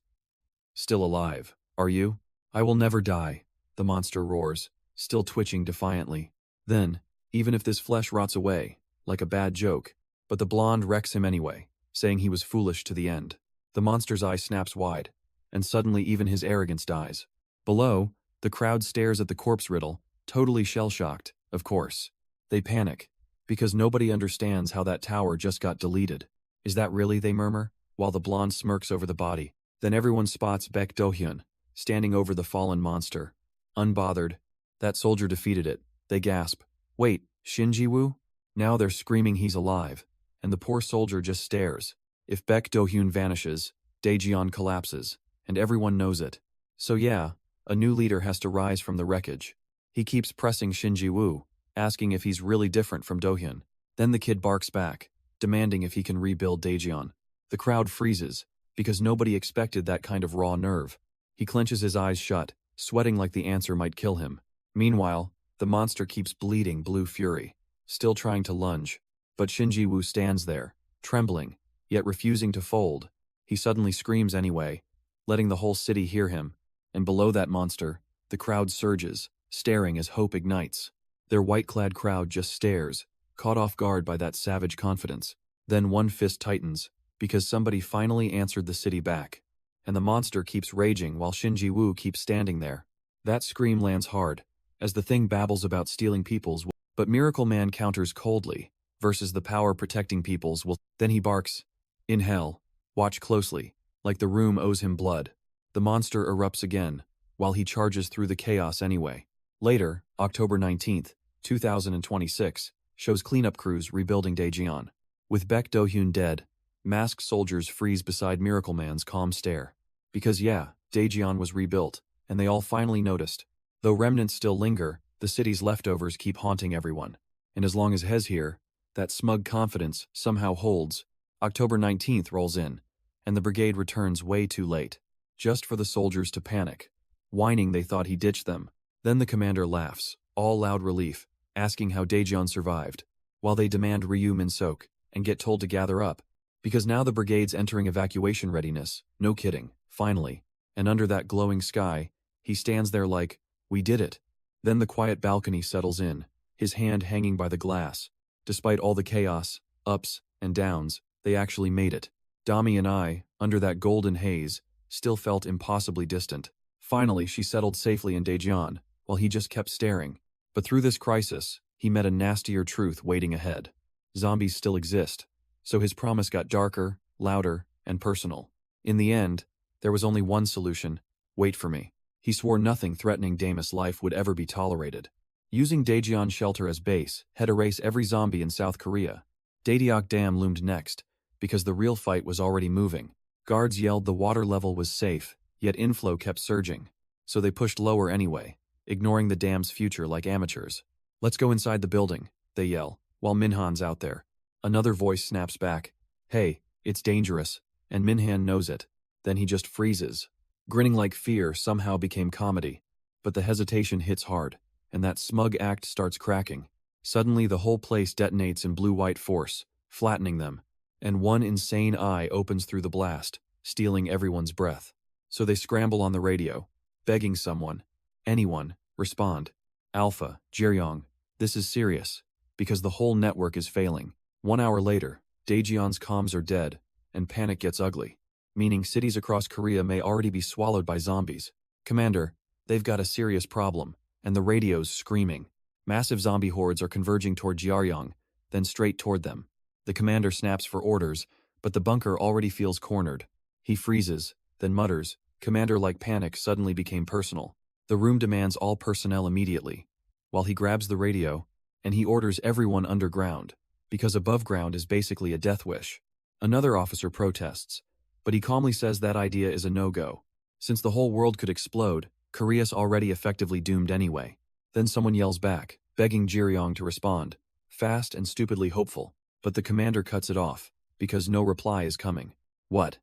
Still alive, are you? I will never die, the monster roars, still twitching defiantly. Then, even if this flesh rots away, like a bad joke, but the blonde wrecks him anyway, saying he was foolish to the end. The monster's eye snaps wide, and suddenly even his arrogance dies. Below, the crowd stares at the corpse riddle, totally shell-shocked, of course. They panic, because nobody understands how that tower just got deleted. Is that really, they murmur, while the blonde smirks over the body. Then everyone spots Baek Do-hyun, standing over the fallen monster. Unbothered. That soldier defeated it, they gasp. Wait, Shinji-woo? Now they're screaming he's alive, and the poor soldier just stares. If Baek Do-hyun vanishes, Daejeon collapses, and everyone knows it. So yeah, a new leader has to rise from the wreckage. He keeps pressing Shinji-woo, asking if he's really different from Do-hyun. Then the kid barks back, demanding if he can rebuild Daejeon. The crowd freezes, because nobody expected that kind of raw nerve. He clenches his eyes shut, sweating like the answer might kill him. Meanwhile, the monster keeps bleeding blue fury, still trying to lunge. But Shinji-woo stands there, trembling, yet refusing to fold. He suddenly screams anyway, letting the whole city hear him. And below that monster, the crowd surges, staring as hope ignites. Their white-clad crowd just stares, caught off guard by that savage confidence. Then one fist tightens, because somebody finally answered the city back. And the monster keeps raging while Shinji-woo keeps standing there. That scream lands hard, as the thing babbles about stealing people's will. But Miracle Man counters coldly, versus the power protecting people's will. Then he barks, "In hell, watch closely," like the room owes him blood. The monster erupts again, while he charges through the chaos anyway. Later, October 19th, 2026, shows cleanup crews rebuilding Daejeon. With Baek Do-hyun dead, masked soldiers freeze beside Miracle Man's calm stare. Because yeah, Daejeon was rebuilt, and they all finally noticed. Though remnants still linger, the city's leftovers keep haunting everyone. And as long as Hez here, that smug confidence somehow holds. October 19th rolls in, and the brigade returns way too late, just for the soldiers to panic, whining they thought he ditched them. Then the commander laughs, all loud relief, asking how Daejeon survived, while they demand Ryu Min-sok, and get told to gather up. Because now the brigade's entering evacuation readiness, no kidding, finally. And under that glowing sky, he stands there like, "We did it." Then the quiet balcony settles in, his hand hanging by the glass. Despite all the chaos, ups and downs, they actually made it. Dami and I, under that golden haze, still felt impossibly distant. Finally, she settled safely in Daejeon, while he just kept staring. But through this crisis, he met a nastier truth waiting ahead. Zombies still exist, so his promise got darker, louder, and personal. In the end, there was only one solution: wait for me. He swore nothing threatening Damus' life would ever be tolerated. Using Daejeon's shelter as base, had erase every zombie in South Korea. Daedeok Dam loomed next, because the real fight was already moving. Guards yelled the water level was safe, yet inflow kept surging. So they pushed lower anyway, ignoring the dam's future like amateurs. "Let's go inside the building," they yell, while Minhan's out there. Another voice snaps back, "Hey, it's dangerous," and Minhan knows it. Then he just freezes. Grinning like fear somehow became comedy. But the hesitation hits hard, and that smug act starts cracking. Suddenly the whole place detonates in blue-white force, flattening them, and one insane eye opens through the blast, stealing everyone's breath. So they scramble on the radio, begging someone, anyone, respond. "Alpha, Jiryong, this is serious, because the whole network is failing." 1 hour later, Daejeon's comms are dead, and panic gets ugly, meaning cities across Korea may already be swallowed by zombies. "Commander, they've got a serious problem," and the radio's screaming. Massive zombie hordes are converging toward Jiryong, then straight toward them. The commander snaps for orders, but the bunker already feels cornered. He freezes, then mutters. Commander-like panic suddenly became personal. The room demands all personnel immediately, while he grabs the radio, and he orders everyone underground, because above ground is basically a death wish. Another officer protests, but he calmly says that idea is a no-go. Since the whole world could explode, Korea's already effectively doomed anyway. Then someone yells back, begging Jiryong to respond, fast and stupidly hopeful, but the commander cuts it off, because no reply is coming. What?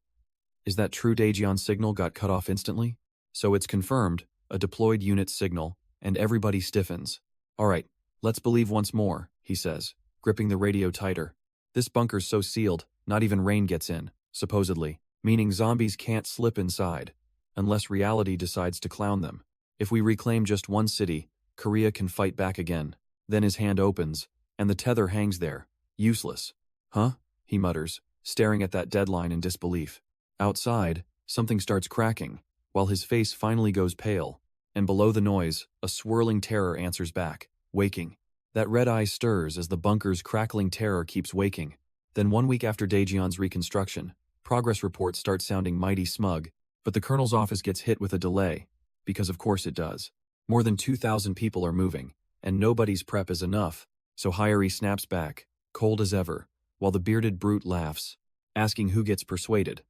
Is that true? Daejeon's signal got cut off instantly? So it's confirmed, a deployed unit signal, and everybody stiffens. "Alright, let's believe once more," he says, gripping the radio tighter. "This bunker's so sealed, not even rain gets in, supposedly, meaning zombies can't slip inside, unless reality decides to clown them. If we reclaim just one city, Korea can fight back again." Then his hand opens, and the tether hangs there, useless. "Huh?" he mutters, staring at that deadline in disbelief. Outside, something starts cracking, while his face finally goes pale, and below the noise, a swirling terror answers back, waking. That red eye stirs as the bunker's crackling terror keeps waking. Then 1 week after Daejeon's reconstruction, progress reports start sounding mighty smug, but the colonel's office gets hit with a delay, because of course it does. More than 2,000 people are moving, and nobody's prep is enough, so Hyori snaps back, cold as ever, while the bearded brute laughs, asking who gets persuaded.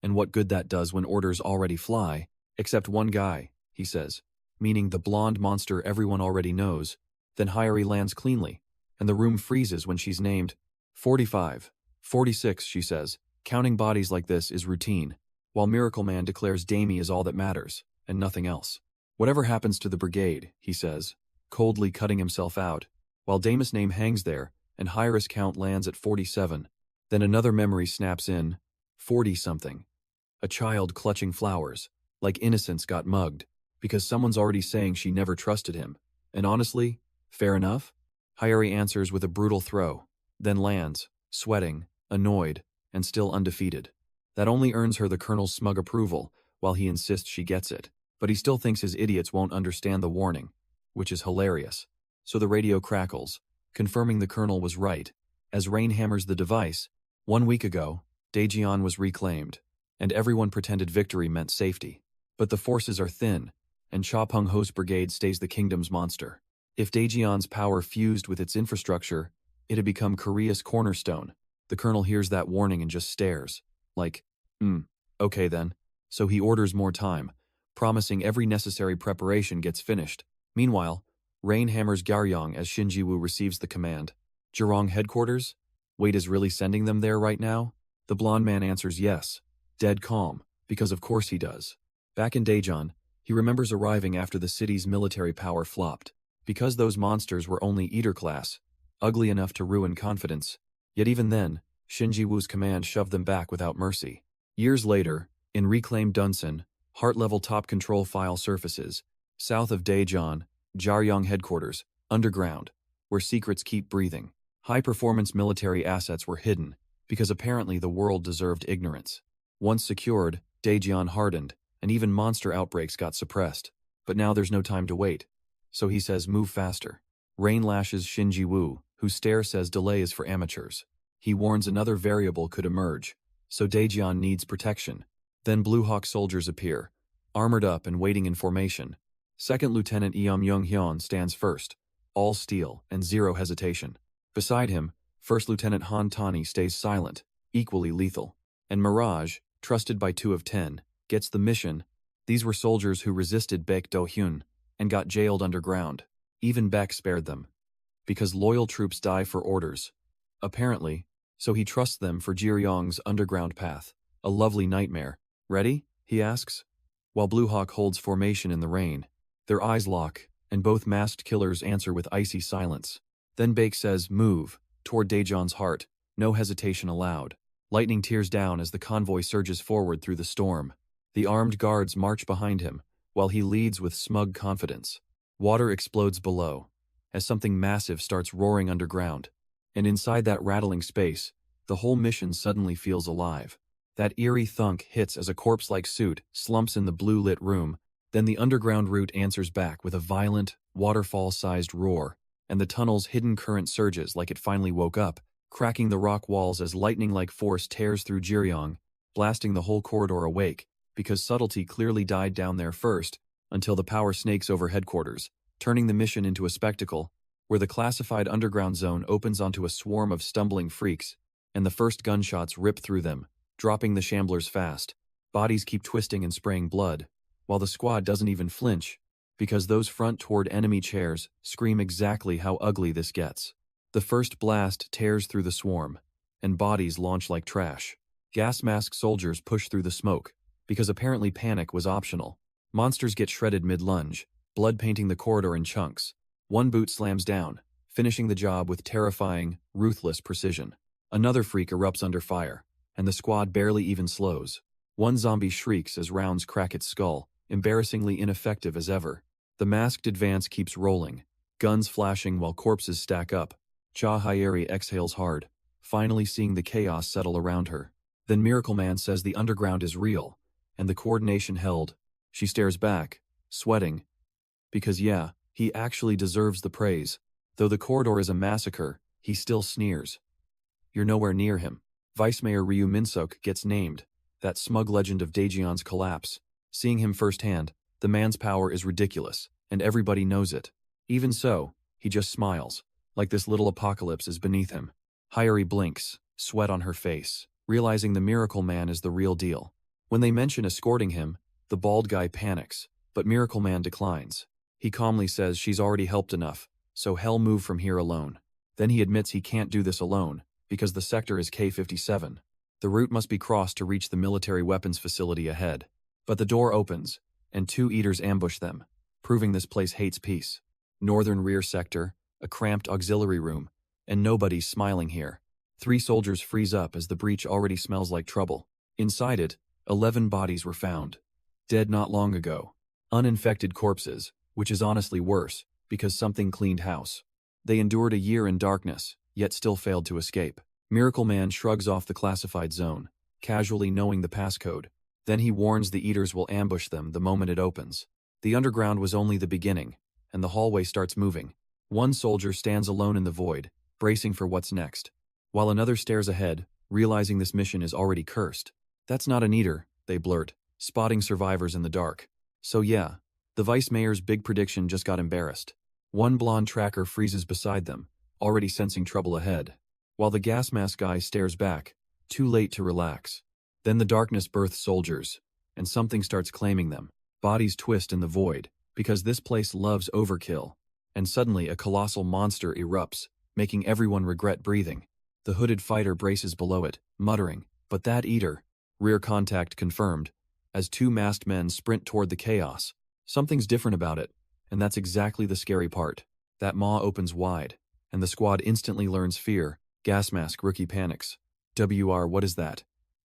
And what good that does when orders already fly, except one guy, he says, meaning the blonde monster everyone already knows. Then Hyori lands cleanly, and the room freezes when she's named. 45, 46, she says. Counting bodies like this is routine, while Miracle Man declares Damie is all that matters, and nothing else. "Whatever happens to the brigade," he says, coldly cutting himself out, while Damus' name hangs there, and Hyori's count lands at 47. Then another memory snaps in, 40-something. A child clutching flowers, like innocence got mugged, because someone's already saying she never trusted him. And honestly, fair enough? Hyori answers with a brutal throw, then lands, sweating, annoyed, and still undefeated. That only earns her the colonel's smug approval, while he insists she gets it. But he still thinks his idiots won't understand the warning. which is hilarious. So the radio crackles, confirming the colonel was right. As Rain hammers the device, 1 week ago, Daejeon was reclaimed, and everyone pretended victory meant safety. But the forces are thin, and Cha Peng Ho's brigade stays the kingdom's monster. If Daejeon's power fused with its infrastructure, it had become Korea's cornerstone. The colonel hears that warning and just stares, like, okay then. So he orders more time, promising every necessary preparation gets finished. Meanwhile, Rain hammers Gyeoryong as Shinji-woo receives the command. Jurong headquarters? Wade is really sending them there right now? The blonde man answers yes, dead calm, because of course he does. Back in Daejeon, he remembers arriving after the city's military power flopped. Because those monsters were only Eater class, ugly enough to ruin confidence. Yet even then, Shinji-woo's command shoved them back without mercy. Years later, in reclaimed Dunsan, heart-level top control file surfaces, south of Daejeon, Gyeoryong headquarters, underground, where secrets keep breathing. High-performance military assets were hidden, because apparently the world deserved ignorance. Once secured, Daejeon hardened, and even monster outbreaks got suppressed. But now there's no time to wait. So he says move faster. Rain lashes Shinji-woo, whose stare says delay is for amateurs. He warns another variable could emerge, so Daejeon needs protection. Then Blue Hawk soldiers appear, armored up and waiting in formation. Second Lieutenant Eom Young-hyun stands first, all steel and zero hesitation. Beside him, First Lieutenant Han Tani stays silent, equally lethal. And Mirage, trusted by 2 of 10, gets the mission. These were soldiers who resisted Baek Do-hyun and got jailed underground. Even Baek spared them. Because loyal troops die for orders. Apparently, so he trusts them for Gyeoryong's underground path. A lovely nightmare. Ready? He asks. While Blue Hawk holds formation in the rain. Their eyes lock, and both masked killers answer with icy silence. Then Baek says, move, toward Daejeon's heart, no hesitation allowed. Lightning tears down as the convoy surges forward through the storm. The armed guards march behind him, while he leads with smug confidence. Water explodes below, as something massive starts roaring underground. And inside that rattling space, the whole mission suddenly feels alive. That eerie thunk hits as a corpse-like suit slumps in the blue-lit room. Then the underground route answers back with a violent, waterfall-sized roar, and the tunnel's hidden current surges like it finally woke up, cracking the rock walls as lightning-like force tears through Gyeoryong, blasting the whole corridor awake, because subtlety clearly died down there first, until the power snakes over headquarters, turning the mission into a spectacle, where the classified underground zone opens onto a swarm of stumbling freaks, and the first gunshots rip through them, dropping the shamblers fast. Bodies keep twisting and spraying blood, while the squad doesn't even flinch, because those front toward enemy chairs scream exactly how ugly this gets. The first blast tears through the swarm, and bodies launch like trash. Gas mask soldiers push through the smoke, because apparently panic was optional. Monsters get shredded mid-lunge, blood painting the corridor in chunks. One boot slams down, finishing the job with terrifying, ruthless precision. Another freak erupts under fire, and the squad barely even slows. One zombie shrieks as rounds crack its skull, embarrassingly ineffective as ever. The masked advance keeps rolling, guns flashing while corpses stack up. Cha Hyeri exhales hard, finally seeing the chaos settle around her. Then Miracle Man says the underground is real, and the coordination held. She stares back, sweating. Because yeah, he actually deserves the praise. Though the corridor is a massacre, he still sneers. You're nowhere near him. Vice Mayor Ryu Minsuk gets named, that smug legend of Daejeon's collapse. Seeing him firsthand, the man's power is ridiculous, and everybody knows it. Even so, he just smiles, like this little apocalypse is beneath him. Hyeri blinks, sweat on her face, realizing the Miracle Man is the real deal. When they mention escorting him, the bald guy panics, but Miracle Man declines. He calmly says she's already helped enough, so hell move from here alone. Then he admits he can't do this alone, because the sector is K-57. The route must be crossed to reach the military weapons facility ahead. But the door opens, and 2 eaters ambush them, proving this place hates peace. Northern rear sector, a cramped auxiliary room, and nobody's smiling here. 3 soldiers freeze up as the breach already smells like trouble. Inside it, 11 bodies were found. Dead not long ago. Uninfected corpses, which is honestly worse, because something cleaned house. They endured a year in darkness, yet still failed to escape. Miracle Man shrugs off the classified zone, casually knowing the passcode. Then he warns the eaters will ambush them the moment it opens. The underground was only the beginning, and the hallway starts moving. One soldier stands alone in the void, bracing for what's next, while another stares ahead, realizing this mission is already cursed. That's not an eater, they blurt, spotting survivors in the dark. So yeah, the vice mayor's big prediction just got embarrassed. One blonde tracker freezes beside them, already sensing trouble ahead, while the gas mask guy stares back, too late to relax. Then the darkness births soldiers, and something starts claiming them. Bodies twist in the void, because this place loves overkill. And suddenly a colossal monster erupts, making everyone regret breathing. The hooded fighter braces below it, muttering, "But that eater." Rear contact confirmed, as two masked men sprint toward the chaos. Something's different about it, and that's exactly the scary part. That maw opens wide, and the squad instantly learns fear. Gas mask rookie panics. What is that?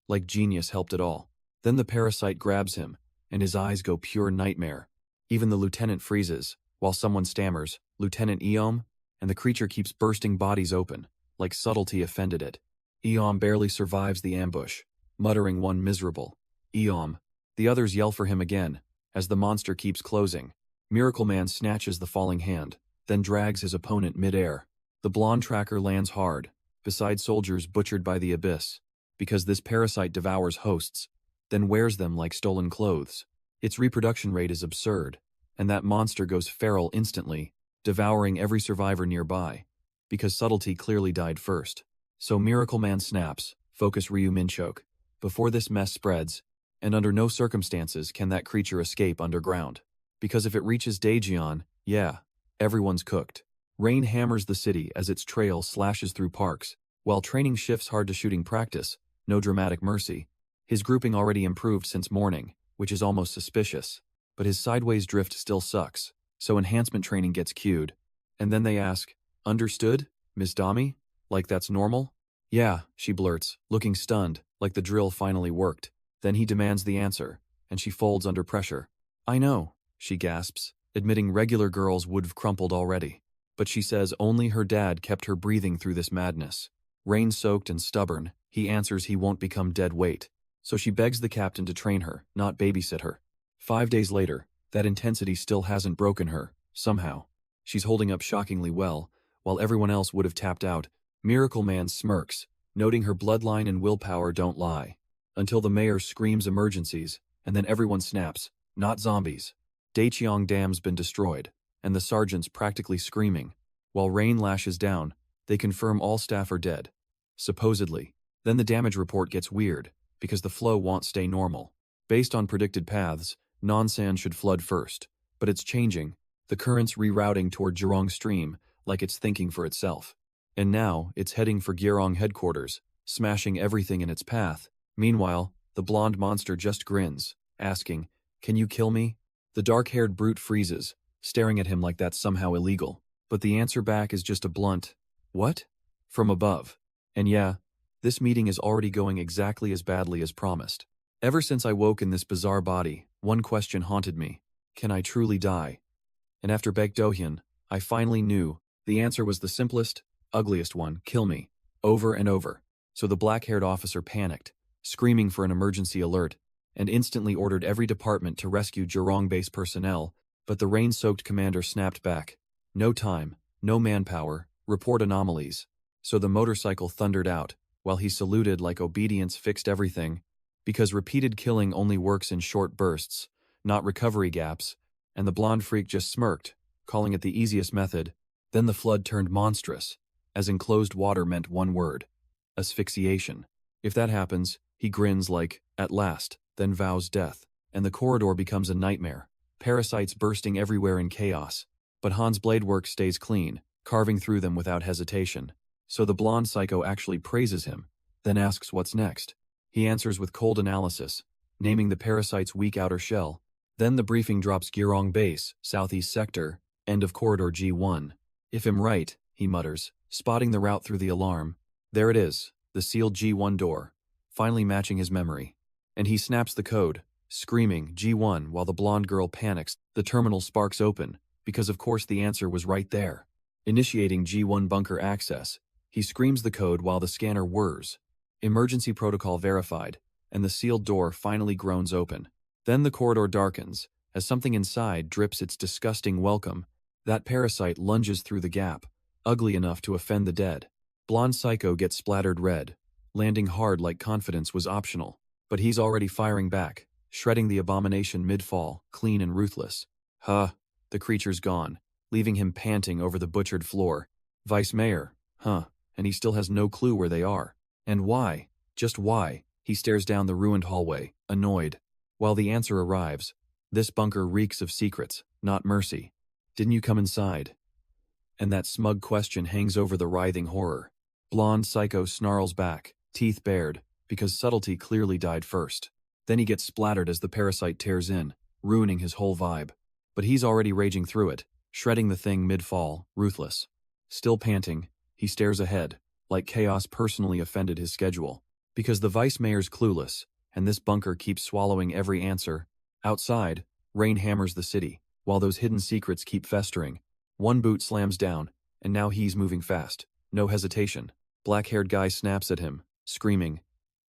Like genius helped at all. Then the parasite grabs him, and his eyes go pure nightmare. Even the lieutenant freezes, while someone stammers, "Lieutenant Eom?" And the creature keeps bursting bodies open, like subtlety offended it. Eom barely survives the ambush, muttering one miserable, "Eom." The others yell for him again, as the monster keeps closing. Miracle Man snatches the falling hand, then drags his opponent mid-air. The blonde tracker lands hard, beside soldiers butchered by the abyss, because this parasite devours hosts, then wears them like stolen clothes. Its reproduction rate is absurd, and that monster goes feral instantly, devouring every survivor nearby, because subtlety clearly died first. So Miracle Man snaps, focus Ryu Minchoke, before this mess spreads, and under no circumstances can that creature escape underground. Because if it reaches Daejeon, yeah, everyone's cooked. Rain hammers the city as its trail slashes through parks, while training shifts hard to shooting practice, no dramatic mercy. His grouping already improved since morning, which is almost suspicious, but his sideways drift still sucks, so enhancement training gets cued. And then they ask, "Understood, Miss Dami? Like that's normal?" "Yeah," she blurts, looking stunned, like the drill finally worked. Then he demands the answer, and she folds under pressure. "I know," she gasps, admitting regular girls would've crumpled already. But she says only her dad kept her breathing through this madness. Rain-soaked and stubborn, he answers he won't become dead weight. So she begs the captain to train her, not babysit her. 5 days later, that intensity still hasn't broken her, somehow. She's holding up shockingly well, while everyone else would have tapped out. Miracle Man smirks, noting her bloodline and willpower don't lie. Until the mayor screams emergencies, and then everyone snaps, not zombies. Daecheong Dam's been destroyed, and the sergeant's practically screaming. While rain lashes down, they confirm all staff are dead. Supposedly. Then the damage report gets weird, because the flow won't stay normal. Based on predicted paths, Nonsan should flood first, but it's changing, the current's rerouting toward Jurong Stream, like it's thinking for itself. And now, it's heading for Gyeorong headquarters, smashing everything in its path. Meanwhile, the blonde monster just grins, asking, "Can you kill me?" The dark-haired brute freezes, staring at him like that's somehow illegal. But the answer back is just a blunt, "What?" from above. And yeah, this meeting is already going exactly as badly as promised. Ever since I woke in this bizarre body, one question haunted me. Can I truly die? And after Baekdohyun, I finally knew. The answer was the simplest, ugliest one, kill me. Over and over. So the black-haired officer panicked, screaming for an emergency alert, and instantly ordered every department to rescue Jurong base personnel, but the rain-soaked commander snapped back. No time, no manpower, report anomalies. So the motorcycle thundered out, while he saluted like obedience fixed everything, because repeated killing only works in short bursts, not recovery gaps, and the blonde freak just smirked, calling it the easiest method. Then the flood turned monstrous, as enclosed water meant one word: asphyxiation. If that happens, he grins like, "At last," then vows death, and the corridor becomes a nightmare, parasites bursting everywhere in chaos. But Han's blade work stays clean, carving through them without hesitation. So the blonde psycho actually praises him, then asks what's next. He answers with cold analysis, naming the parasite's weak outer shell. Then the briefing drops Gyeorong base, southeast sector, end of corridor G1. "If I'm right," he mutters, spotting the route through the alarm. There it is, the sealed G1 door, finally matching his memory. And he snaps the code, screaming G1 while the blonde girl panics. The terminal sparks open, because of course the answer was right there. Initiating G1 bunker access, he screams the code while the scanner whirs. Emergency protocol verified, and the sealed door finally groans open. Then the corridor darkens, as something inside drips its disgusting welcome. That parasite lunges through the gap, ugly enough to offend the dead. Blonde Psycho gets splattered red, landing hard like confidence was optional. But he's already firing back, shredding the abomination mid-fall, clean and ruthless. Huh, the creature's gone, leaving him panting over the butchered floor. Vice Mayor, huh, and he still has no clue where they are. And why, just why, he stares down the ruined hallway, annoyed. While the answer arrives, this bunker reeks of secrets, not mercy. Didn't you come inside? And that smug question hangs over the writhing horror. Blonde Psycho snarls back, teeth bared, because subtlety clearly died first. Then he gets splattered as the parasite tears in, ruining his whole vibe. But he's already raging through it, shredding the thing mid-fall, ruthless. Still panting, he stares ahead, like chaos personally offended his schedule. Because the vice mayor's clueless, and this bunker keeps swallowing every answer. Outside, rain hammers the city, while those hidden secrets keep festering. One boot slams down, and now he's moving fast. No hesitation. Black-haired guy snaps at him, screaming,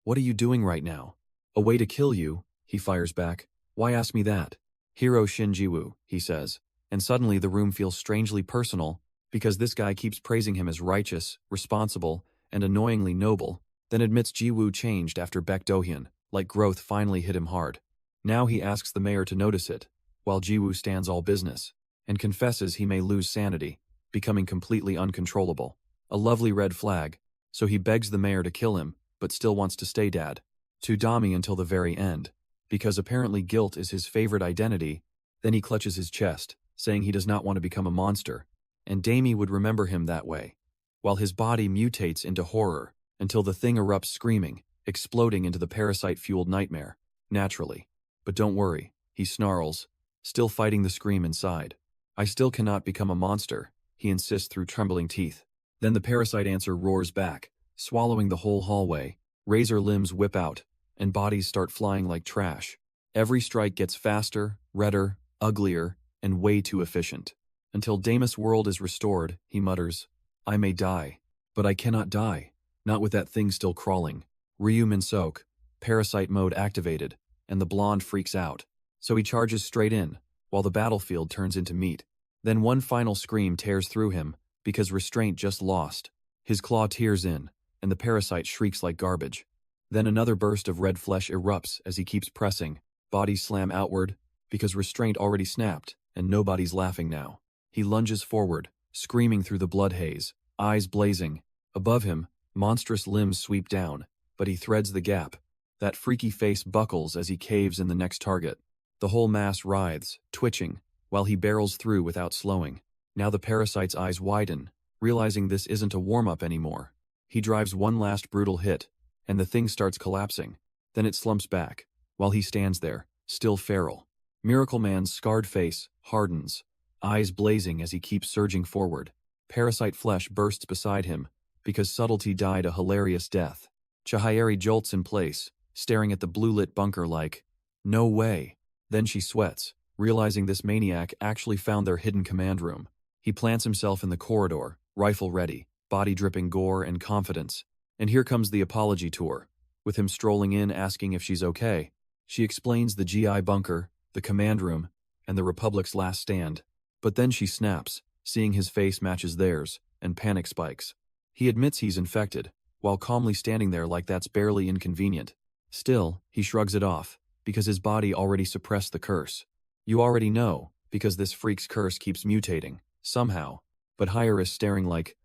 "What are you doing right now?" "A way to kill you," he fires back. "Why ask me that?" "Hero Shinjiwoo," he says. And suddenly the room feels strangely personal, because this guy keeps praising him as righteous, responsible, and annoyingly noble, then admits Jiwoo changed after Baek Do-hyun, like growth finally hit him hard. Now he asks the mayor to notice it, while Jiwoo stands all business, and confesses he may lose sanity, becoming completely uncontrollable. A lovely red flag, so he begs the mayor to kill him, but still wants to stay dad. To Dami until the very end, because apparently guilt is his favorite identity. Then he clutches his chest, saying he does not want to become a monster, and Dami would remember him that way. While his body mutates into horror, until the thing erupts screaming, exploding into the parasite-fueled nightmare, naturally. But don't worry, he snarls, still fighting the scream inside. "I still cannot become a monster," he insists through trembling teeth. Then the parasite answer roars back, swallowing the whole hallway. Razor limbs whip out, and bodies start flying like trash. Every strike gets faster, redder, uglier, and way too efficient. Until Damus' world is restored, he mutters, "I may die, but I cannot die, not with that thing still crawling." Ryu Min-sok, parasite mode activated, and the blonde freaks out. So he charges straight in, while the battlefield turns into meat. Then one final scream tears through him, because restraint just lost. His claw tears in, and the parasite shrieks like garbage. Then another burst of red flesh erupts as he keeps pressing. Bodies slam outward, because restraint already snapped, and nobody's laughing now. He lunges forward, screaming through the blood haze, eyes blazing. Above him, monstrous limbs sweep down, but he threads the gap. That freaky face buckles as he caves in the next target. The whole mass writhes, twitching, while he barrels through without slowing. Now the parasite's eyes widen, realizing this isn't a warm-up anymore. He drives one last brutal hit, and the thing starts collapsing. Then it slumps back, while he stands there, still feral. Miracle Man's scarred face hardens, eyes blazing as he keeps surging forward. Parasite flesh bursts beside him, because subtlety died a hilarious death. Chihayeri jolts in place, staring at the blue-lit bunker like, "No way." Then she sweats, realizing this maniac actually found their hidden command room. He plants himself in the corridor, rifle ready, body dripping gore and confidence. And here comes the apology tour, with him strolling in asking if she's okay. She explains the GI bunker, the command room, and the Republic's last stand. But then she snaps, seeing his face matches theirs, and panic spikes. He admits he's infected, while calmly standing there like that's barely inconvenient. Still, he shrugs it off, because his body already suppressed the curse. You already know, because this freak's curse keeps mutating, somehow. But Hire is staring like,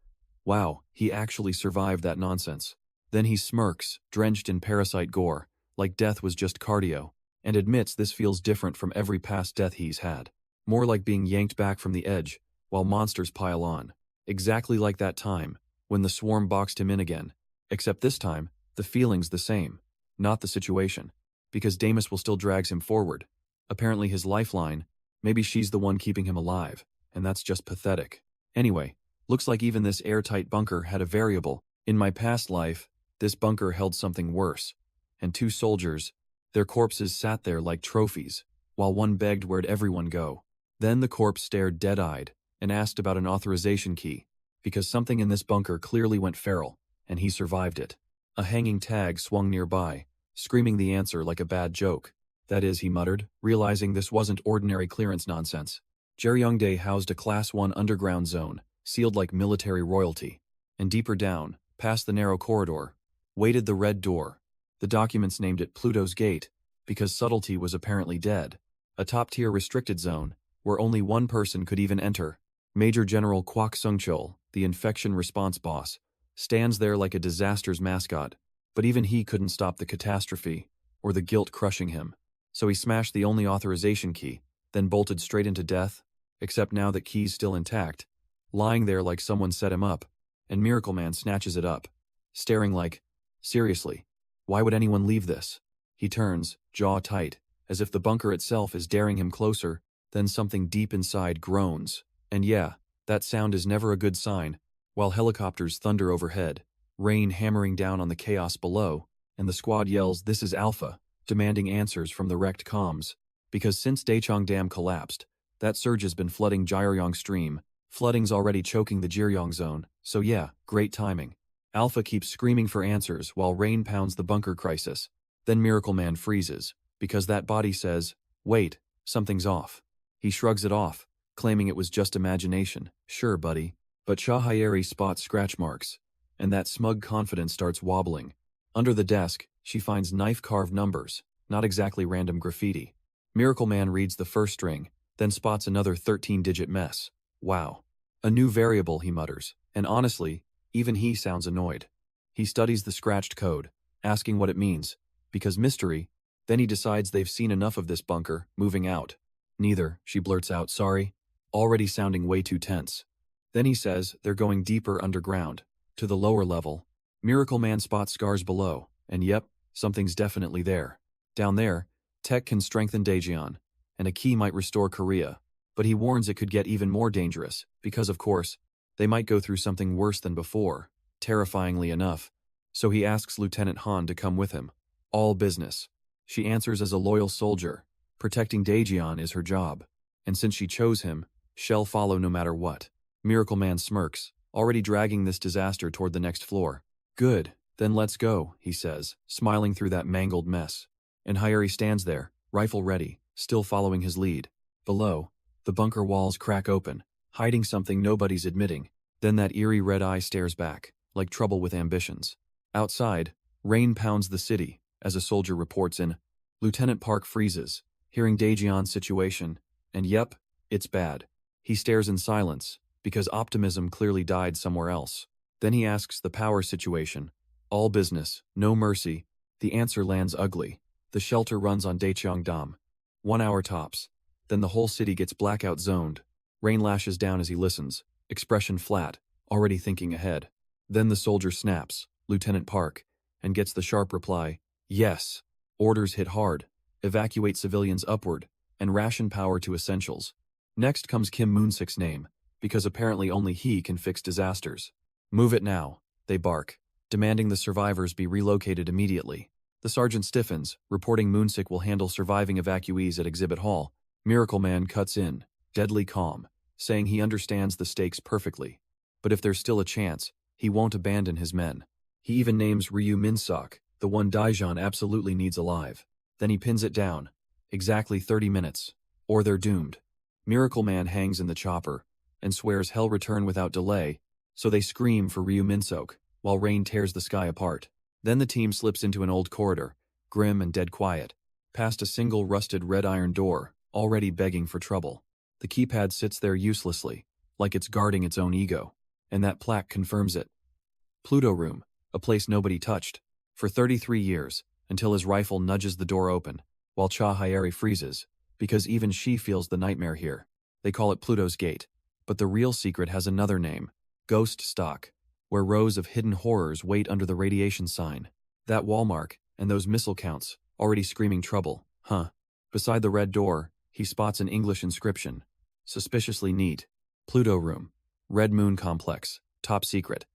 wow, he actually survived that nonsense. Then he smirks, drenched in parasite gore, like death was just cardio, and admits this feels different from every past death he's had. More like being yanked back from the edge, while monsters pile on. Exactly like that time, when the swarm boxed him in again. Except this time, the feeling's the same, not the situation. Because Damus will still drags him forward. Apparently his lifeline, maybe she's the one keeping him alive, and that's just pathetic. Anyway, looks like even this airtight bunker had a variable. In my past life, this bunker held something worse. And two soldiers, their corpses sat there like trophies, while one begged where'd everyone go. Then the corpse stared dead-eyed, and asked about an authorization key, because something in this bunker clearly went feral, and he survived it. A hanging tag swung nearby, screaming the answer like a bad joke. That is, he muttered, realizing this wasn't ordinary clearance nonsense. Jeryongdae housed a Class 1 underground zone, sealed like military royalty. And deeper down, past the narrow corridor, waited the red door. The documents named it Pluto's Gate, because subtlety was apparently dead. A top-tier restricted zone, where only one person could even enter. Major General Kwok Sungchul, the infection response boss, stands there like a disaster's mascot, but even he couldn't stop the catastrophe, or the guilt crushing him. So he smashed the only authorization key, then bolted straight into death, except now that key's still intact, lying there like someone set him up, and Miracle Man snatches it up, staring like, seriously, why would anyone leave this? He turns, jaw tight, as if the bunker itself is daring him closer, then something deep inside groans. And yeah, that sound is never a good sign, while helicopters thunder overhead, rain hammering down on the chaos below, and the squad yells, "This is Alpha," demanding answers from the wrecked comms. Because since Daechang Dam collapsed, that surge has been flooding Jiryong Stream. Flooding's already choking the Jiryong zone, so yeah, great timing. Alpha keeps screaming for answers while Rain pounds the bunker crisis. Then Miracle Man freezes, because that body says, wait, something's off. He shrugs it off, claiming it was just imagination. Sure, buddy. But Shahayeri spots scratch marks, and that smug confidence starts wobbling. Under the desk, she finds knife-carved numbers, not exactly random graffiti. Miracle Man reads the first string, then spots another 13-digit mess. Wow. A new variable, he mutters, and honestly, even he sounds annoyed. He studies the scratched code, asking what it means, because mystery. Then he decides they've seen enough of this bunker, moving out. Neither, she blurts out, sorry, already sounding way too tense. Then he says they're going deeper underground, to the lower level. Miracle Man spots scars below, and yep, something's definitely there. Down there, tech can strengthen Daejeon, and a key might restore Korea, but he warns it could get even more dangerous, because of course, they might go through something worse than before, terrifyingly enough. So he asks Lieutenant Han to come with him. All business. She answers as a loyal soldier. Protecting Daejeon is her job. And since she chose him, she'll follow no matter what. Miracle Man smirks, already dragging this disaster toward the next floor. Good, then let's go, he says, smiling through that mangled mess. And Hayeri stands there, rifle ready, still following his lead. Below, the bunker walls crack open, hiding something nobody's admitting. Then that eerie red eye stares back, like trouble with ambitions. Outside, rain pounds the city, as a soldier reports in. Lieutenant Park freezes, hearing Daejeon's situation, and yep, it's bad. He stares in silence, because optimism clearly died somewhere else. Then he asks the power situation. All business, no mercy. The answer lands ugly. The shelter runs on Daecheongdam. 1 hour tops. Then the whole city gets blackout zoned. Rain lashes down as he listens, expression flat, already thinking ahead. Then the soldier snaps, Lieutenant Park, and gets the sharp reply, yes. Orders hit hard, evacuate civilians upward, and ration power to essentials. Next comes Kim Moonsik's name, because apparently only he can fix disasters. Move it now, they bark, demanding the survivors be relocated immediately. The sergeant stiffens, reporting Moonsik will handle surviving evacuees at Exhibit Hall. Miracle Man cuts in, deadly calm, saying he understands the stakes perfectly. But if there's still a chance, he won't abandon his men. He even names Ryu Minsok, the one Daejeon absolutely needs alive. Then he pins it down. Exactly 30 minutes, or they're doomed. Miracle Man hangs in the chopper, and swears he'll return without delay, so they scream for Ryu Minsok, while rain tears the sky apart. Then the team slips into an old corridor, grim and dead quiet, past a single rusted red iron door, already begging for trouble. The keypad sits there uselessly, like it's guarding its own ego, and that plaque confirms it. Pluto Room, a place nobody touched, for 33 years, until his rifle nudges the door open, while Cha Hyeri freezes, because even she feels the nightmare here. They call it Pluto's Gate, but the real secret has another name, Ghost Stock, where rows of hidden horrors wait under the radiation sign. That wall mark, and those missile counts, already screaming trouble, huh? Beside the red door, he spots an English inscription. Suspiciously neat. Pluto Room. Red Moon Complex. Top secret.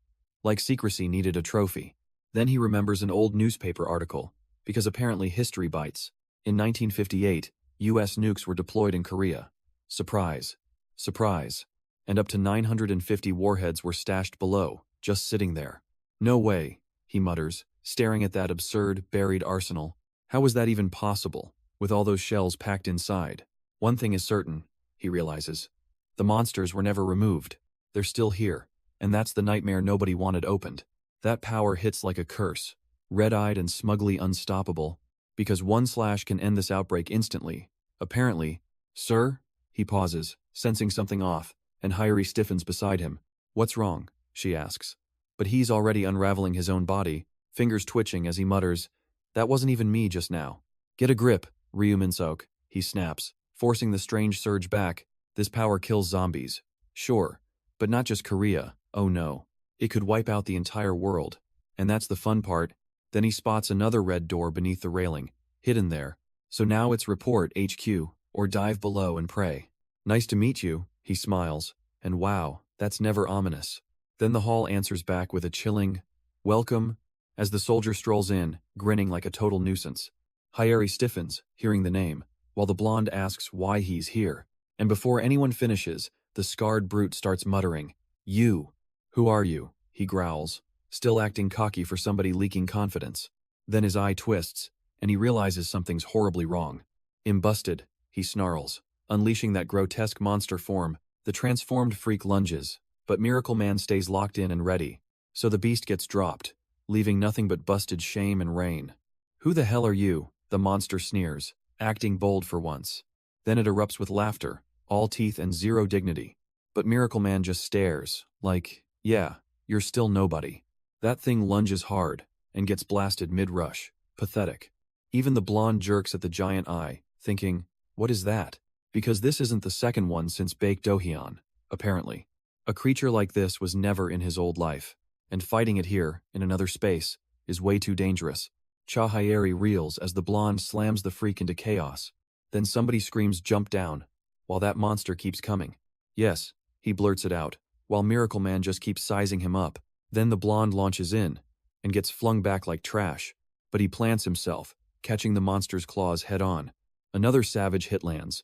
Like secrecy needed a trophy. Then he remembers an old newspaper article, because apparently history bites. In 1958, US nukes were deployed in Korea. Surprise. Surprise. And up to 950 warheads were stashed below, just sitting there. No way, he mutters, staring at that absurd, buried arsenal. How was that even possible, with all those shells packed inside? One thing is certain, he realizes. The monsters were never removed. They're still here, and that's the nightmare nobody wanted opened. That power hits like a curse, red-eyed and smugly unstoppable, because one slash can end this outbreak instantly. Apparently, sir? He pauses, sensing something off, and Hyeri stiffens beside him. What's wrong? She asks. But he's already unraveling his own body, fingers twitching as he mutters, that wasn't even me just now. Get a grip, Ryu Minsok, he snaps, forcing the strange surge back. This power kills zombies. Sure, but not just Korea, oh no. It could wipe out the entire world. And that's the fun part. Then he spots another red door beneath the railing, hidden there. So now it's report HQ, or dive below and pray. Nice to meet you, he smiles, and wow, that's never ominous. Then the hall answers back with a chilling, welcome, as the soldier strolls in, grinning like a total nuisance. Hyeri stiffens, hearing the name, while the blonde asks why he's here. And before anyone finishes, the scarred brute starts muttering, you. Who are you? He growls, still acting cocky for somebody leaking confidence. Then his eye twists, and he realizes something's horribly wrong. Imbusted, he snarls, unleashing that grotesque monster form. The transformed freak lunges, but Miracle Man stays locked in and ready. So the beast gets dropped, leaving nothing but busted shame and rain. Who the hell are you? The monster sneers, acting bold for once. Then it erupts with laughter, all teeth and zero dignity. But Miracle Man just stares, like, yeah, you're still nobody. That thing lunges hard, and gets blasted mid-rush. Pathetic. Even the blonde jerks at the giant eye, thinking, what is that? Because this isn't the second one since Baek Dohyun, apparently. A creature like this was never in his old life, and fighting it here, in another space, is way too dangerous. Cha Hyeri reels as the blonde slams the freak into chaos. Then somebody screams jump down, while that monster keeps coming. Yes, he blurts it out, while Miracle Man just keeps sizing him up. Then the blonde launches in, and gets flung back like trash, but he plants himself, catching the monster's claws head-on. Another savage hit lands,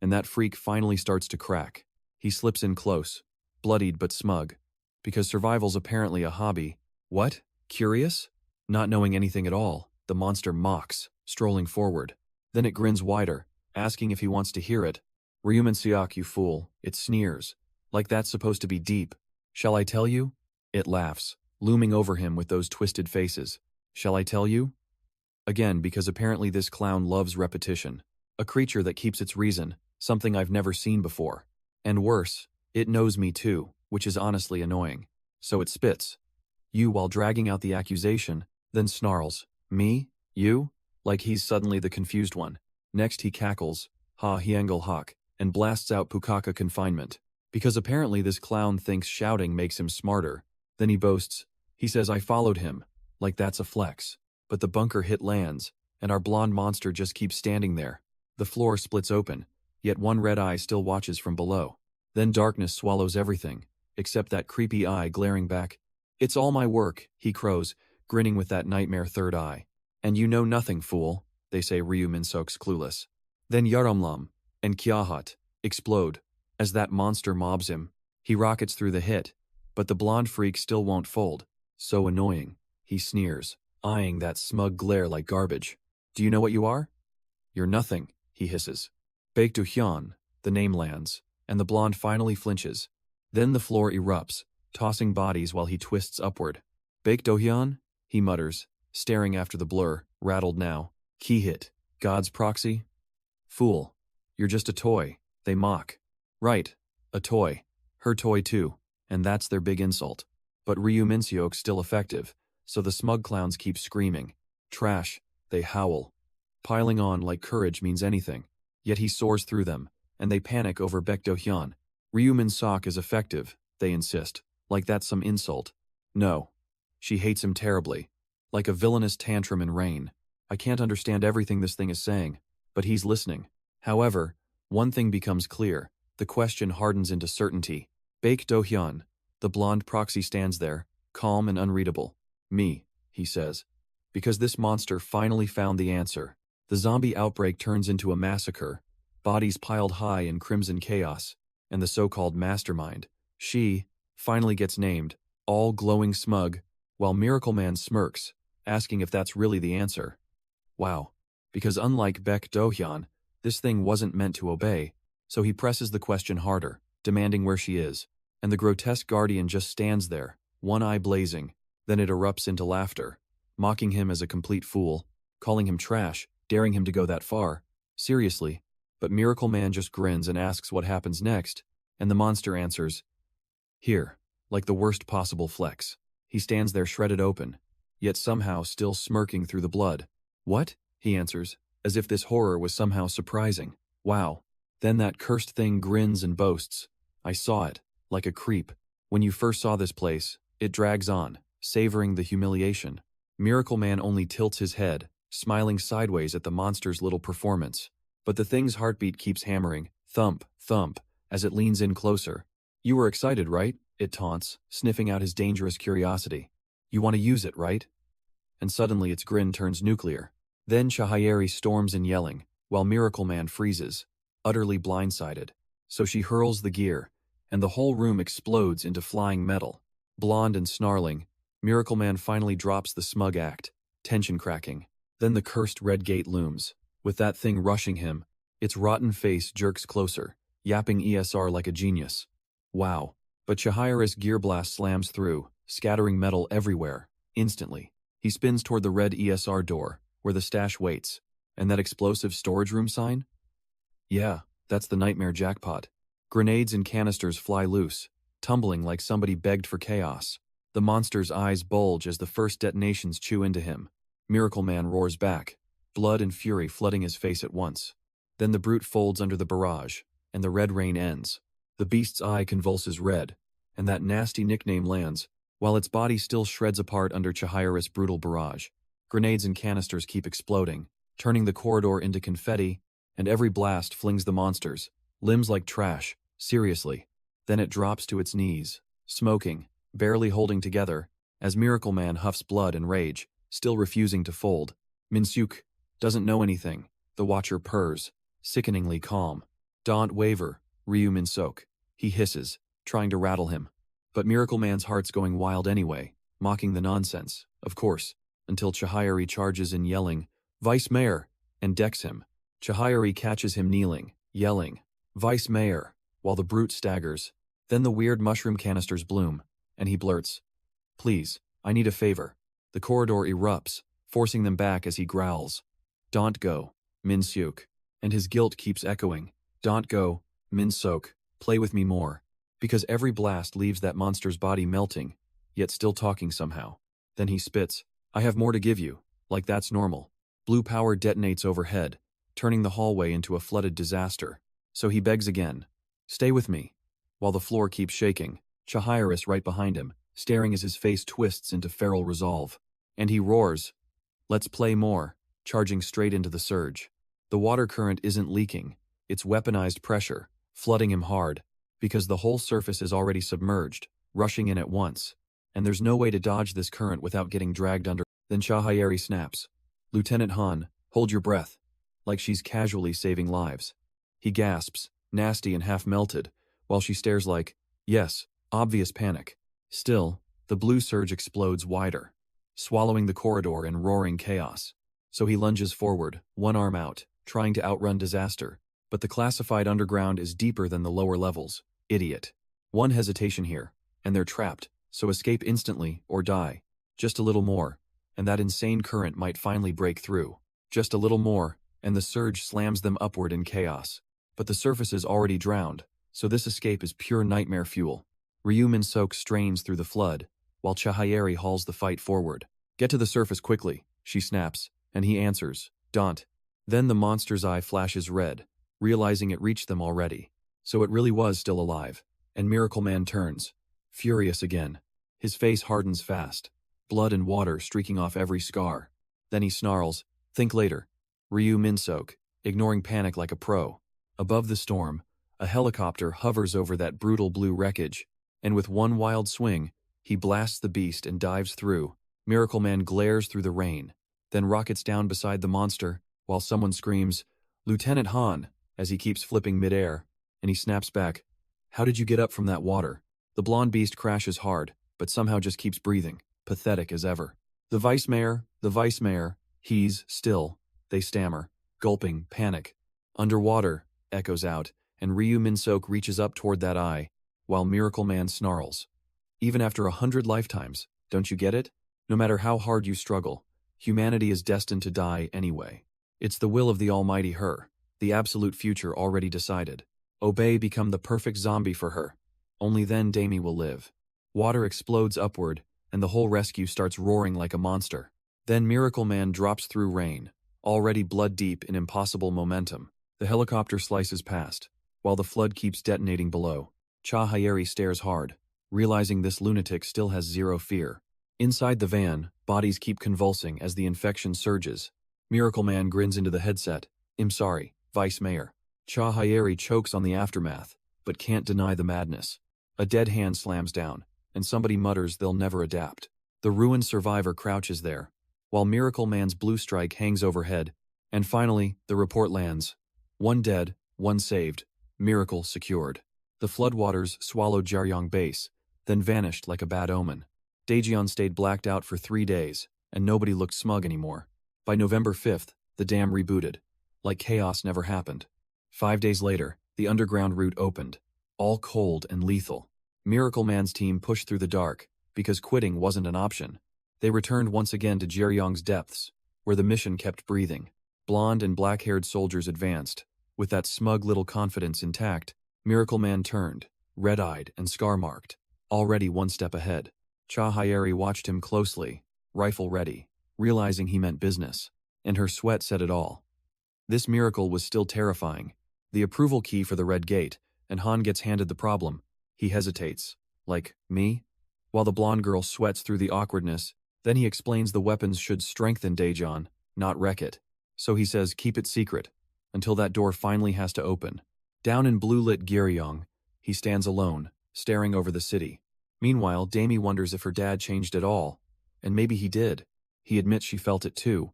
and that freak finally starts to crack. He slips in close, bloodied but smug, because survival's apparently a hobby. What? Curious? Not knowing anything at all, the monster mocks, strolling forward. Then it grins wider, asking if he wants to hear it. Ryuman Siak, you fool, it sneers. Like that's supposed to be deep. Shall I tell you? It laughs, looming over him with those twisted faces. Shall I tell you? Again, because apparently this clown loves repetition. A creature that keeps its reason, something I've never seen before. And worse, it knows me too, which is honestly annoying. So it spits. You while dragging out the accusation, then snarls, me? You? Like he's suddenly the confused one. Next he cackles, ha hiengal hawk, and blasts out Pukaka confinement. Because apparently this clown thinks shouting makes him smarter. Then he boasts, he says I followed him, like that's a flex. But the bunker hit lands, and our blonde monster just keeps standing there. The floor splits open, yet one red eye still watches from below. Then darkness swallows everything, except that creepy eye glaring back. It's all my work, he crows, grinning with that nightmare third eye. And you know nothing, fool, they say Ryu Minsok's clueless. Then Yaramlam and Kyahat explode. As that monster mobs him, he rockets through the hit, but the blonde freak still won't fold. So annoying, he sneers, eyeing that smug glare like garbage. Do you know what you are? You're nothing, he hisses. Baek Dohyun, the name lands, and the blonde finally flinches. Then the floor erupts, tossing bodies while he twists upward. Baek Dohyun? He mutters, staring after the blur, rattled now. Key hit. God's proxy? Fool. You're just a toy, they mock. Right, a toy. Her toy too, and that's their big insult. But Ryu Minseok's still effective, so the smug clowns keep screaming. Trash, they howl. Piling on like courage means anything. Yet he soars through them, and they panic over Baek Dohyun. Ryu Minsok is effective, they insist, like that's some insult. No. She hates him terribly. Like a villainous tantrum in rain. I can't understand everything this thing is saying, but he's listening. However, one thing becomes clear. The question hardens into certainty. Baek Dohyun, the blonde proxy stands there, calm and unreadable. Me, he says. Because this monster finally found the answer. The zombie outbreak turns into a massacre, bodies piled high in crimson chaos, and the so-called mastermind, she, finally gets named, all glowing smug, while Miracle Man smirks, asking if that's really the answer. Wow. Because unlike Baek Dohyun, this thing wasn't meant to obey. So he presses the question harder, demanding where she is. And the grotesque guardian just stands there, one eye blazing. Then it erupts into laughter, mocking him as a complete fool, calling him trash, daring him to go that far. Seriously. But Miracle Man just grins and asks what happens next, and the monster answers, "Here," like the worst possible flex. He stands there shredded open, yet somehow still smirking through the blood. "What?" he answers, as if this horror was somehow surprising. "Wow." Then that cursed thing grins and boasts, "I saw it, like a creep. When you first saw this place," it drags on, savoring the humiliation. Miracle Man only tilts his head, smiling sideways at the monster's little performance. But the thing's heartbeat keeps hammering, thump, thump, as it leans in closer. "You were excited, right?" it taunts, sniffing out his dangerous curiosity. "You want to use it, right?" And suddenly its grin turns nuclear. Then Chahayeri storms in yelling, while Miracle Man freezes, utterly blindsided. So she hurls the gear, and the whole room explodes into flying metal. Blonde and snarling, Miracle Man finally drops the smug act, tension cracking. Then the cursed red gate looms. With that thing rushing him, its rotten face jerks closer, yapping ESR like a genius. Wow. But Chahayeri's gear blast slams through, scattering metal everywhere, instantly. He spins toward the red ESR door, where the stash waits. And that explosive storage room sign? Yeah, that's the nightmare jackpot. Grenades and canisters fly loose, tumbling like somebody begged for chaos. The monster's eyes bulge as the first detonations chew into him. Miracle Man roars back, blood and fury flooding his face at once. Then the brute folds under the barrage, and the red rain ends. The beast's eye convulses red, and that nasty nickname lands, while its body still shreds apart under Chahayeri's brutal barrage. Grenades and canisters keep exploding, turning the corridor into confetti, and every blast flings the monster's limbs like trash, seriously. Then it drops to its knees, smoking, barely holding together, as Miracle Man huffs blood and rage, still refusing to fold. Minseok doesn't know anything. The Watcher purrs, sickeningly calm. "Don't waver, Ryu Minseok," he hisses, trying to rattle him. But Miracle Man's heart's going wild anyway, mocking the nonsense, of course, until Chahayeri charges in yelling, "Vice Mayor!" and decks him. Chahayeri catches him kneeling, yelling, "Vice Mayor!" while the brute staggers. Then the weird mushroom canisters bloom, and he blurts, "Please, I need a favor." The corridor erupts, forcing them back as he growls, "Don't go, Minseok." And his guilt keeps echoing, "Don't go, Minseok, play with me more." Because every blast leaves that monster's body melting, yet still talking somehow. Then he spits, "I have more to give you," like that's normal. Blue power detonates overhead, turning the hallway into a flooded disaster. So he begs again, "Stay with me." While the floor keeps shaking, Chahayeris right behind him, staring as his face twists into feral resolve. And he roars, "Let's play more," charging straight into the surge. The water current isn't leaking, it's weaponized pressure, flooding him hard, because the whole surface is already submerged, rushing in at once. And there's no way to dodge this current without getting dragged under. Then Chahayeri snaps, "Lieutenant Han, hold your breath," like she's casually saving lives. He gasps, nasty and half-melted, while she stares like, yes, obvious panic. Still, the blue surge explodes wider, swallowing the corridor in roaring chaos. So he lunges forward, one arm out, trying to outrun disaster. But the classified underground is deeper than the lower levels. Idiot. One hesitation here, and they're trapped, so escape instantly or die. Just a little more, and that insane current might finally break through. Just a little more, and the surge slams them upward in chaos. But the surface is already drowned, so this escape is pure nightmare fuel. Ryu Minseok strains through the flood, while Chahayeri hauls the fight forward. "Get to the surface quickly," she snaps, and he answers, "Don't." Then the monster's eye flashes red, realizing it reached them already. So it really was still alive, and Miracle Man turns, furious again. His face hardens fast, blood and water streaking off every scar. Then he snarls, "Think later." Ryu Minseok, ignoring panic like a pro. Above the storm, a helicopter hovers over that brutal blue wreckage, and with one wild swing, he blasts the beast and dives through. Miracle Man glares through the rain, then rockets down beside the monster, while someone screams, "Lieutenant Han," as he keeps flipping midair, and he snaps back, "How did you get up from that water?" The blonde beast crashes hard, but somehow just keeps breathing, pathetic as ever. The vice mayor, he's still," they stammer, gulping, panic. "Underwater," echoes out, and Ryu Minsok reaches up toward that eye, while Miracle Man snarls. Even after 100 lifetimes, don't you get it? No matter how hard you struggle, humanity is destined to die anyway. It's the will of the almighty her, the absolute future already decided. Obey, become the perfect zombie for her. Only then Damie will live. Water explodes upward, and the whole rescue starts roaring like a monster. Then Miracle Man drops through rain, already blood-deep in impossible momentum. The helicopter slices past, while the flood keeps detonating below. Cha-Hyeri stares hard, realizing this lunatic still has zero fear. Inside the van, bodies keep convulsing as the infection surges. Miracle Man grins into the headset. I'm sorry, Vice Mayor. Cha-Hyeri chokes on the aftermath, but can't deny the madness. A dead hand slams down, and somebody mutters they'll never adapt. The ruined survivor crouches there, while Miracle Man's blue strike hangs overhead. And finally, the report lands. 1 dead, 1 saved. Miracle secured. The floodwaters swallowed Jaryong Base, then vanished like a bad omen. Daejeon stayed blacked out for 3 days, and nobody looked smug anymore. By November 5th, the dam rebooted, like chaos never happened. 5 days later, the underground route opened, all cold and lethal. Miracle Man's team pushed through the dark, because quitting wasn't an option. They returned once again to Jaryong's depths, where the mission kept breathing. Blonde and black-haired soldiers advanced. With that smug little confidence intact, Miracle Man turned, red-eyed and scar-marked, already 1 step ahead. Cha-Hyeri watched him closely, rifle ready, realizing he meant business, and her sweat said it all. This miracle was still terrifying. The approval key for the red gate, and Han gets handed the problem. He hesitates. Like, me? While the blonde girl sweats through the awkwardness, then he explains the weapons should strengthen Daejeon, not wreck it. So he says keep it secret, until that door finally has to open. Down in blue-lit Gyeryong, he stands alone, staring over the city. Meanwhile, Damie wonders if her dad changed at all, and maybe he did. He admits she felt it too,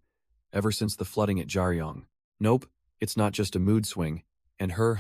ever since the flooding at Jaryong. Nope, it's not just a mood swing, and her,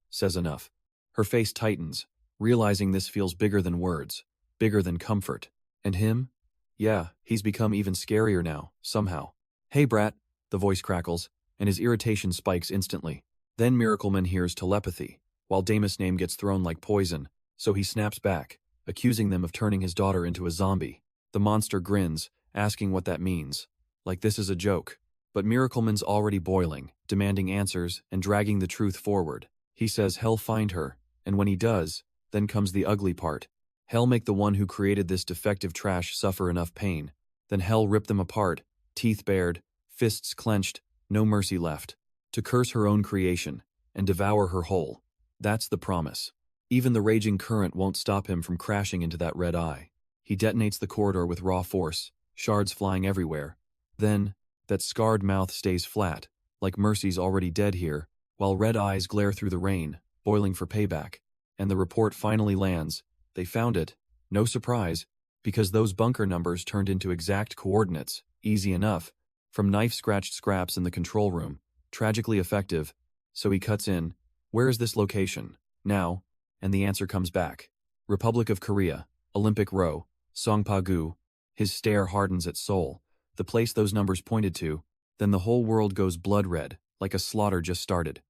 says enough. Her face tightens, realizing this feels bigger than words, bigger than comfort. And him? Yeah, he's become even scarier now, somehow. Hey brat, the voice crackles, and his irritation spikes instantly. Then Miracleman hears telepathy, while Damus' name gets thrown like poison, so he snaps back, accusing them of turning his daughter into a zombie. The monster grins, asking what that means. Like this is a joke. But Miracleman's already boiling, demanding answers and dragging the truth forward. He says hell find her, and when he does, then comes the ugly part. Hell make the one who created this defective trash suffer enough pain. Then hell rip them apart, teeth bared, fists clenched, no mercy left. To curse her own creation, and devour her whole. That's the promise. Even the raging current won't stop him from crashing into that red eye. He detonates the corridor with raw force, shards flying everywhere. Then, that scarred mouth stays flat, like Mercy's already dead here, while red eyes glare through the rain, boiling for payback. And the report finally lands. They found it. No surprise, because those bunker numbers turned into exact coordinates, easy enough, from knife-scratched scraps in the control room. Tragically effective, so he cuts in, where is this location, now? And the answer comes back. Republic of Korea, Olympic Row, Songpa-gu. His stare hardens at Seoul, the place those numbers pointed to, then the whole world goes blood red, like a slaughter just started.